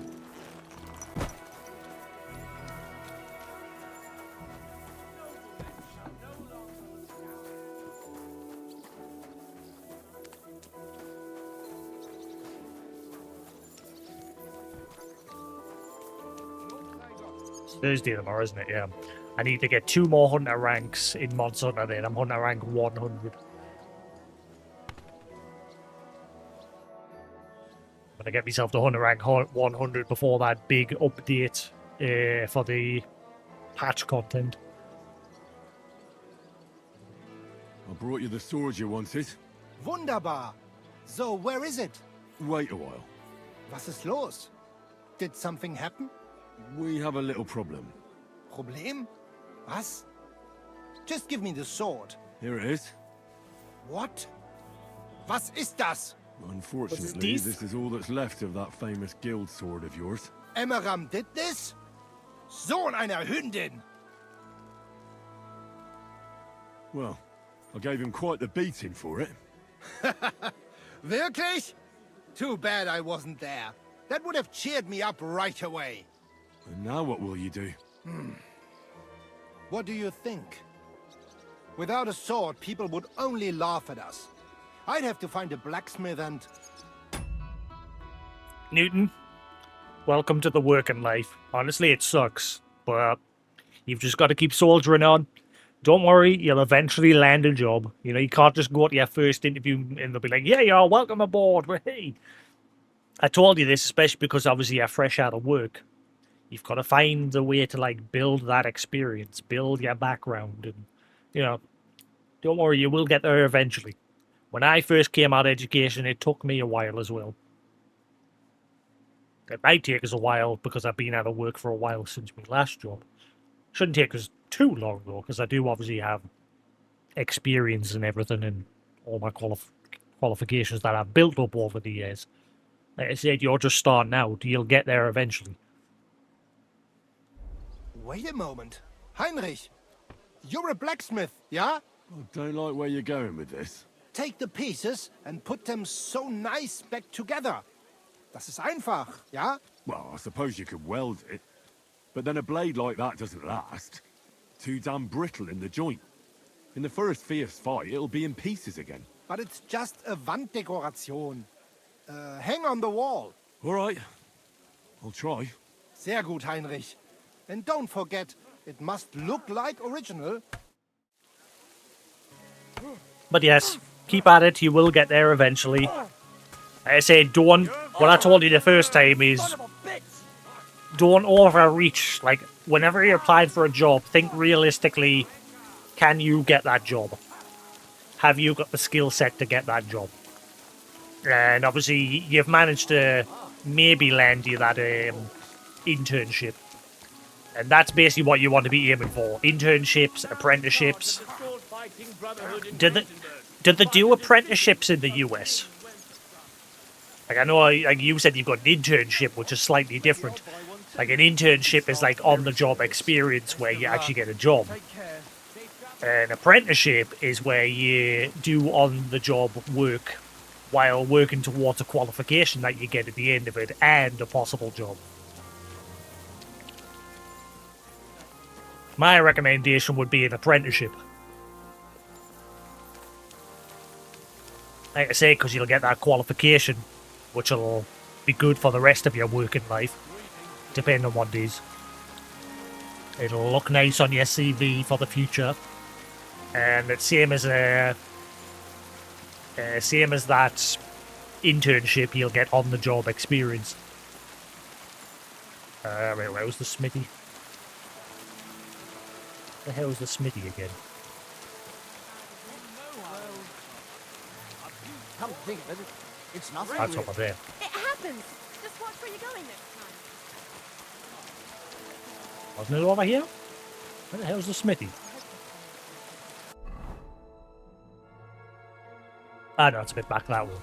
It's Thursday tomorrow, isn't it? Yeah. I need to get 2 more hunter ranks in Monster Hunter, then I'm hunter rank 100. I'm gonna get myself to hunter rank 100 before that big update for the patch content. I brought you the sword you wanted. Wunderbar. So, where is it? Wait a while. Was ist los? Did something happen? We have a little problem. Problem? Was? Just give me the sword. Here it is. What? Was ist das? Unfortunately, this is all that's left of that famous guild sword of yours. Emmeram did this? Sohn einer Hündin! Well, I gave him quite the beating for it. Wirklich? Too bad I wasn't there. That would have cheered me up right away. And now what will you do? What do you think? Without a sword, people would only laugh at us. I'd have to find a blacksmith and... Newton, welcome to the working life. Honestly, it sucks, but you've just got to keep soldiering on. Don't worry, you'll eventually land a job. You know, you can't just go to your first interview and they'll be like, yeah, you're welcome aboard. Hey. I told you this, especially because obviously you're fresh out of work. You've got to find a way to, like, build that experience, build your background, and, you know, don't worry, you will get there eventually. When I first came out of education, it took me a while as well. It might take us a while because I've been out of work for a while since my last job. Shouldn't take us too long, though, because I do obviously have experience and everything and all my qualifications that I've built up over the years. Like I said, you're just starting out. You'll get there eventually. Wait a moment. Heinrich, you're a blacksmith, yeah? I don't like where you're going with this. Take the pieces and put them so nice back together. Das ist einfach, ja? Well, I suppose you could weld it. But then a blade like that doesn't last. Too damn brittle in the joint. In the first fierce fight, it'll be in pieces again. But it's just a Wanddekoration. Hang on the wall. All right. I'll try. Sehr gut, Heinrich. And don't forget, it must look like original. But yes, keep at it. You will get there eventually. I say, don't... What I told you the first time is... Don't overreach. Like, whenever you're applying for a job, think realistically, can you get that job? Have you got the skill set to get that job? And obviously, you've managed to maybe land you that internship. And that's basically what you want to be aiming for. Internships, apprenticeships. Did they do apprenticeships in the US? Like, I know, like you said, you've got an internship, which is slightly different. Like, an internship is like on-the-job experience where you actually get a job. An apprenticeship is where you do on-the-job work while working towards a qualification that you get at the end of it and a possible job. My recommendation would be an apprenticeship. Like I say, because you'll get that qualification, which will be good for the rest of your working life, depending on what it is. It'll look nice on your CV for the future, and it's same as that internship. You'll get on-the-job experience. Right, where's the smithy? Where the hell's the smithy again? Come think of it. It's nothing. That's over there. It happens. Just watch where you're going next time. Wasn't it over here? Where the hell's the smithy? Ah, no, it's a bit back that way.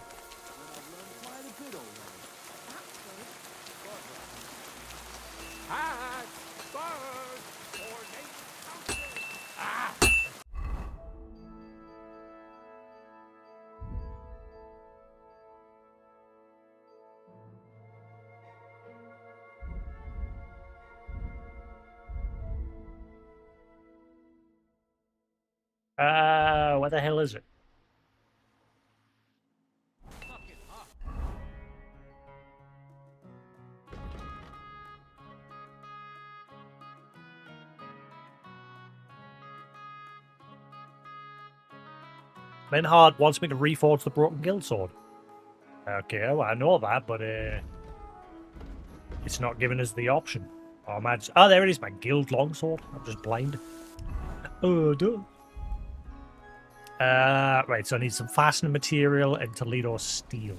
What the hell is it? Menhard wants me to reforge the Broken Guild Sword. Okay, well, I know that, but it's not giving us the option. Oh, man. Oh, there it is, my Guild Longsword. I'm just blind. Oh, duh. Right, so I need some fastening material and Toledo steel.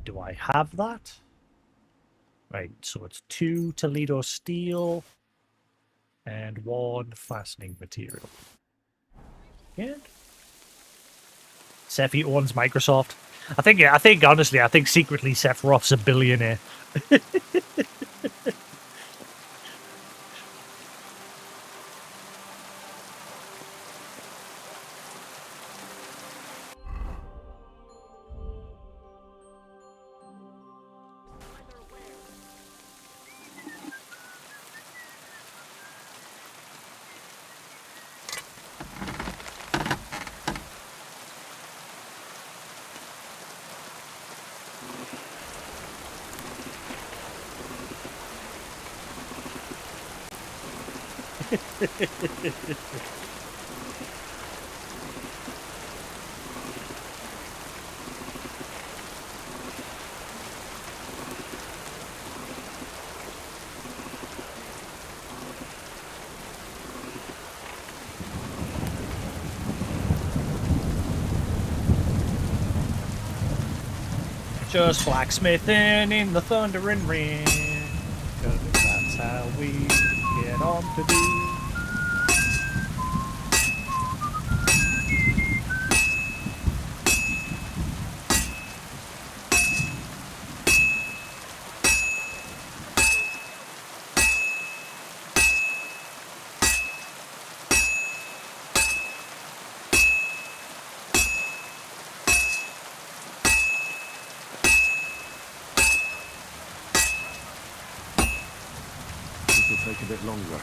Do I have that? Right, so it's 2 Toledo steel and 1 fastening material. Good. Sephi owns Microsoft. I think honestly, I think secretly Sephiroth's a billionaire. Just blacksmithing in the thundering rain, 'cause that's how we get on to do. This will take a bit longer.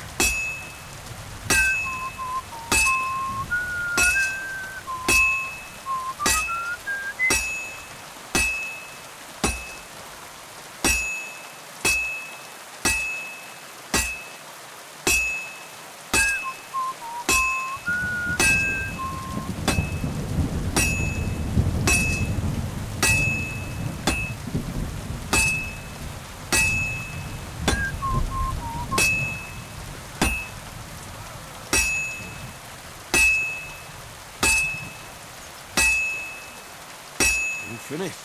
Finished.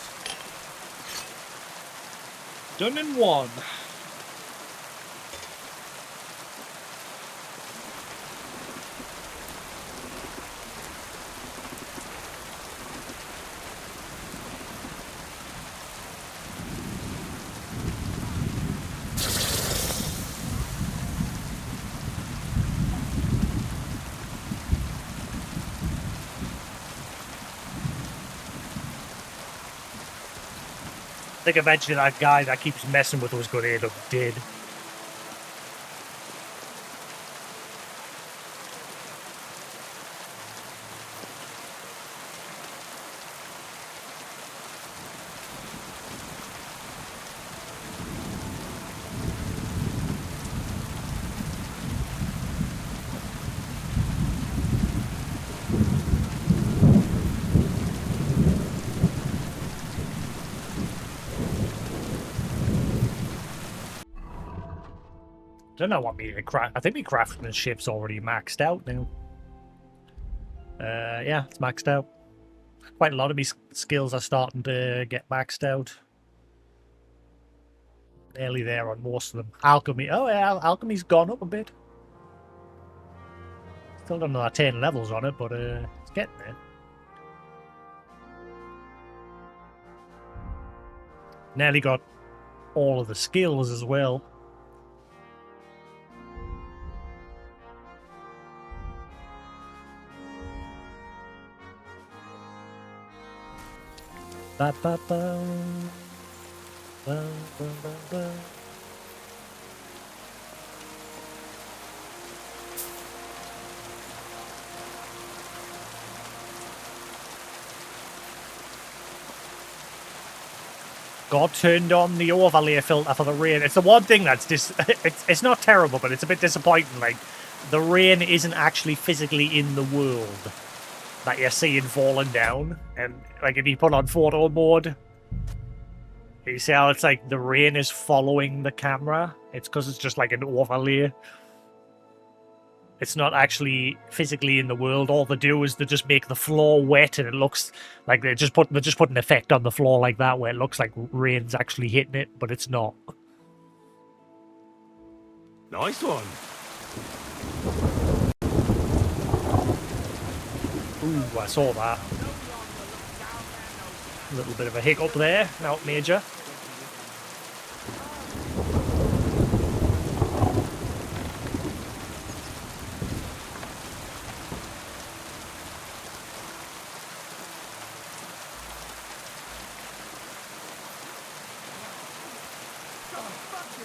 Done in 1. I think eventually that guy that keeps messing with us is going to end up dead. Don't know what me to craft. I think my craftsmanship's already maxed out now. Yeah, it's maxed out. Quite a lot of my skills are starting to get maxed out. Nearly there on most of them. Alchemy. Oh yeah, alchemy's gone up a bit. Still don't know 10 levels on it, but it's getting there. Nearly got all of the skills as well. Ba, ba, ba. Ba, ba, ba, ba. God turned on the overlay filter for the rain. It's the one thing that's it's not terrible, but it's a bit disappointing. Like, the rain isn't actually physically in the world that you're seeing falling down. And like if you put on photo mode, you see how it's like the rain is following the camera? It's because it's just like an overlay. It's not actually physically in the world. All they do is they just make the floor wet, and it looks like they just put an effect on the floor like that, where it looks like rain's actually hitting it, but it's not. Nice one. Ooh, I saw that. A little bit of a hiccup there, not major.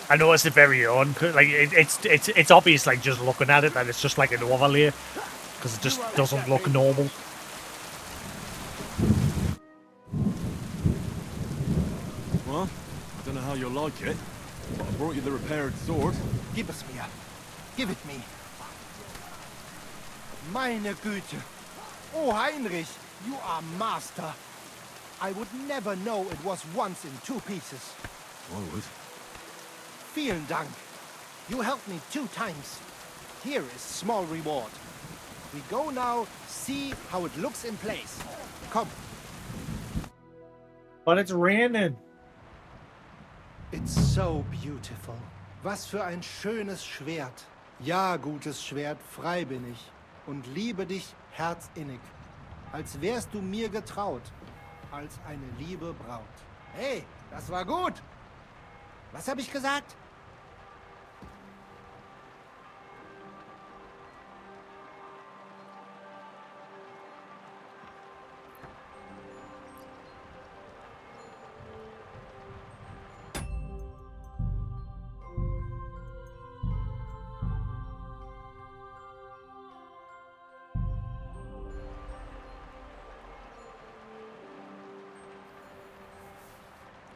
I noticed it very on. Like it's obvious, like just looking at it, that it's just like an overlay because it just doesn't look normal. Well, I don't know how you'll like it, but I brought you the repaired sword. Gib es mir. Give it me. Meine Güte. Oh, Heinrich, you are master. I would never know it was once in 2 pieces. I would. Vielen Dank. You helped me 2 times. Here is small reward. We go now, see how it looks in place. Come. But it's raining. It's so beautiful. Was für ein schönes Schwert. Ja, gutes Schwert, frei bin ich. Und liebe dich herzinnig. Als wärst du mir getraut. Als eine liebe Braut. Hey, das war gut. Was habe ich gesagt?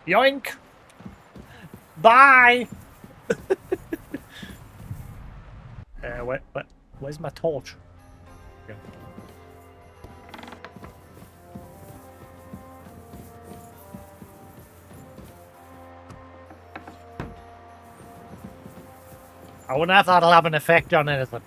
Yoink! Bye! Where's my torch? Yeah. I wonder if that'll have an effect on anything.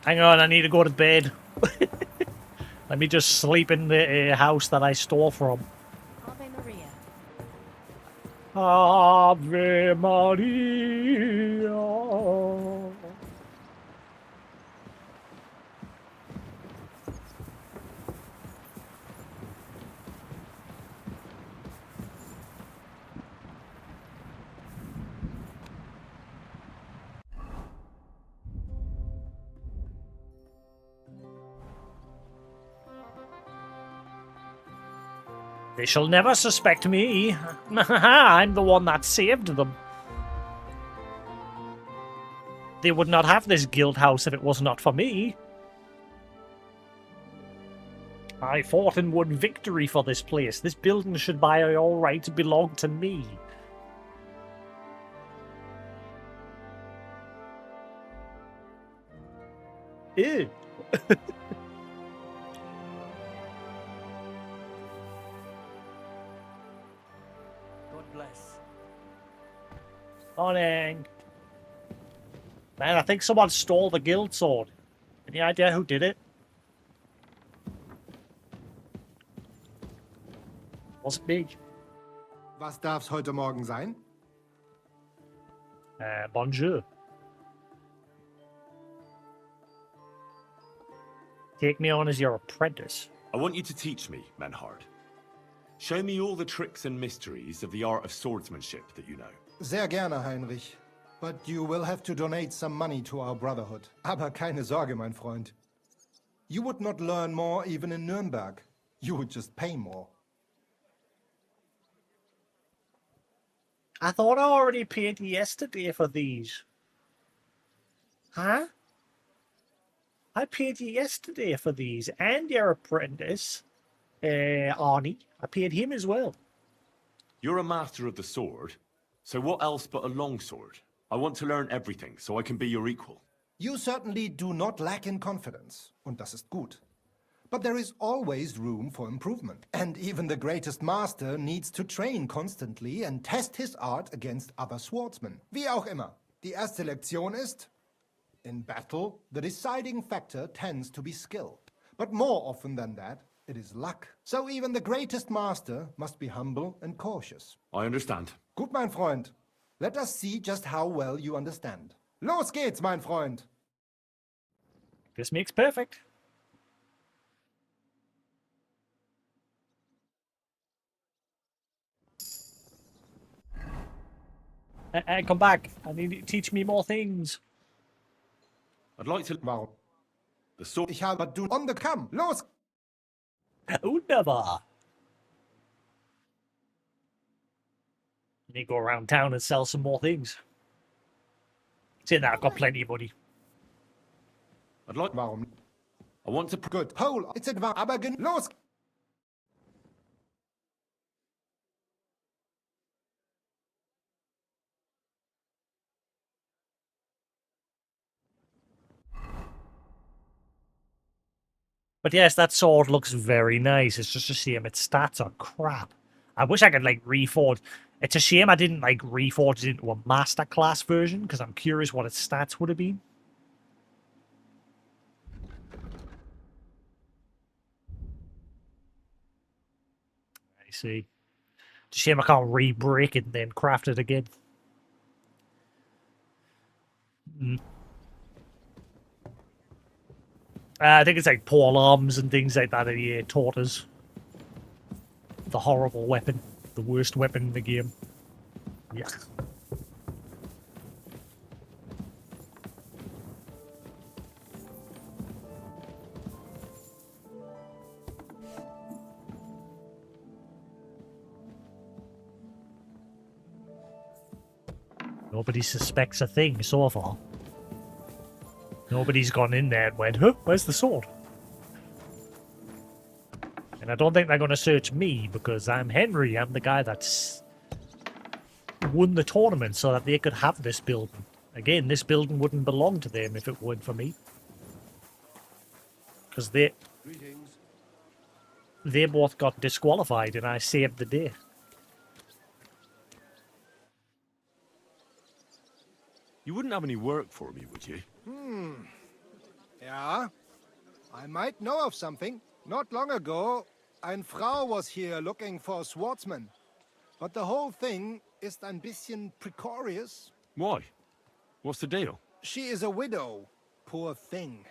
Hang on, I need to go to bed. Let me just sleep in the house that I stole from. Ave Maria. Ave Maria. They shall never suspect me. I'm the one that saved them. They would not have this guild house if it was not for me. I fought and won victory for this place. This building should by all rights belong to me. Ew. Morning. Man, I think someone stole the guild sword. Any idea who did it? Wasn't me. Was darf's heute Morgen sein? Bonjour. Take me on as your apprentice. I want you to teach me, Menhard. Show me all the tricks and mysteries of the art of swordsmanship that you know. Sehr gerne, Heinrich. But you will have to donate some money to our brotherhood. Aber keine Sorge, mein Freund. You would not learn more even in Nuremberg. You would just pay more. I thought I already paid yesterday for these. Huh? I paid you yesterday for these, and your apprentice, Arnie. I paid him as well. You're a master of the sword, so what else but a longsword? I want to learn everything so I can be your equal. You certainly do not lack in confidence, und das ist gut. But there is always room for improvement. And even the greatest master needs to train constantly and test his art against other swordsmen. Wie auch immer. Die erste Lektion ist, in battle, the deciding factor tends to be skill. But more often than that, it is luck. So even the greatest master must be humble and cautious. I understand. Gut, mein Freund. Let us see just how well you understand. Los geht's, mein Freund. This makes perfect. Hey, come back. I need you to teach me more things. I'd like to... Warum? The sword... Ich habe du on the come. Los! Wunderbar. You need to go around town and sell some more things. See now, I've got plenty of money. I'd like... Warum? I want to... Good. Hole. It's advanced. Aber los! But yes, that sword looks very nice. It's just a shame its stats are crap. I wish I could, like, reforge. It's a shame I didn't, like, reforge it into a masterclass version, because I'm curious what its stats would have been. I see. It's a shame I can't re-break it and then craft it again. I think it's like pole arms and things like that he taught us. The horrible weapon. The worst weapon in the game. Yuck. Nobody suspects a thing so far. Nobody's gone in there and went, huh, where's the sword? And I don't think they're going to search me because I'm Henry. I'm the guy that's won the tournament so that they could have this building. Again, this building wouldn't belong to them if it weren't for me. Because they both got disqualified and I saved the day. You wouldn't have any work for me, would you? Ja, I might know of something. Not long ago, eine Frau was here looking for a swordsman. But the whole thing is ein bisschen precarious. Why? What's the deal? She is a widow. Poor thing.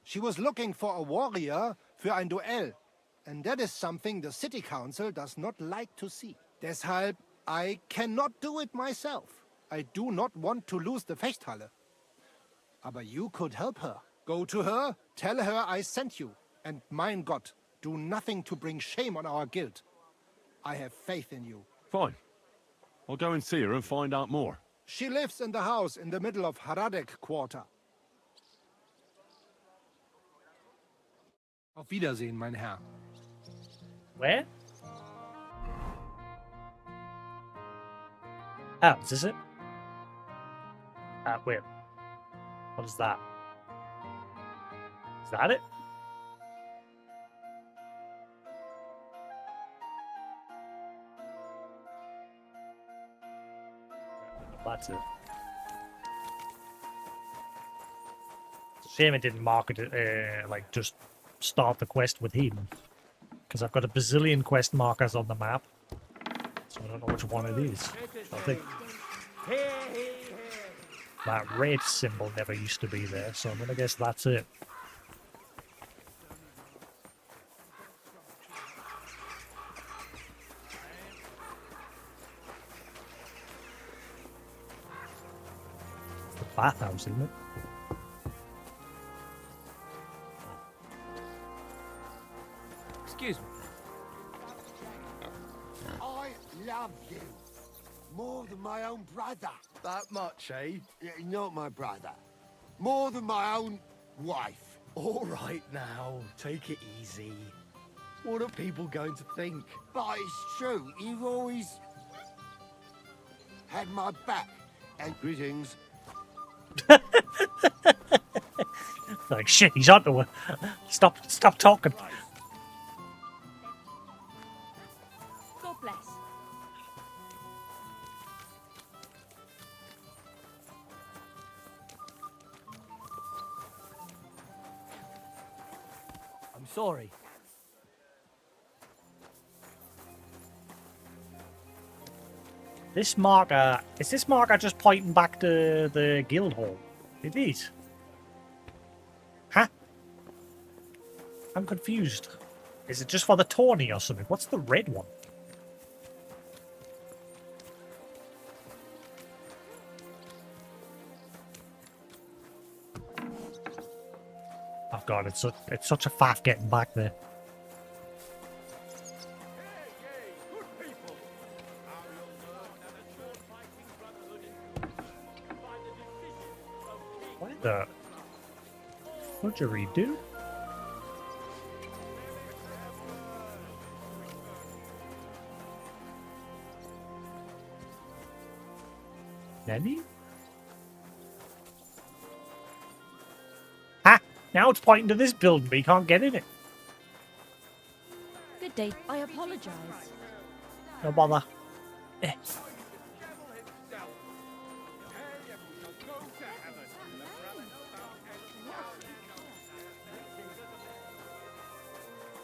She was looking for a warrior für ein Duell. And that is something the city council does not like to see. Deshalb, I cannot do it myself. I do not want to lose the Fechthalle. Aber you could help her. Go to her, tell her I sent you. And mein Gott, do nothing to bring shame on our guild. I have faith in you. Fine. I'll go and see her and find out more. She lives in the house in the middle of Haradek quarter. Auf Wiedersehen, mein Herr. Where? Oh, is this it? Wait. What is that? Is that it? That's it. It's a shame it didn't market it, like, just start the quest with him. Because I've got a bazillion quest markers on the map. So I don't know which one it is. I think that red symbol never used to be there, so I'm gonna guess that's it. It's the bathhouse, isn't it? Excuse me. I love you. More than my own brother. That much, eh? Yeah, not my brother. More than my own wife. All right now, take it easy. What are people going to think? But it's true. You've always had my back. And greetings. Shit, he's onto her. Stop talking. God bless. I'm sorry. This marker, is this marker just pointing back to the guild hall? It is. Huh? I'm confused. Is it just for the tourney or something? What's the red one? Oh god, it's such a faff getting back there. What the fudgery do? Nanny? Ha! Now it's pointing to this building, but you can't get in it. Good day. I apologize. No bother. Eh.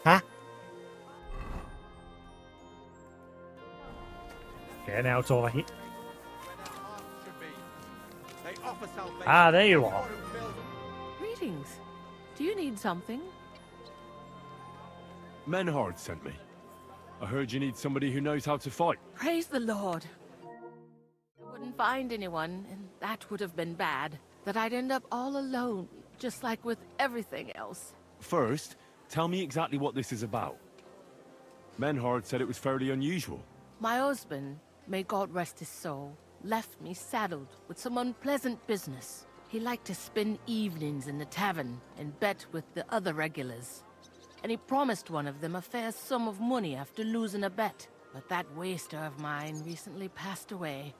Huh? Okay, now it's over here. Ah, there you are. Greetings. Do you need something? Menhard sent me. I heard you need somebody who knows how to fight. Praise the Lord. I wouldn't find anyone, and that would have been bad. That I'd end up all alone, just like with everything else. First, tell me exactly what this is about. Menhard said it was fairly unusual. My husband, may God rest his soul, left me saddled with some unpleasant business. He liked to spend evenings in the tavern and bet with the other regulars. And he promised one of them a fair sum of money after losing a bet. But that waster of mine recently passed away,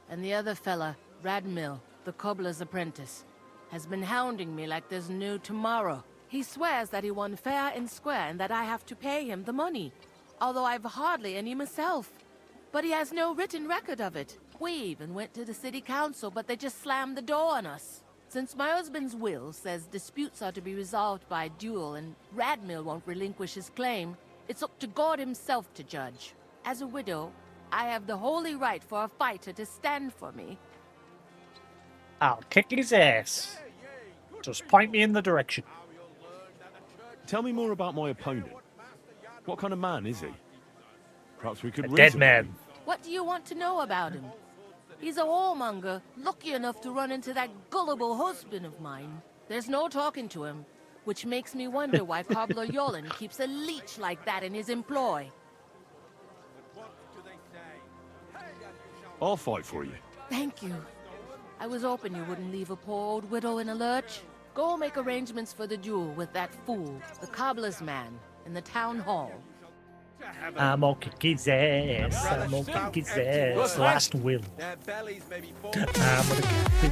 and the other fella, Radmill, the cobbler's apprentice, has been hounding me like there's no tomorrow. He swears that he won fair and square and that I have to pay him the money, although I've hardly any myself. But he has no written record of it. We even went to the city council, but they just slammed the door on us. Since my husband's will says disputes are to be resolved by duel and Radmill won't relinquish his claim, it's up to God himself to judge. As a widow, I have the holy right for a fighter to stand for me. I'll kick his ass. Just point me in the direction. Tell me more about my opponent. What kind of man is he? Perhaps we could A dead man. What do you want to know about him? He's a whoremonger, lucky enough to run into that gullible husband of mine. There's no talking to him, which makes me wonder why Cobbler Yolin keeps a leech like that in his employ. I'll fight for you. Thank you. I was hoping you wouldn't leave a poor old widow in a lurch. Go make arrangements for the duel with that fool, the cobbler's man, in the town hall. I'm gonna kick his ass. I'm gonna kick his ass. Last will. I'm gonna kick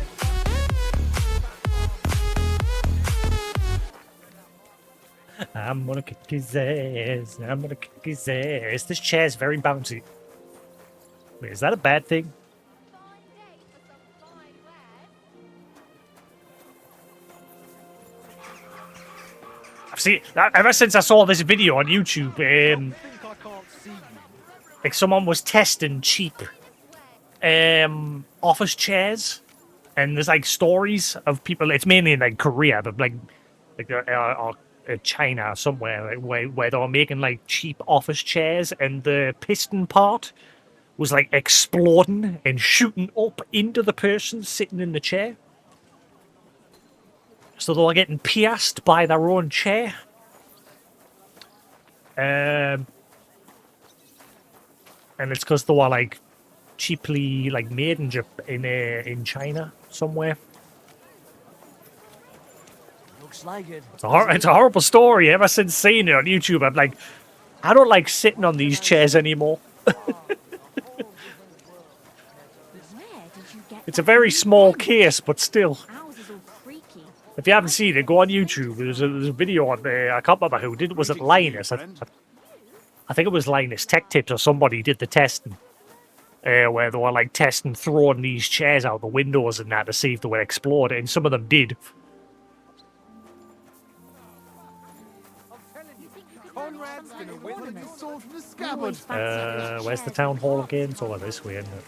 I'm gonna kick his ass. I'm gonna kick his ass. This chair's very bouncy. Wait, is that a bad thing? I've seen ever since I saw this video on YouTube. Like someone was testing cheap office chairs, and there's like stories of people. It's mainly in like Korea, but like or China somewhere, like, where they were making like cheap office chairs, and the piston part was like exploding and shooting up into the person sitting in the chair. So they were getting pierced by their own chair. And it's because they were like cheaply like made in China somewhere. Looks like it. It's a horrible story. Ever since seeing it on YouTube, I'm like, I don't like sitting on these chairs anymore. It's a very small case, but still. Ours is all freaky. If you haven't seen it, go on YouTube. There's a video on there. I can't remember who did it. Was it Linus? I think it was Linus Tech Tips or somebody did the testing. Where they were like testing throwing these chairs out the windows and that to see if they would explode, and some of them did. Conrad's gonna win the sword from the scabbard. Where's the town hall again? It's over this way, isn't it?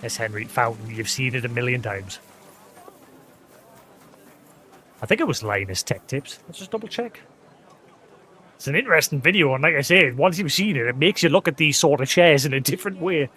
Yes, Henry Fountain. You've seen it a million times. I think it was Linus Tech Tips. Let's just double check. It's an interesting video, and like I said, once you've seen it, it makes you look at these sort of chairs in a different way.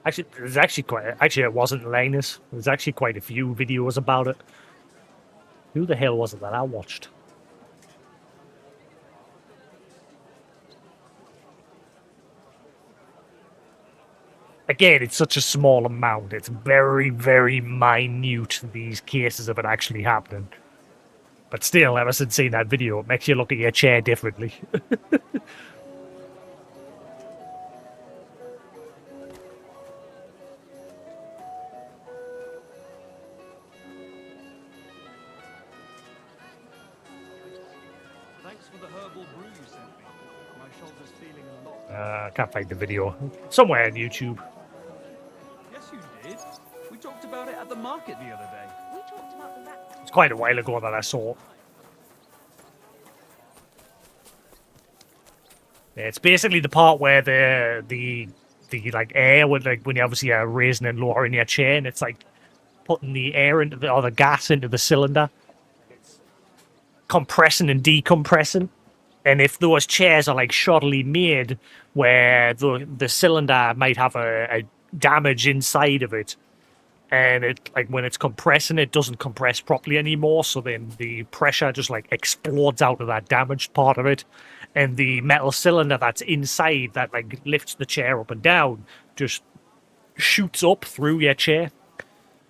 Actually, there's actually quite. Actually, it wasn't Linus. There's actually quite a few videos about it. Who the hell was it that I watched? Again, it's such a small amount. It's very, very minute, these cases of it actually happening. But still, ever since seeing that video, it makes you look at your chair differently. Thanks for the herbal brew you sent me. My shoulder's feeling a lot. I can't find the video. Somewhere on YouTube. Yes, you did. We talked about it at the market the other day. We talked about the rat. It's quite a while ago that I saw it. Yeah, it's basically the part where the like air when you obviously are raising and lowering your chair, and it's like putting the air into the, or the gas into the cylinder, compressing and decompressing. And if those chairs are like shoddily made, where the cylinder might have a damage inside of it, and it like when it's compressing, it doesn't compress properly anymore. So then the pressure just like explodes out of that damaged part of it, and the metal cylinder that's inside that like lifts the chair up and down just shoots up through your chair.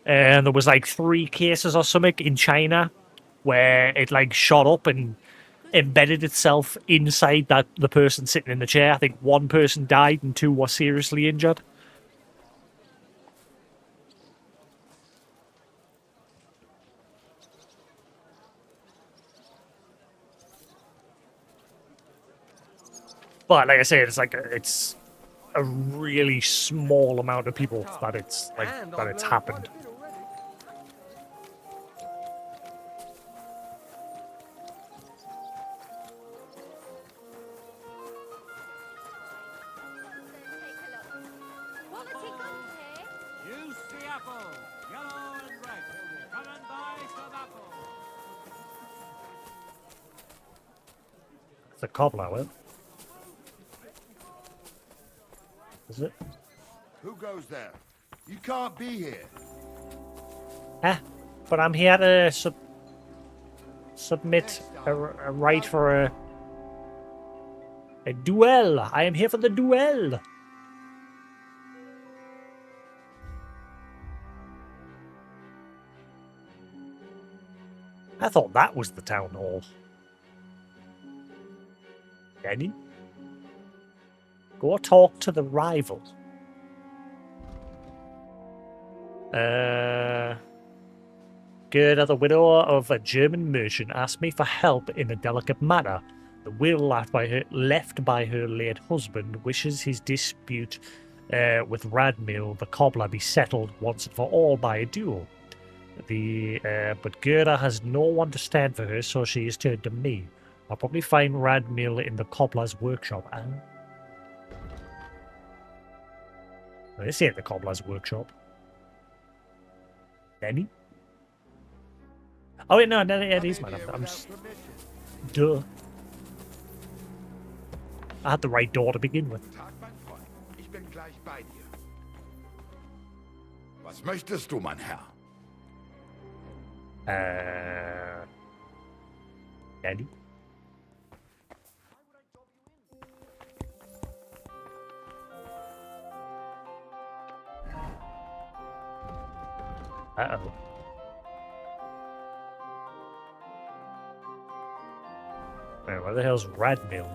And there was like 3 cases or something in China where it like shot up and embedded itself inside the person sitting in the chair. I think 1 person died and 2 were seriously injured. But like I said, it's a really small amount of people that it's happened. Quality gold here. Use the apple, yellow and red. Come and buy some apple. It's a cobbler, well. Is it? Who goes there? You can't be here. But I'm here to submit a right for a duel. I am here for the duel. I thought that was the town hall. Danny? Go talk to the rival. Gerda, the widow of a German merchant, asked me for help in a delicate matter. The will left by her late husband wishes his dispute with Radmill, the cobbler, be settled once and for all by a duel. But Gerda has no one to stand for her, so she has turned to me. I'll probably find Radmill in the cobbler's workshop. This ain't the cobbler's workshop. Danny? Oh wait, no, it is, man. I'm just... Duh. I had the right door to begin with. Was möchtest du, mein Herr? Daddy? Uh-oh. Wait, where the hell's Radmill?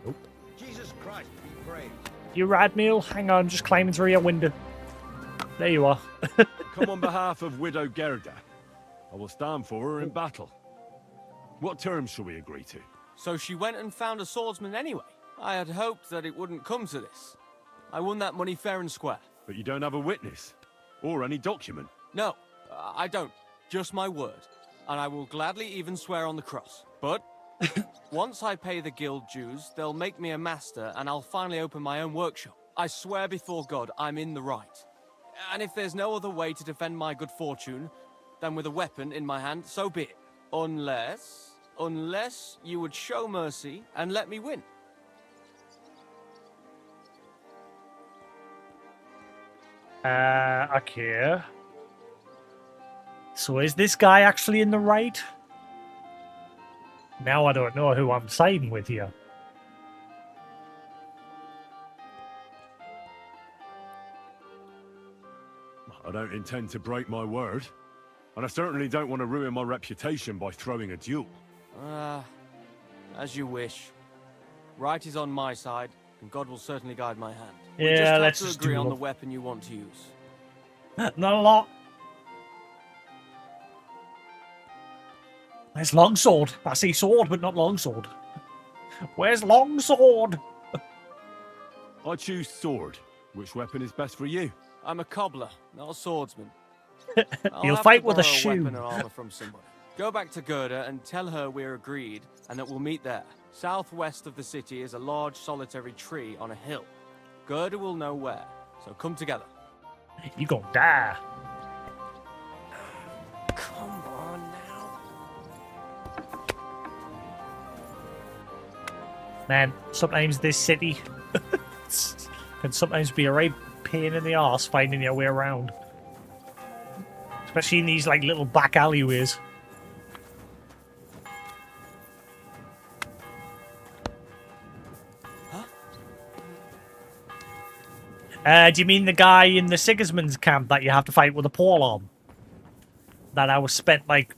Nope. Jesus Christ, be praised. You Radmill? Hang on, just climbing through your window. There you are. Come on behalf of Widow Gerda. I will stand for her in battle. What terms shall we agree to? So she went and found a swordsman anyway. I had hoped that it wouldn't come to this. I won that money fair and square. But you don't have a witness? Or any document? No, I don't. Just my word. And I will gladly even swear on the cross. But once I pay the guild dues, they'll make me a master and I'll finally open my own workshop. I swear before God I'm in the right. And if there's no other way to defend my good fortune than with a weapon in my hand, so be it. Unless you would show mercy and let me win. Okay. So is this guy actually in the right? Now I don't know who I'm siding with here. I don't intend to break my word. And I certainly don't want to ruin my reputation by throwing a duel. As you wish. Right is on my side, and God will certainly guide my hand. Yeah, we let's just just have to agree on duel. the weapon you want to use. Not a lot. There's longsword. I see sword, but not longsword. Where's longsword? I choose sword. Which weapon is best for you? I'm a cobbler, not a swordsman. You'll have fight to with a borrow shoe. Weapon or armor from somebody. Go back to Gerda and tell her we're agreed and that we'll meet there. Southwest of the city is a large solitary tree on a hill. Gerda will know where, so come together. You gonna die. Come on now. Man, sometimes this city can sometimes be a right pain in the arse finding your way around. Especially in these like little back alleyways. Do you mean the guy in the Sigismund's camp that you have to fight with a pole arm? That I was spent like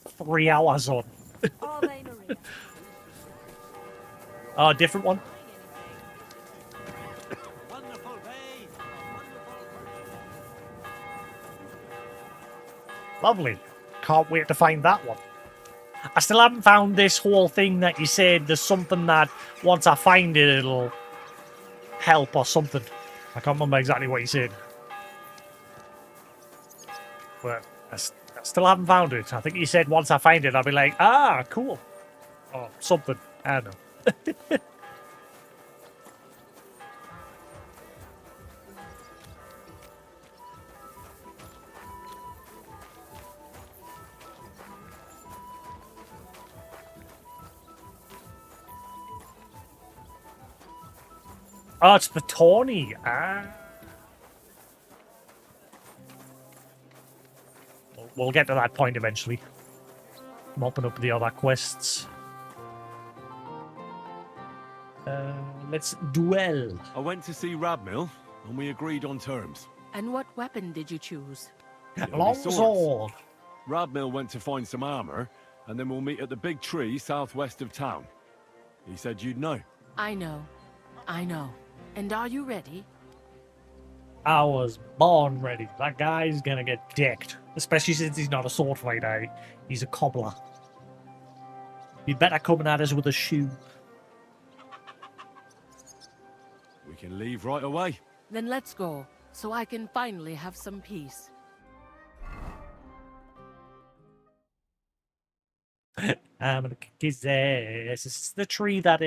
3 hours on. Oh, different one? Lovely. Can't wait to find that one. I still haven't found this whole thing that you said there's something that once I find it, it'll help or something. I can't remember exactly what you said. But I still haven't found it. I think you said once I find it, I'll be like, ah, cool. Or something. I don't know. Oh, it's the Tawny. Ah. We'll get to that point eventually. Mopping up the other quests. Let's duel. I went to see Radmill, and we agreed on terms. And what weapon did you choose? Longsword. Radmill went to find some armor, and then we'll meet at the big tree southwest of town. He said you'd know. I know. I know. And are you ready? I was born ready. That guy's gonna get decked. Especially since he's not a sword fighter. He's a cobbler. He better coming at us with a shoe. We can leave right away. Then let's go, so I can finally have some peace. I'm gonna kick his ass. This is the tree that,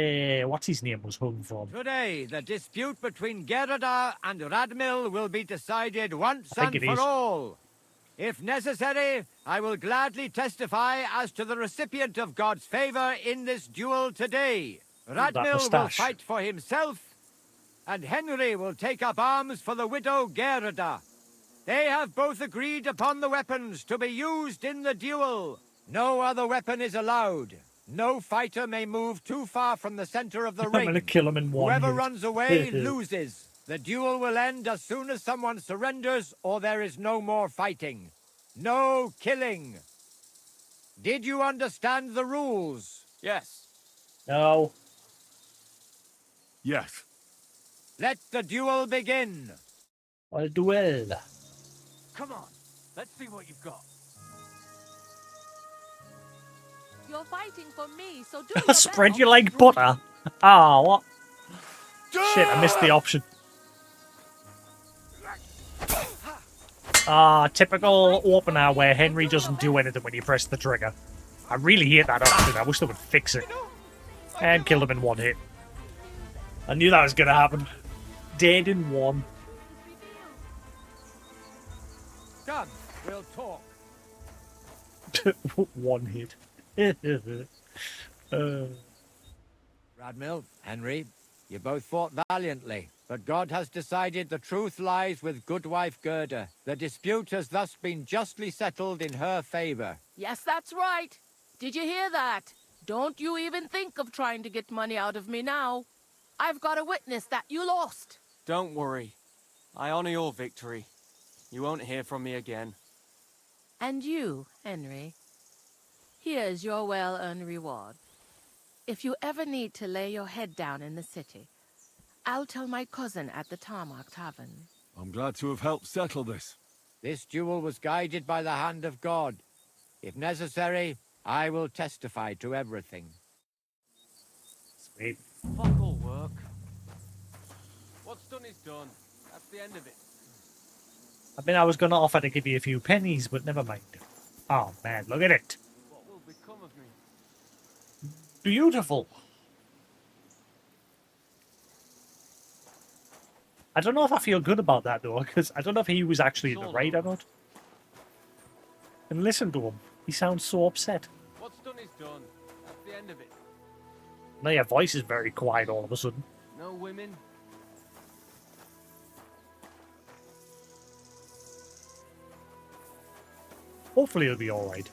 what's his name was hung from. Today, the dispute between Gerda and Radmill will be decided once and for all. If necessary, I will gladly testify as to the recipient of God's favor in this duel today. That Radmil will moustache. fight for himself, and Henry will take up arms for the widow Gerda. They have both agreed upon the weapons to be used in the duel. No other weapon is allowed. No fighter may move too far from the center of the I'm ring. gonna kill him in one Whoever hit. runs away loses. The duel will end as soon as someone surrenders or there is no more fighting. No killing. Did you understand the rules? Yes. No. Yes. Let the duel begin. I'll duel. Come on, let's see what you've got. You're fighting for me, so do your best. Spread you like butter. Ah, what? Shit, I missed the option. Ah, typical opener where Henry doesn't do anything when you press the trigger. I really hate that option. I wish they would fix it. And killed him in one hit. I knew that was going to happen. Dead in one. Come, we'll talk. One hit. Radmil, Henry, you both fought valiantly, but God has decided the truth lies with Goodwife Gerda. The dispute has thus been justly settled in her favor. Yes, that's right. Did you hear that? Don't you even think of trying to get money out of me now. I've got a witness that you lost. Don't worry. I honor your victory. You won't hear from me again. And you, Henry, here's your well-earned reward. If you ever need to lay your head down in the city, I'll tell my cousin at the Tarmac Tavern. I'm glad to have helped settle this. This duel was guided by the hand of God. If necessary, I will testify to everything. Sweet. Fuck all work. What's done is done. That's the end of it. I mean, I was going to offer to give you a few pennies, but never mind. Oh, man, look at it. What will become of me? Beautiful. I don't know if I feel good about that, though, because I don't know if he was actually in the right or not. And listen to him. He sounds so upset. What's done is done. That's the end of it. Now your voice is very quiet all of a sudden. No women. Hopefully it'll be alright.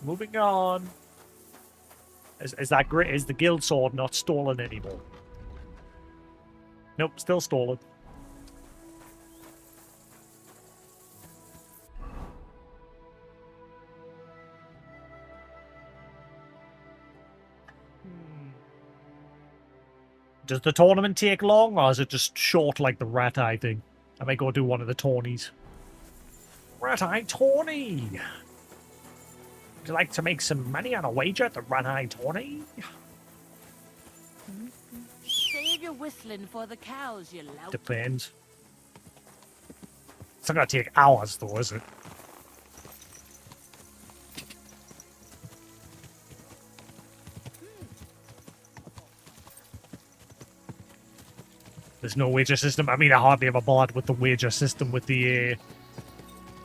Moving on. Is that great? Is the guild sword not stolen anymore? Nope, still stolen. Does the tournament take long, or is it just short like the rat eye thing? I might go do one of the tourneys. Rat eye tourney! Would you like to make some money on a wager at the rat eye tourney? Save your whistling for the cows, you lout. Depends. It's not gonna take hours, though, is it? There's no wager system. I mean, I hardly ever bothered with the wager system with the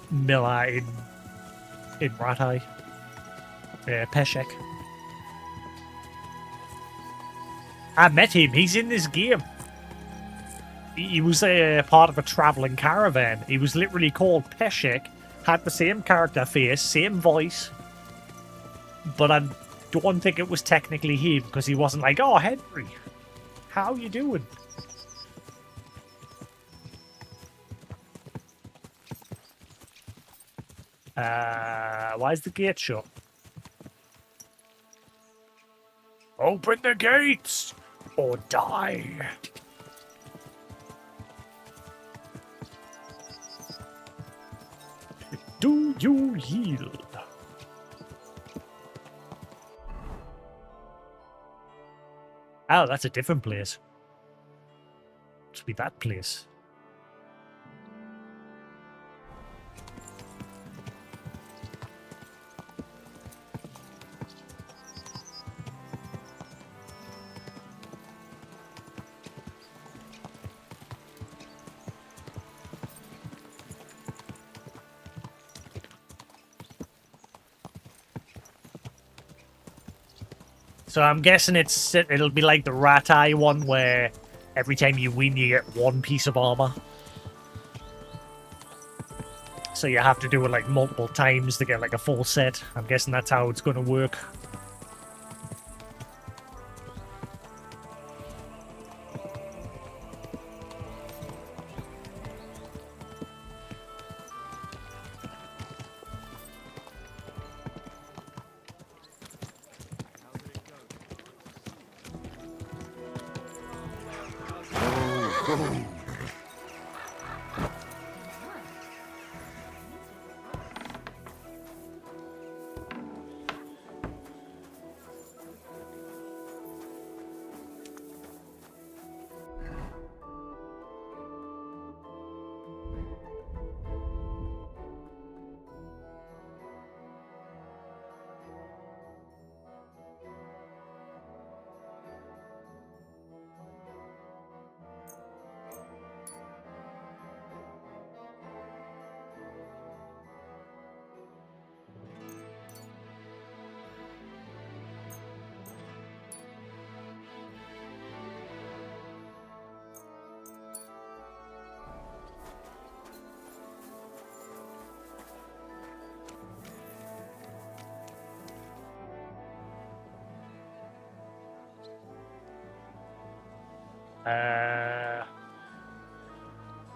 Miller in Ratai. Peshek. I met him. He's in this game. He was part of a traveling caravan. He was literally called Peshek. Had the same character face, same voice. But I don't think it was technically him because he wasn't like, "Oh, Henry, how you doing?" Why is the gate shut? Open the gates or die. Do you yield? Oh, that's a different place. Must be that place. So I'm guessing it'll be like the rat eye one, where every time you win, you get one piece of armor. So you have to do it like multiple times to get like a full set. I'm guessing that's how it's going to work.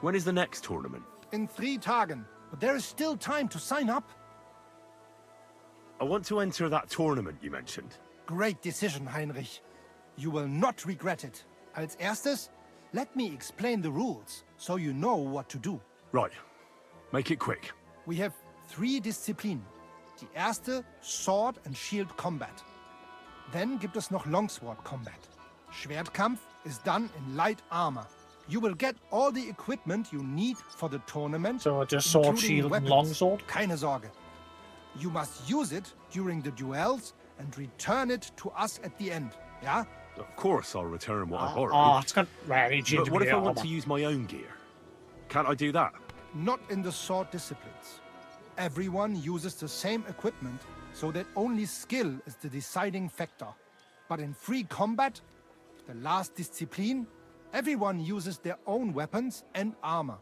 When is the next tournament? In 3 Tagen, but there is still time to sign up. I want to enter that tournament you mentioned. Great decision, Heinrich. You will not regret it. Als erstes, let me explain the rules, so you know what to do. Right. Make it quick. We have 3 Disziplinen. Die erste, Sword and Shield Combat. Then gibt es noch Longsword Combat. Schwertkampf is done in light armor. You will get all the equipment you need for the tournament. So just sword, including shield, and weapons. longsword? Keine Sorge. You must use it during the duels and return it to us at the end. Yeah? Of course I'll return what I borrowed. Oh, it's got rage. But what if I want to use my own gear? Can't I do that? Not in the sword disciplines. Everyone uses the same equipment, so that only skill is the deciding factor. But in free combat, the last discipline, everyone uses their own weapons and armor.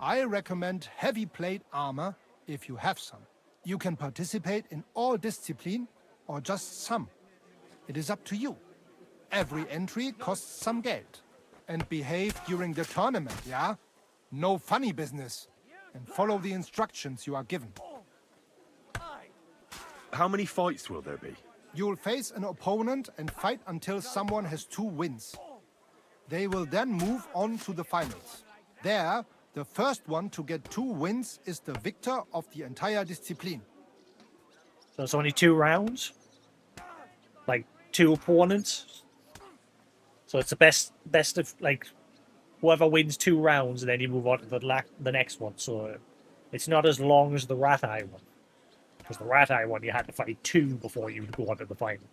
I recommend heavy plate armor if you have some. You can participate in all discipline or just some. It is up to you. Every entry costs some Geld. And behave during the tournament, yeah? No funny business. And follow the instructions you are given. How many fights will there be? You'll face an opponent and fight until someone has 2 wins. They will then move on to the finals. There, the first one to get 2 wins is the victor of the entire discipline. So it's only 2 rounds? Like 2 opponents? So it's the best of, like, whoever wins 2 rounds and then you move on to the next one. So it's not as long as the Rat Eye one. Because the Rat Eye one, you had to fight 2 before you would go on to the final.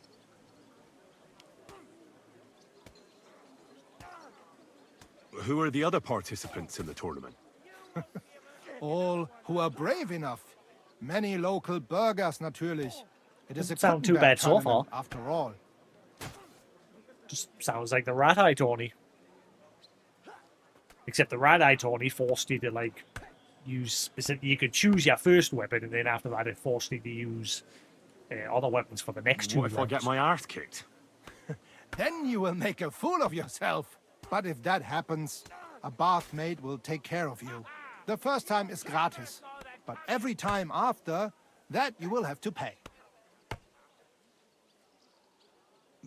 Who are the other participants in the tournament? All who are brave enough. Many local burghers, natürlich. It is a Doesn't sound too Kuttenberg bad so far. tournament, after all. Just sounds like the Rat Eye tourney. Except the Rat Eye tourney forced you to, like, use specific. You could choose your first weapon, and then after that, it forced you to use other weapons for the next 2 What if I get my arse kicked? Then you will make a fool of yourself. But if that happens, a bath maid will take care of you. The first time is gratis, but every time after, that you will have to pay.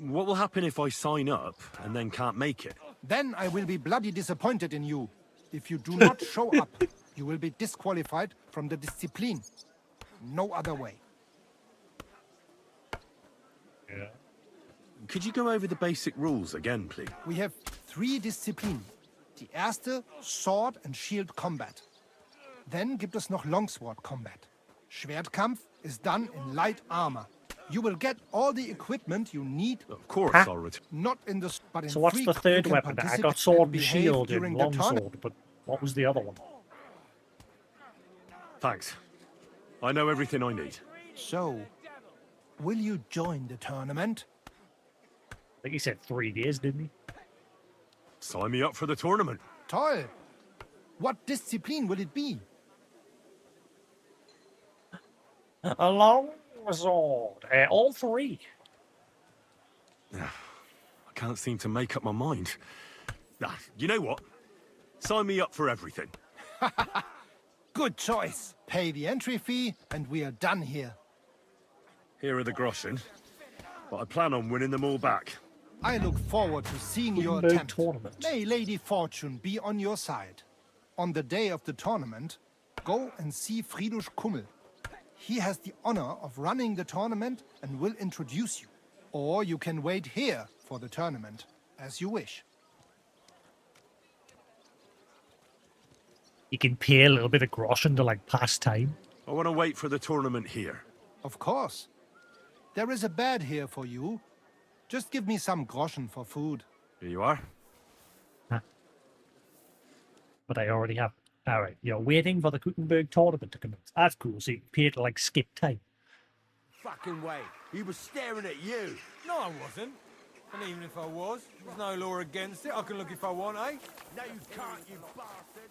What will happen if I sign up and then can't make it? Then I will be bloody disappointed in you. If you do not show up, you will be disqualified from the discipline. No other way. Yeah. Could you go over the basic rules again, please? We have 3 Disziplinen. Die erste, Sword and Shield Combat. Then gibt es noch Longsword Combat. Schwertkampf is done in light armor. You will get all the equipment you need. Of course, I'll return. Not in the... But in So what's free, the third you can weapon? I participate got sword and behave shield and during the tournament. longsword, but what was the other one? Thanks. I know everything I need. So, will you join the tournament? I think he said 3 days, didn't he? Sign me up for the tournament. Toll. What discipline will it be? A long sword. All 3. I can't seem to make up my mind. You know what? Sign me up for everything. Good choice. Pay the entry fee, and we are done here. Here are the groschen, but I plan on winning them all back. I look forward to seeing your Kuttenberg attempt. tournament. May Lady Fortune be on your side. On the day of the tournament, go and see Friedrich Kummel. He has the honor of running the tournament and will introduce you. Or you can wait here for the tournament, as you wish. You can pay a little bit of groschen to like pass time. I want to wait for the tournament here. Of course. There is a bed here for you. Just give me some groschen for food. Here you are. But I already have. Alright, you're waiting for the Kuttenberg tournament to commence. That's cool, so you can pay to like skip time. Fucking way. He was staring at you. No, I wasn't. And even if I was, there's no law against it. I can look if I want, eh? No, you can't, you bastard.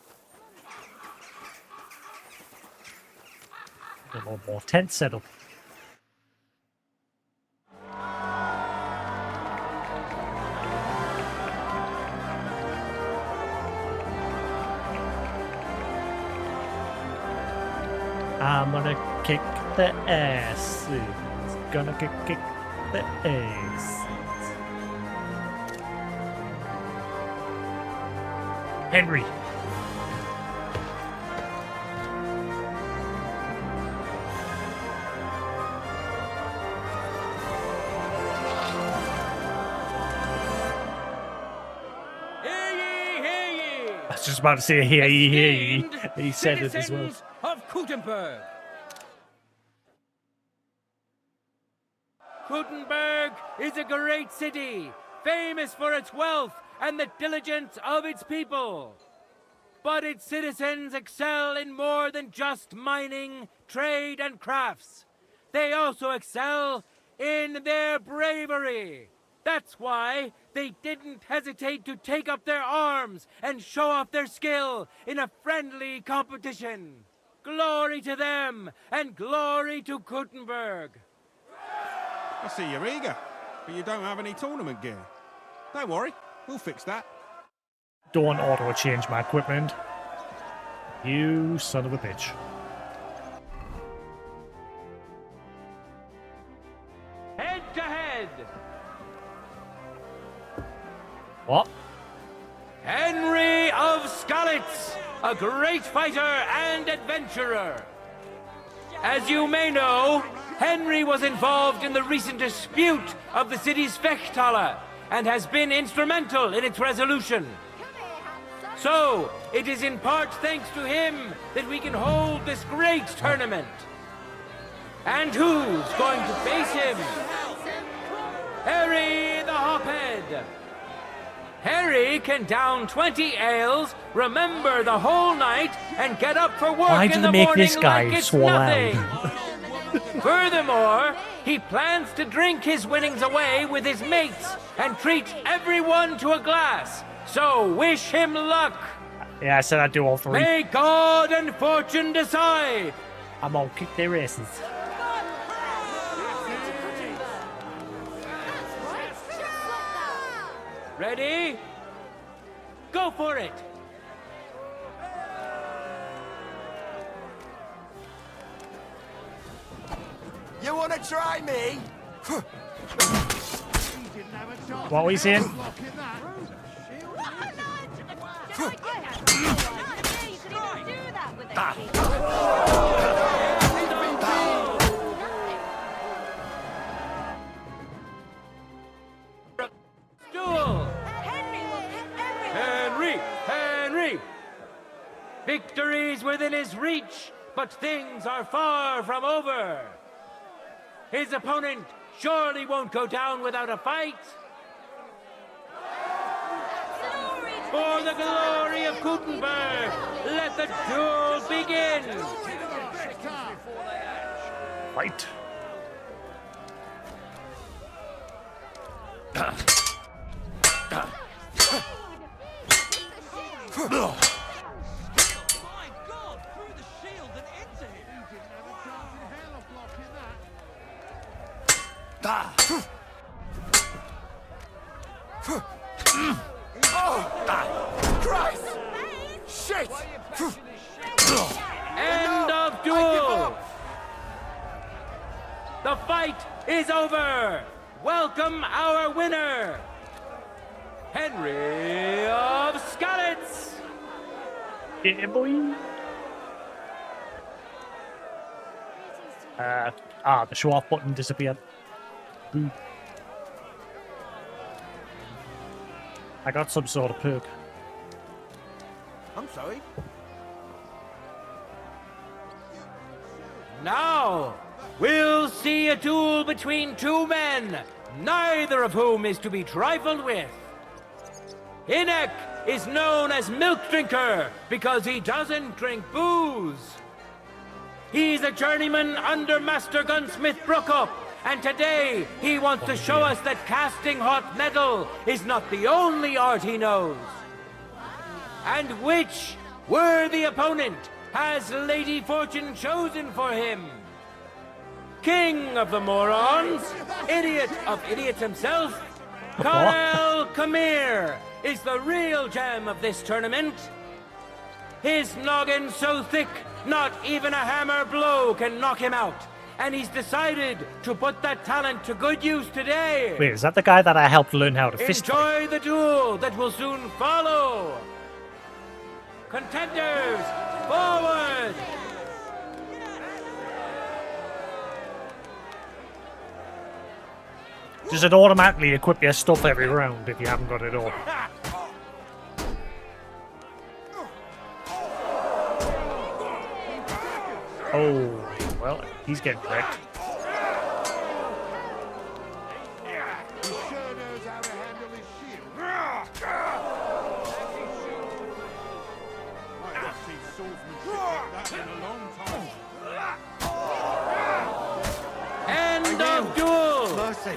A little more tent setup. I'm gonna kick the ass. Gonna kick the ass. Henry. I was just about to say, hear ye. He said it as well. Of Kuttenberg. Kuttenberg is a great city, famous for its wealth and the diligence of its people. But its citizens excel in more than just mining, trade, and crafts. They also excel in their bravery. That's why they didn't hesitate to take up their arms and show off their skill in a friendly competition. Glory to them, and glory to Kuttenberg. I see you're eager, but you don't have any tournament gear. Don't worry, we'll fix that. Don't auto-change my equipment. You son of a bitch. Head to head. What? Henry of Skalitz, a great fighter and adventurer. As you may know, Henry was involved in the recent dispute of the city's Fechthalle and has been instrumental in its resolution. So, it is in part thanks to him that we can hold this great tournament. And who's going to face him? Harry the Hophead. Harry can down 20 ales, remember the whole night, and get up for work Why do in they the make morning this guy like it's so nothing. loud? Furthermore, he plans to drink his winnings away with his mates and treat everyone to a glass. So wish him luck. Yeah, I said I'd do all 3. May God and fortune decide. I'm gonna kick their asses. Ready? Go for it. You want to try me? What are we saying? Duel. Henry! Victory's within his reach, but things are far from over. His opponent surely won't go down without a fight. For the glory of Kuttenberg, let the duel begin! Fight. Christ! Shit! End of duel! The fight is over! Welcome our winner, Henry of Skalitz! Yeah, boy. The show off button disappeared. Boo. I got some sort of perk. I'm sorry. Now, we'll see a duel between two men, neither of whom is to be trifled with. Hinek is known as Milk Drinker because he doesn't drink booze. He's a journeyman under Master Gunsmith Brookup, and today he wants to show us that casting hot metal is not the only art he knows. And which worthy opponent has Lady Fortune chosen for him? King of the morons, idiot of idiots himself, Karel Kamir is the real gem of this tournament. His noggin so thick, not even a hammer blow can knock him out. And he's decided to put that talent to good use today. Wait, is that the guy that I helped learn how to fist fight? Enjoy the duel that will soon follow. Contenders, forward! Does it automatically equip your stuff every round if you haven't got it all? Oh, well, he's getting wrecked. End of duel! Mercy.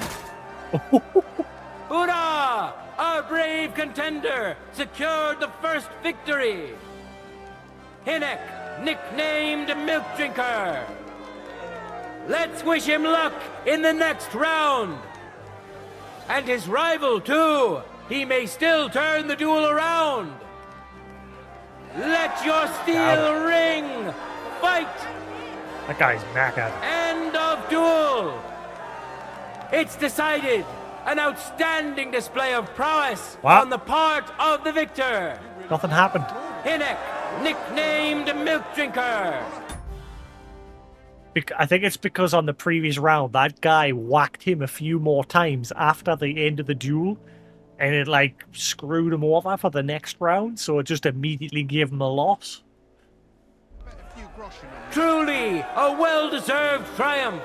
Hoorah! Our brave contender secured the first victory. Hinek, nicknamed Milk Drinker. Let's wish him luck in the next round. And his rival, too. He may still turn the duel around. Let your steel ring. Fight! That guy's knackered. End of duel. It's decided. An outstanding display of prowess on the part of the victor. Nothing happened. Hinek, nicknamed Milk Drinker. I think it's because on the previous round, that guy whacked him a few more times after the end of the duel, and it, like, screwed him over for the next round, so it just immediately gave him a loss. Truly a well-deserved triumph.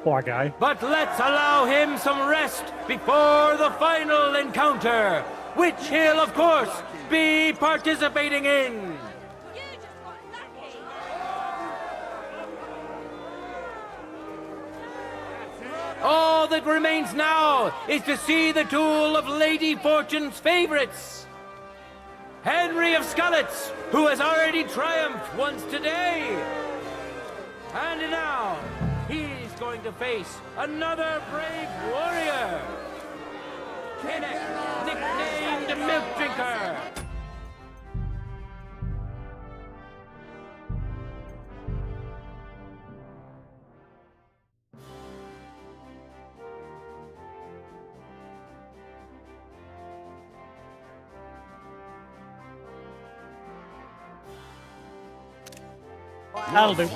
Poor guy. But let's allow him some rest before the final encounter, which he'll, of course, be participating in. All that remains now is to see the duel of Lady Fortune's favorites. Henry of Skalitz, who has already triumphed once today. And now, he's going to face another brave warrior. Hinek, nicknamed Milk Drinker. That'll do.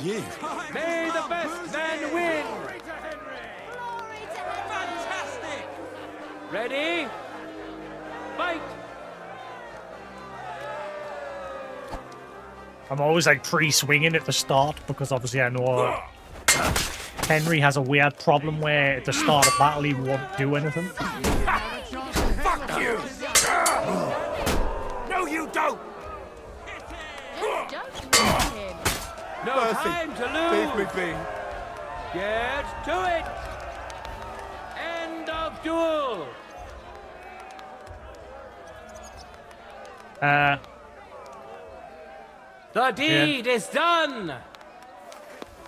May the best man win. Fantastic. Ready? Fight. I'm always like pre-swinging at the start because obviously I know Henry has a weird problem where at the start of battle he won't do anything. Fuck you! No, you don't! No time to lose. Leave me be. Get to it. End of duel. The deed is done!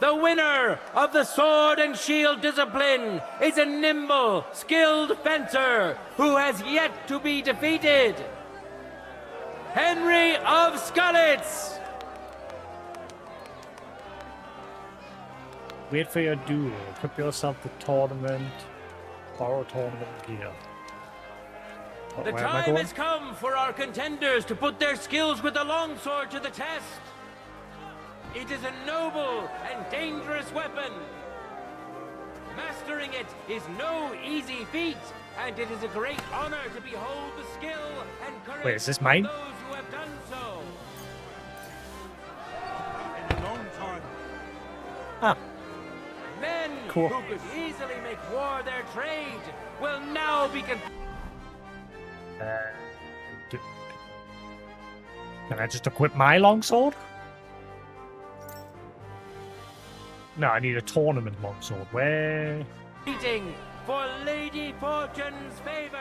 The winner of the sword and shield discipline is a nimble, skilled fencer who has yet to be defeated. Henry of Skalitz! Wait for your duel. Equip yourself the tournament. Borrow tournament gear. The time has come for our contenders to put their skills with the longsword to the test. It is a noble and dangerous weapon. Mastering it is no easy feat, and it is a great honor to behold the skill and courage Wait, is this mine? of those who have done so. In a long time. Ah. Men Cool. who could easily make war their trade will now be Can I just equip my longsword? No, I need a tournament longsword. Where? competing for Lady Fortune's favor.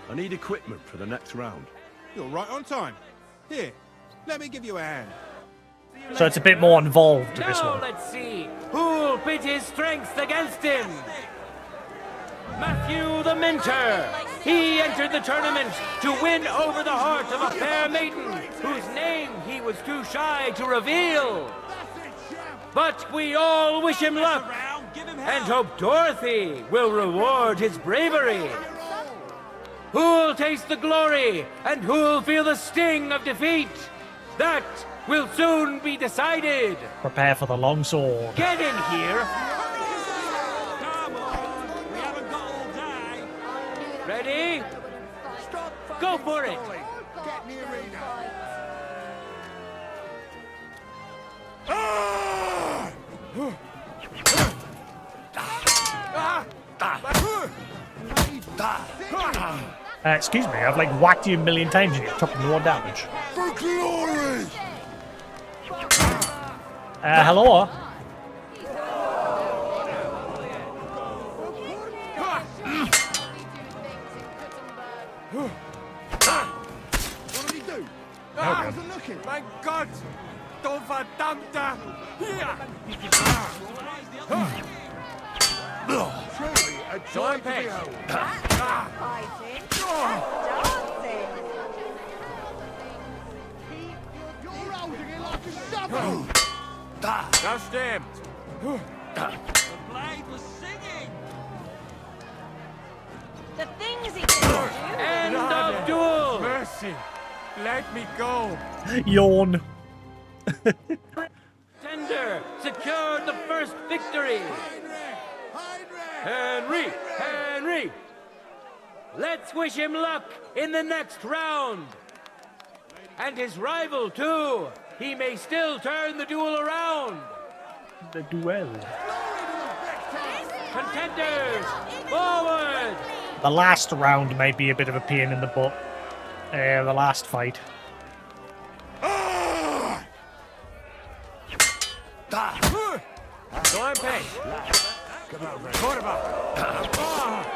I need equipment for the next round. You're right on time. Here, let me give you a hand. So it's a bit more involved to this Now one. let's see who'll pit his strength against him. Matthew the Minter. He entered the tournament to win over the heart of a fair maiden whose name he was too shy to reveal. But we all wish him luck and hope Dorothy will reward his bravery. Who'll taste the glory and who'll feel the sting of defeat? That will soon be decided. Prepare for the longsword. Get in here. Ready? Go for it. Get in the arena. Excuse me, I've like whacked you a million times and you took no damage. For glory! Hello? What did he do? How's it looking? My God! Don't verdammte! Here! Truly a joy to behold. Fighting and dancing. You're holding it like a shovel! Just him! The blade was singing! The things he can do. End of duel. Mercy! Let me go! Yawn. Tender secured the first victory. Henry! Henry! Let's wish him luck in the next round. And his rival, too. He may still turn the duel around. The duel. Contenders, forward! The last round may be a bit of a pain in the butt. The last fight.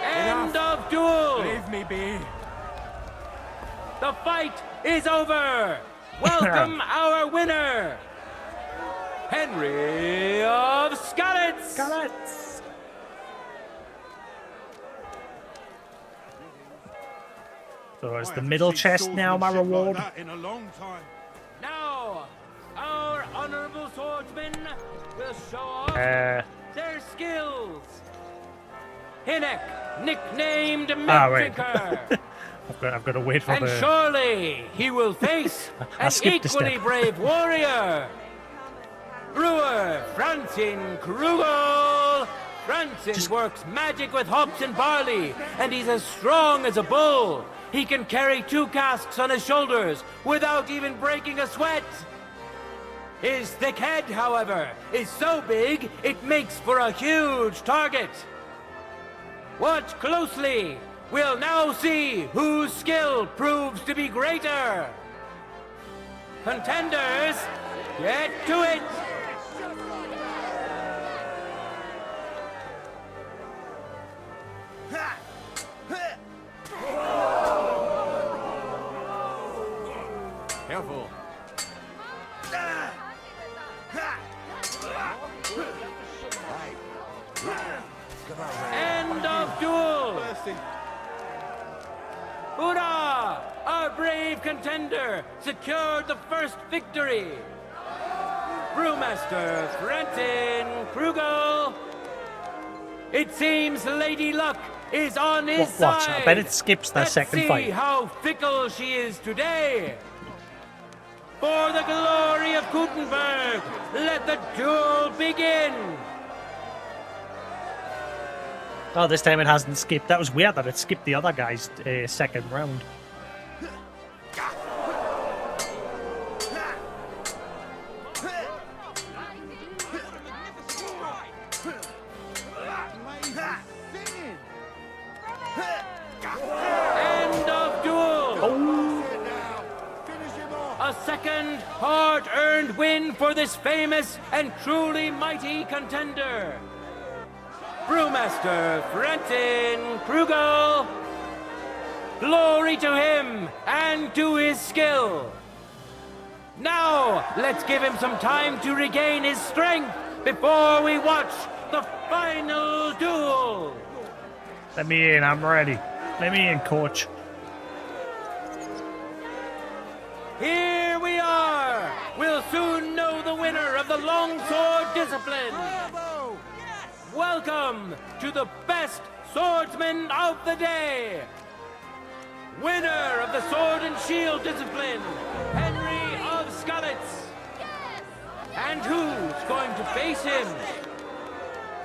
End of duel! Leave me be. The fight is over! Welcome our winner! Henry of Skalitz! Skalitz! So is the middle chest now my reward? In a long time. Now, our honorable swordsmen will show off Uh, their skills. Hinek, nicknamed wait. Milk Drinker. I've got to wait for And the... surely he will face I an skipped a step. equally brave warrior. Brewer Francin Krugel. Francin works magic with hops and barley, and he's as strong as a bull. He can carry 2 casks on his shoulders without even breaking a sweat. His thick head, however, is so big it makes for a huge target. Watch closely. We'll now see whose skill proves to be greater. Contenders, get to it. Careful. End of duel! Hoorah! Our brave contender secured the first victory! Brewmaster Frenton Krugel! It seems Lady Luck is on his Watch, side! I bet it skips that second Let's see fight. how fickle she is today! For the glory of Kuttenberg, let the duel begin! Oh, this time it hasn't skipped. That was weird that it skipped the other guy's second round. End of duel! A second hard-earned win for this famous and truly mighty contender. Brewmaster Frenton Krugel. Glory to him and to his skill. Now, let's give him some time to regain his strength before we watch the final duel. Let me in, I'm ready. Let me in, coach. Here we are. We'll soon know the winner of the longsword discipline. Welcome to the best swordsman of the day. Winner of the sword and shield discipline, Henry of Skalitz. And who's going to face him?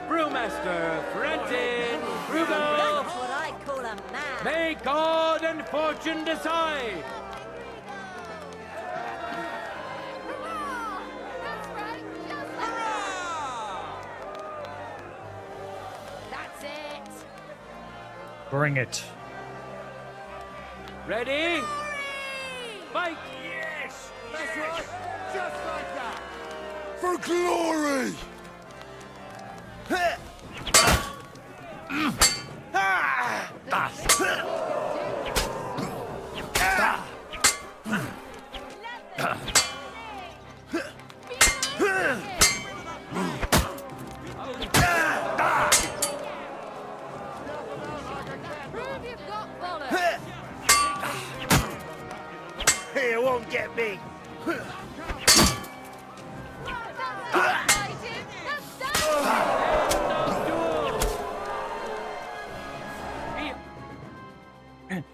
Brewmaster Frenton Krugel. That's what I call a man. May God and fortune decide. That's it. Bring it. Ready? Fight! Yes! That's right! Just like that! For glory! You won't get me.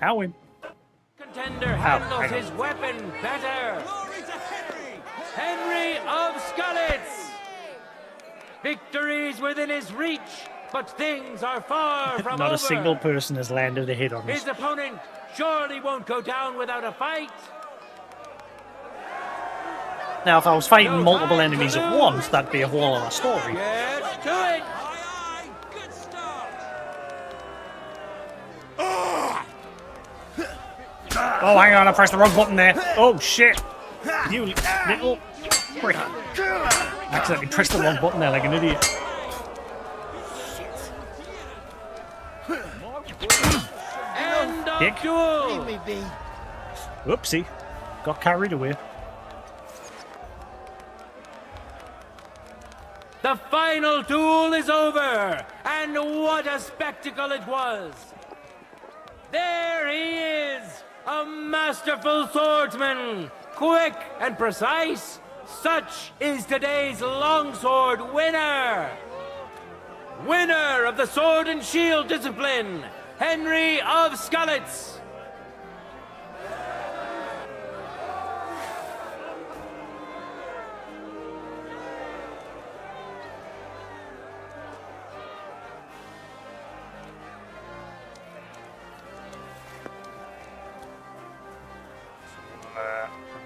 Ow him. Contender handles his weapon better. Henry of Skalitz. Victory's within his reach, but things are far from Not over. a single person has landed a hit on His us. opponent surely won't go down without a fight. Now, if I was fighting multiple enemies at once, that'd be a whole other story. Get to it. Oh, hang on, I pressed the wrong button there. Oh, shit. You little prick. I accidentally pressed the wrong button there like an idiot. End of Dick. duel. Leave me be. Whoopsie. Got carried away. The final duel is over, and what a spectacle it was! There he is, a masterful swordsman, quick and precise. Such is today's longsword winner! Winner of the sword and shield discipline, Henry of Skalitz.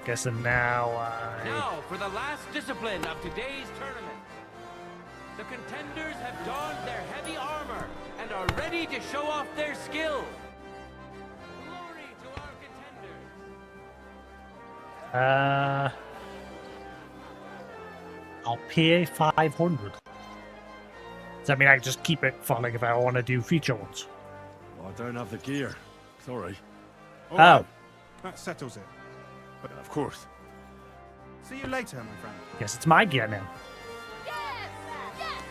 Guessing now Now for the last discipline of today's tournament. The contenders have donned their heavy armor and are ready to show off their skill. Glory to our contenders. I'll pay 500. Does that mean I can just keep it for like if I want to do feature ones? I don't have the gear. Sorry. Oh. That settles it. But of course. See you later, my friend. Guess it's my gear now.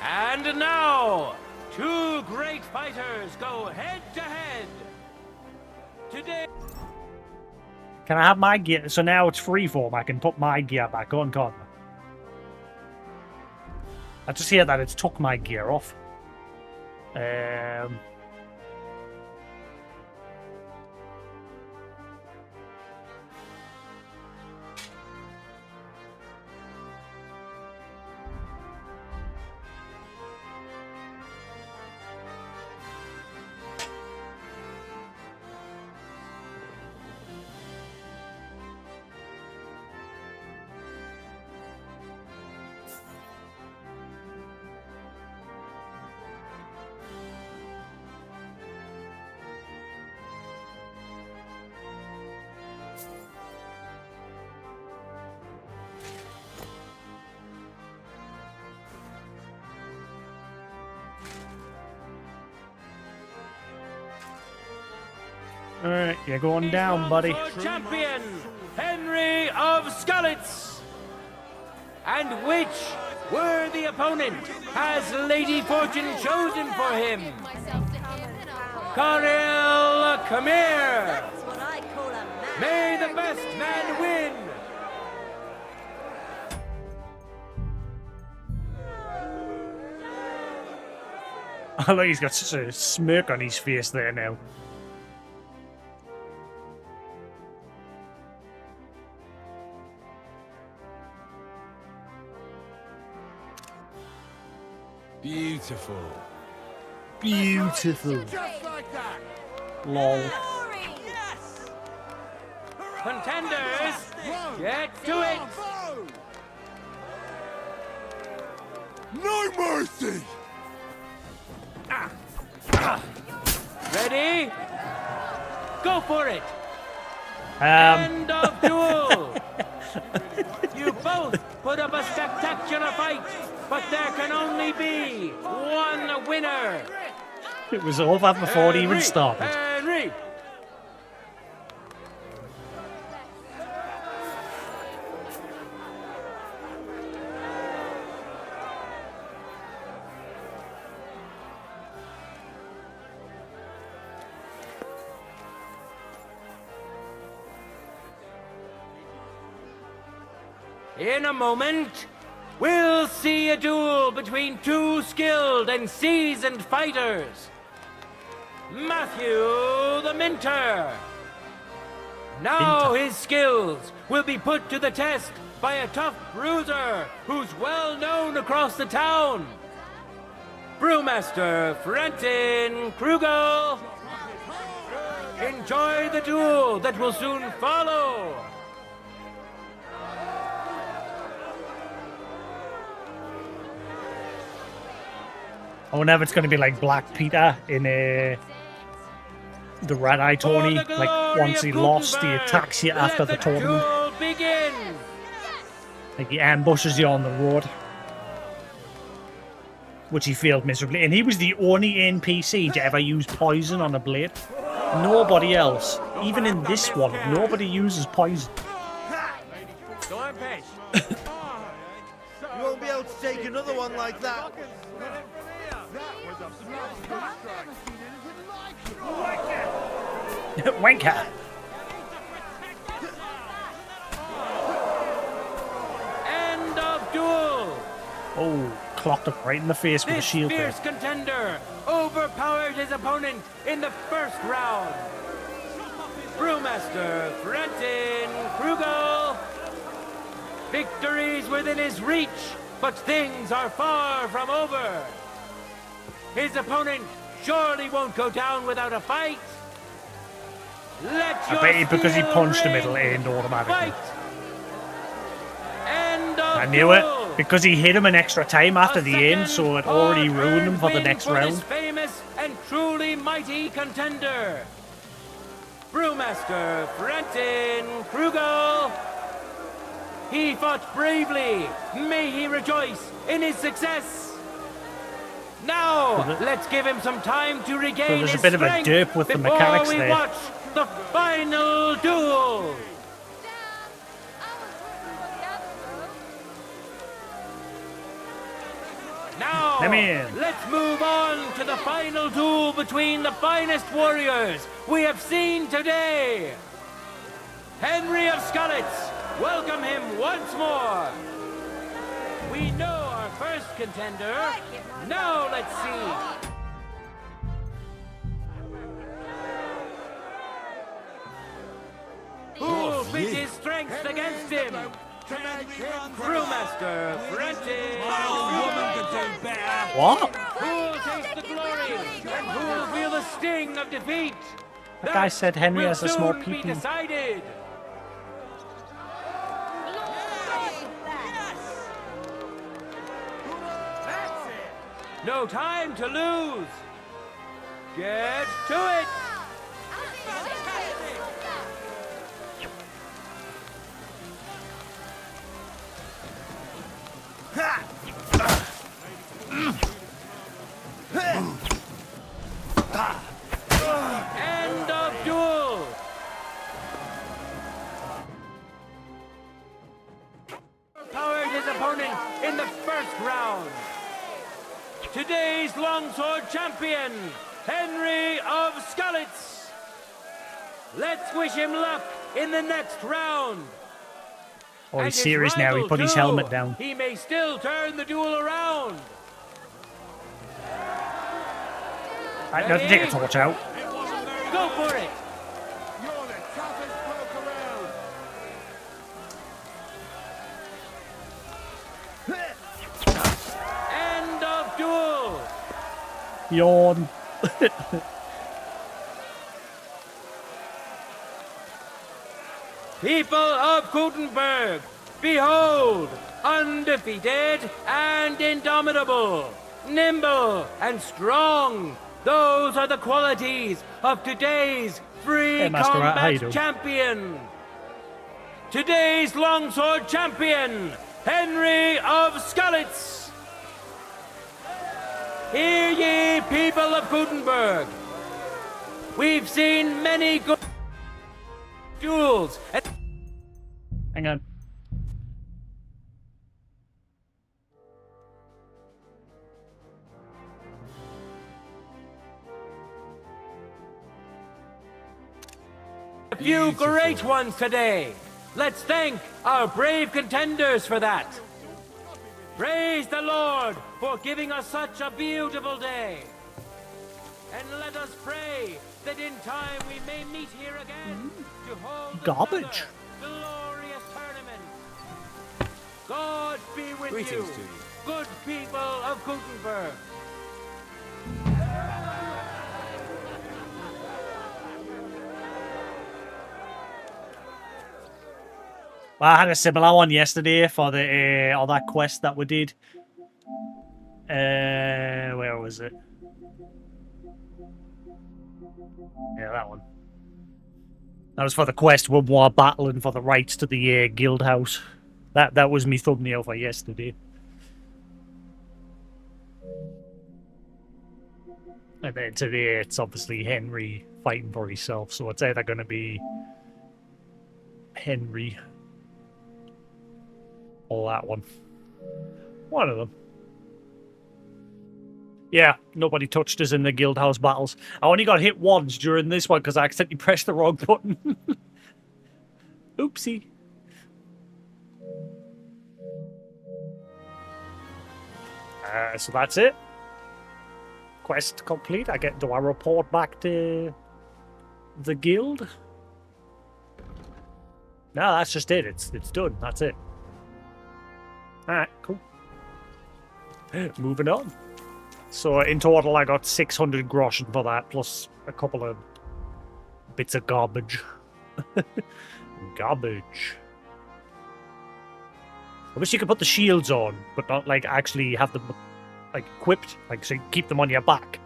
And now, two great fighters go head to head. Today. Can I have my gear? So now it's freeform. I can put my gear back on, can't I just hear that it's took my gear off. Alright, you're going down, buddy. Champion, Henry of Skalitz. And which worthy opponent has Lady Fortune chosen for him? Karel Khmer. May the best man win. I like he's got such a smirk on his face there now. Beautiful. Beautiful. Lol. Contenders, get to it. No mercy. Ready? Go for it. End of duel. You both put up a spectacular fight, but there can only be one winner. It was over before it even started. Henry. In a moment, we'll see a duel between two skilled and seasoned fighters. Matthew the Minter. Now his skills will be put to the test by a tough bruiser who's well known across the town. Brewmaster Frenton Krugel. Enjoy the duel that will soon follow. I wonder if it's going to be like Black Peter in the Red Eye tourney. Like once he lost, he attacks you after the tournament. Like he ambushes you on the road. Which he failed miserably. And he was the only NPC to ever use poison on a blade. Nobody else. Even in this one, nobody uses poison. You won't be able to take another one like that. Wanker! End of duel! Oh, clocked him right in the face with a shield there. This fierce contender overpowered his opponent in the first round. Brewmaster Frenton Krugel. Victory's within his reach, but things are far from over. His opponent surely won't go down without a fight. I bet because he punched him, it'll end automatically. I knew it. Because he hit him an extra time after the end, so it already ruined him for the next round. This famous and truly mighty contender, Brewmaster Frenton Krugel. He fought bravely. May he rejoice in his success. Now, let's give him some time to regain So there's a his bit of a strength derp with the before mechanics we there. watch the final duel. Now, Let me in. let's move on to the final duel between the finest warriors we have seen today. Henry of Skalitz, welcome him once more. We know our first contender. Now let's see. Who'll pit his strength against him? Brewmaster Frantic. What? Who'll taste the glory and who'll feel the sting of defeat? That guy said Henry has a small Will soon be pee-pee. decided. No time to lose. Get to it. End of duel. Powered his opponent in the first round. Today's longsword champion, Henry of Skalitz. Let's wish him luck in the next round. Oh, he's And his serious now. He rival put his too. helmet down. He may still turn the duel around. I don't take a torch out. Go for it. You're the toughest bloke around. End of duel. Yawn. People of Kuttenberg, behold, undefeated and indomitable, nimble and strong. Those are the qualities of today's free Hey, Master Rat, how you combat doing? champion. Today's longsword champion, Henry of Skalitz. Hear ye, people of Kuttenberg. We've seen many good duels. Hang on. A few great ones today. Let's thank our brave contenders for that. Praise the Lord for giving us such a beautiful day. And let us pray that in time we may meet here again to hold Garbage. another glorious tournament. God be with Greetings you, to you. good people of Kuttenberg. Well, I had a similar one yesterday for the all that quest that we did. Where was it? Yeah, that one. That was for the quest when we were battling for the rights to the guild house. That was me thumbnail for yesterday. And then today it's obviously Henry fighting for himself, so it's either going to be Henry or that one. One of them. Yeah, nobody touched us in the guild house battles. I only got hit once during this one because I accidentally pressed the wrong button. Oopsie. So that's it. Quest complete. Do I report back to the guild? No, that's just it. It's done. That's it. Alright, cool. Moving on. So in total I got 600 groschen for that, plus a couple of bits of garbage. Garbage. I wish you could put the shields on, but not like actually have them like equipped, like so you keep them on your back.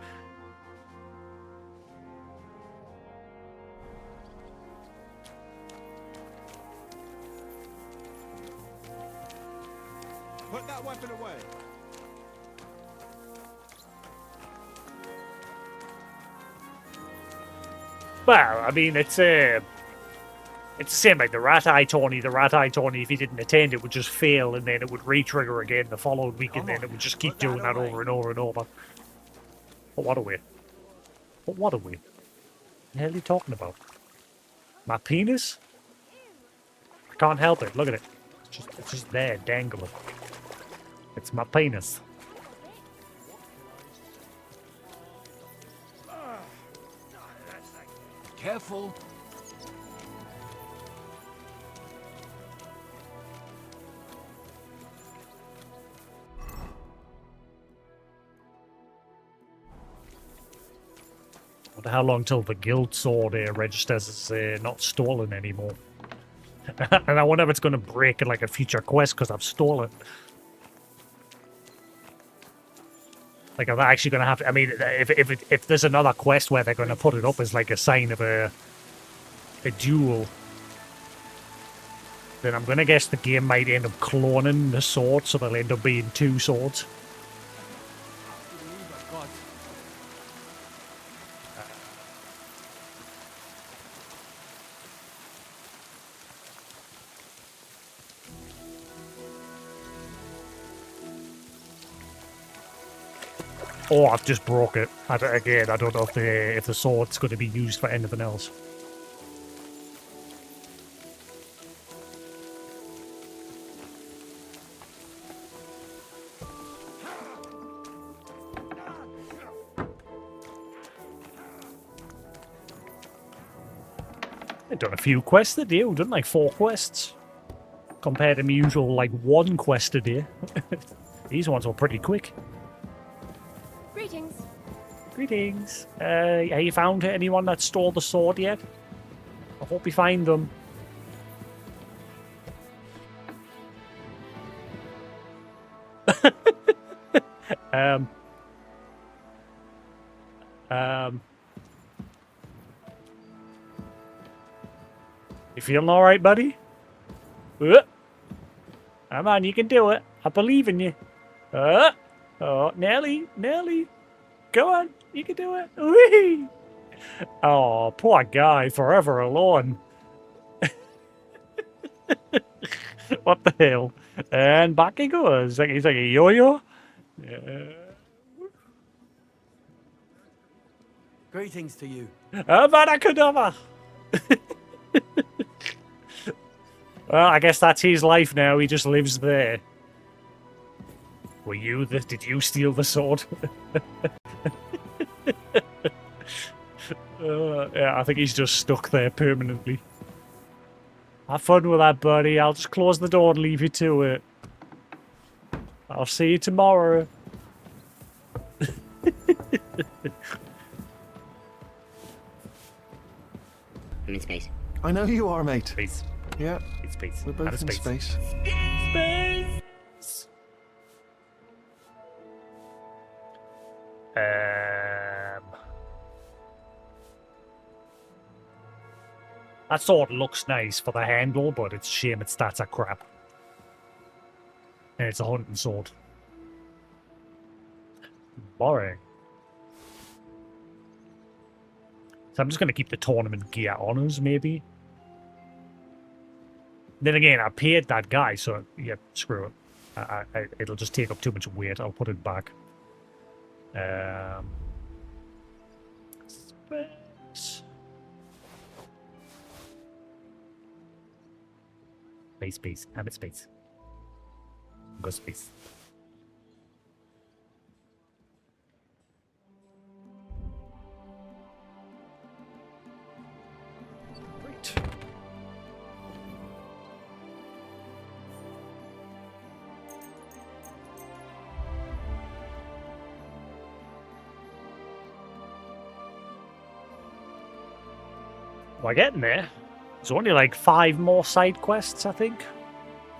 Put that weapon away. Well, I mean, it's It's the same like the rat eye tourney. The rat eye tourney, if you didn't attend, it would just fail, and then it would re-trigger again the following week, and then it would just keep doing that over and over and over. But what a way! But what a way! What the hell are you talking about? My penis? I can't help it. Look at it. It's just there, dangling. It's my penis. Careful. I wonder how long till the guild sword registers as not stolen anymore. And I wonder if it's going to break in like a future quest because I've stolen. Like, I'm actually going to have to... I mean, if there's another quest where they're going to put it up as like a sign of a duel, then I'm going to guess the game might end up cloning the sword, so there'll end up being 2 swords. Oh, I've just broke it. Again, I don't know if the sword's going to be used for anything else. I've done a few quests a day. I've done like 4 quests. Compared to my usual like 1 quest a day. These ones were pretty quick. Greetings. Greetings. Have you found anyone that stole the sword yet? I hope you find them. You feeling all right, buddy? Come on, you can do it. I believe in you. Oh, Nelly. Go on, you can do it. Whee! Oh, poor guy, forever alone. What the hell? And back he goes. He's like a yo-yo. Greetings to you. Avada Well, I guess that's his life now. He just lives there. Did you steal the sword? Yeah, I think he's just stuck there permanently. Have fun with that, buddy. I'll just close the door and leave you to it. I'll see you tomorrow. I'm in space. I know you are, mate. Space. Yeah. It's space. We're both Out of in space. Space. That sword looks nice for the handle, but it's a shame its stats are crap. And it's a hunting sword. Boring. So I'm just going to keep the tournament gear on us, maybe. Then again, I paid that guy, so yeah, screw it. It'll just take up too much weight. I'll put it back. Space. Space. Have it space. Go space. Great. We're getting there. There's only like 5 more side quests, I think.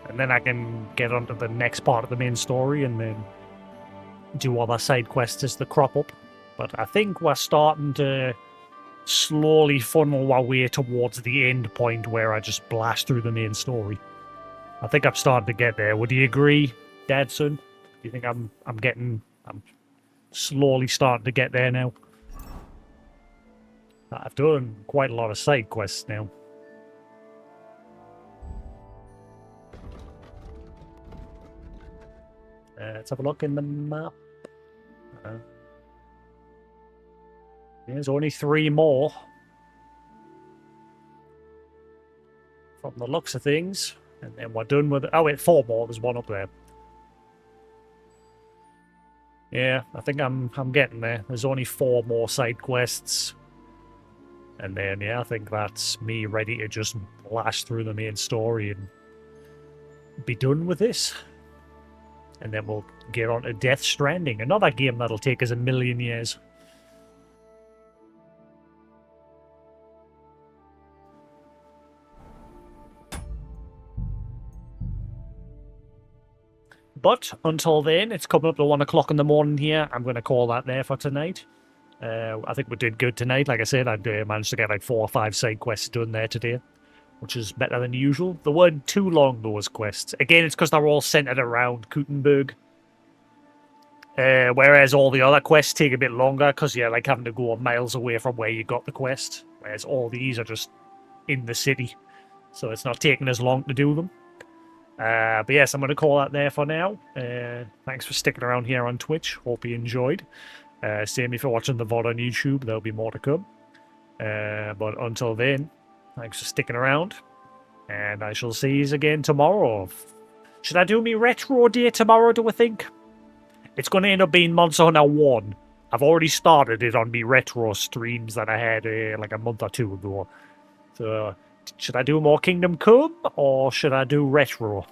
And then I can get onto the next part of the main story and then do other side quests as they crop up. But I think we're starting to slowly funnel our way towards the end point where I just blast through the main story. I think I'm starting to get there. Would you agree, Dadson? Do you think I'm slowly starting to get there now? I've done quite a lot of side quests now. Let's have a look in the map. There's only 3 more. From the looks of things. And then we're done with... Oh, wait, 4 more. There's one up there. Yeah, I think I'm getting there. There's only 4 more side quests. And then, yeah, I think that's me ready to just blast through the main story and be done with this. And then we'll get on to Death Stranding, another game that'll take us 1,000,000 years. But until then, it's coming up to 1 o'clock in the morning here. I'm going to call that there for tonight. I think we did good tonight. Like I said, I managed to get like 4 or 5 side quests done there today, which is better than usual. They weren't too long, those quests. Again, it's because they're all centered around Kuttenberg. Whereas all the other quests take a bit longer because you're like having to go miles away from where you got the quest. Whereas all these are just in the city. So it's not taking as long to do them. But yes, I'm going to call that there for now. Thanks for sticking around here on Twitch. Hope you enjoyed. Same if you're watching the VOD on YouTube. There'll be more to come. But until then, thanks for sticking around. And I shall see you again tomorrow. Should I do me retro day tomorrow, do I think? It's going to end up being Monster Hunter 1. I've already started it on me retro streams that I had like a month or 2 ago. So, should I do more Kingdom Come, or should I do retro?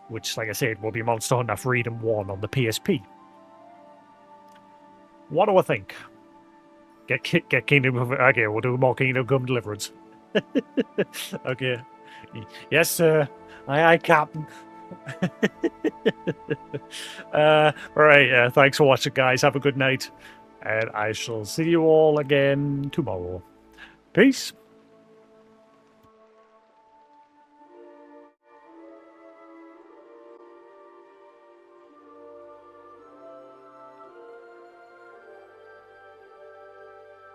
Which, like I said, will be Monster Hunter Freedom 1 on the PSP. What do I think? Get Kingdom Come... Okay, we'll do more Kingdom Come Deliverance. Okay. Yes, sir. Aye, Captain. Alright, thanks for watching, guys. Have a good night. And I shall see you all again tomorrow. Peace.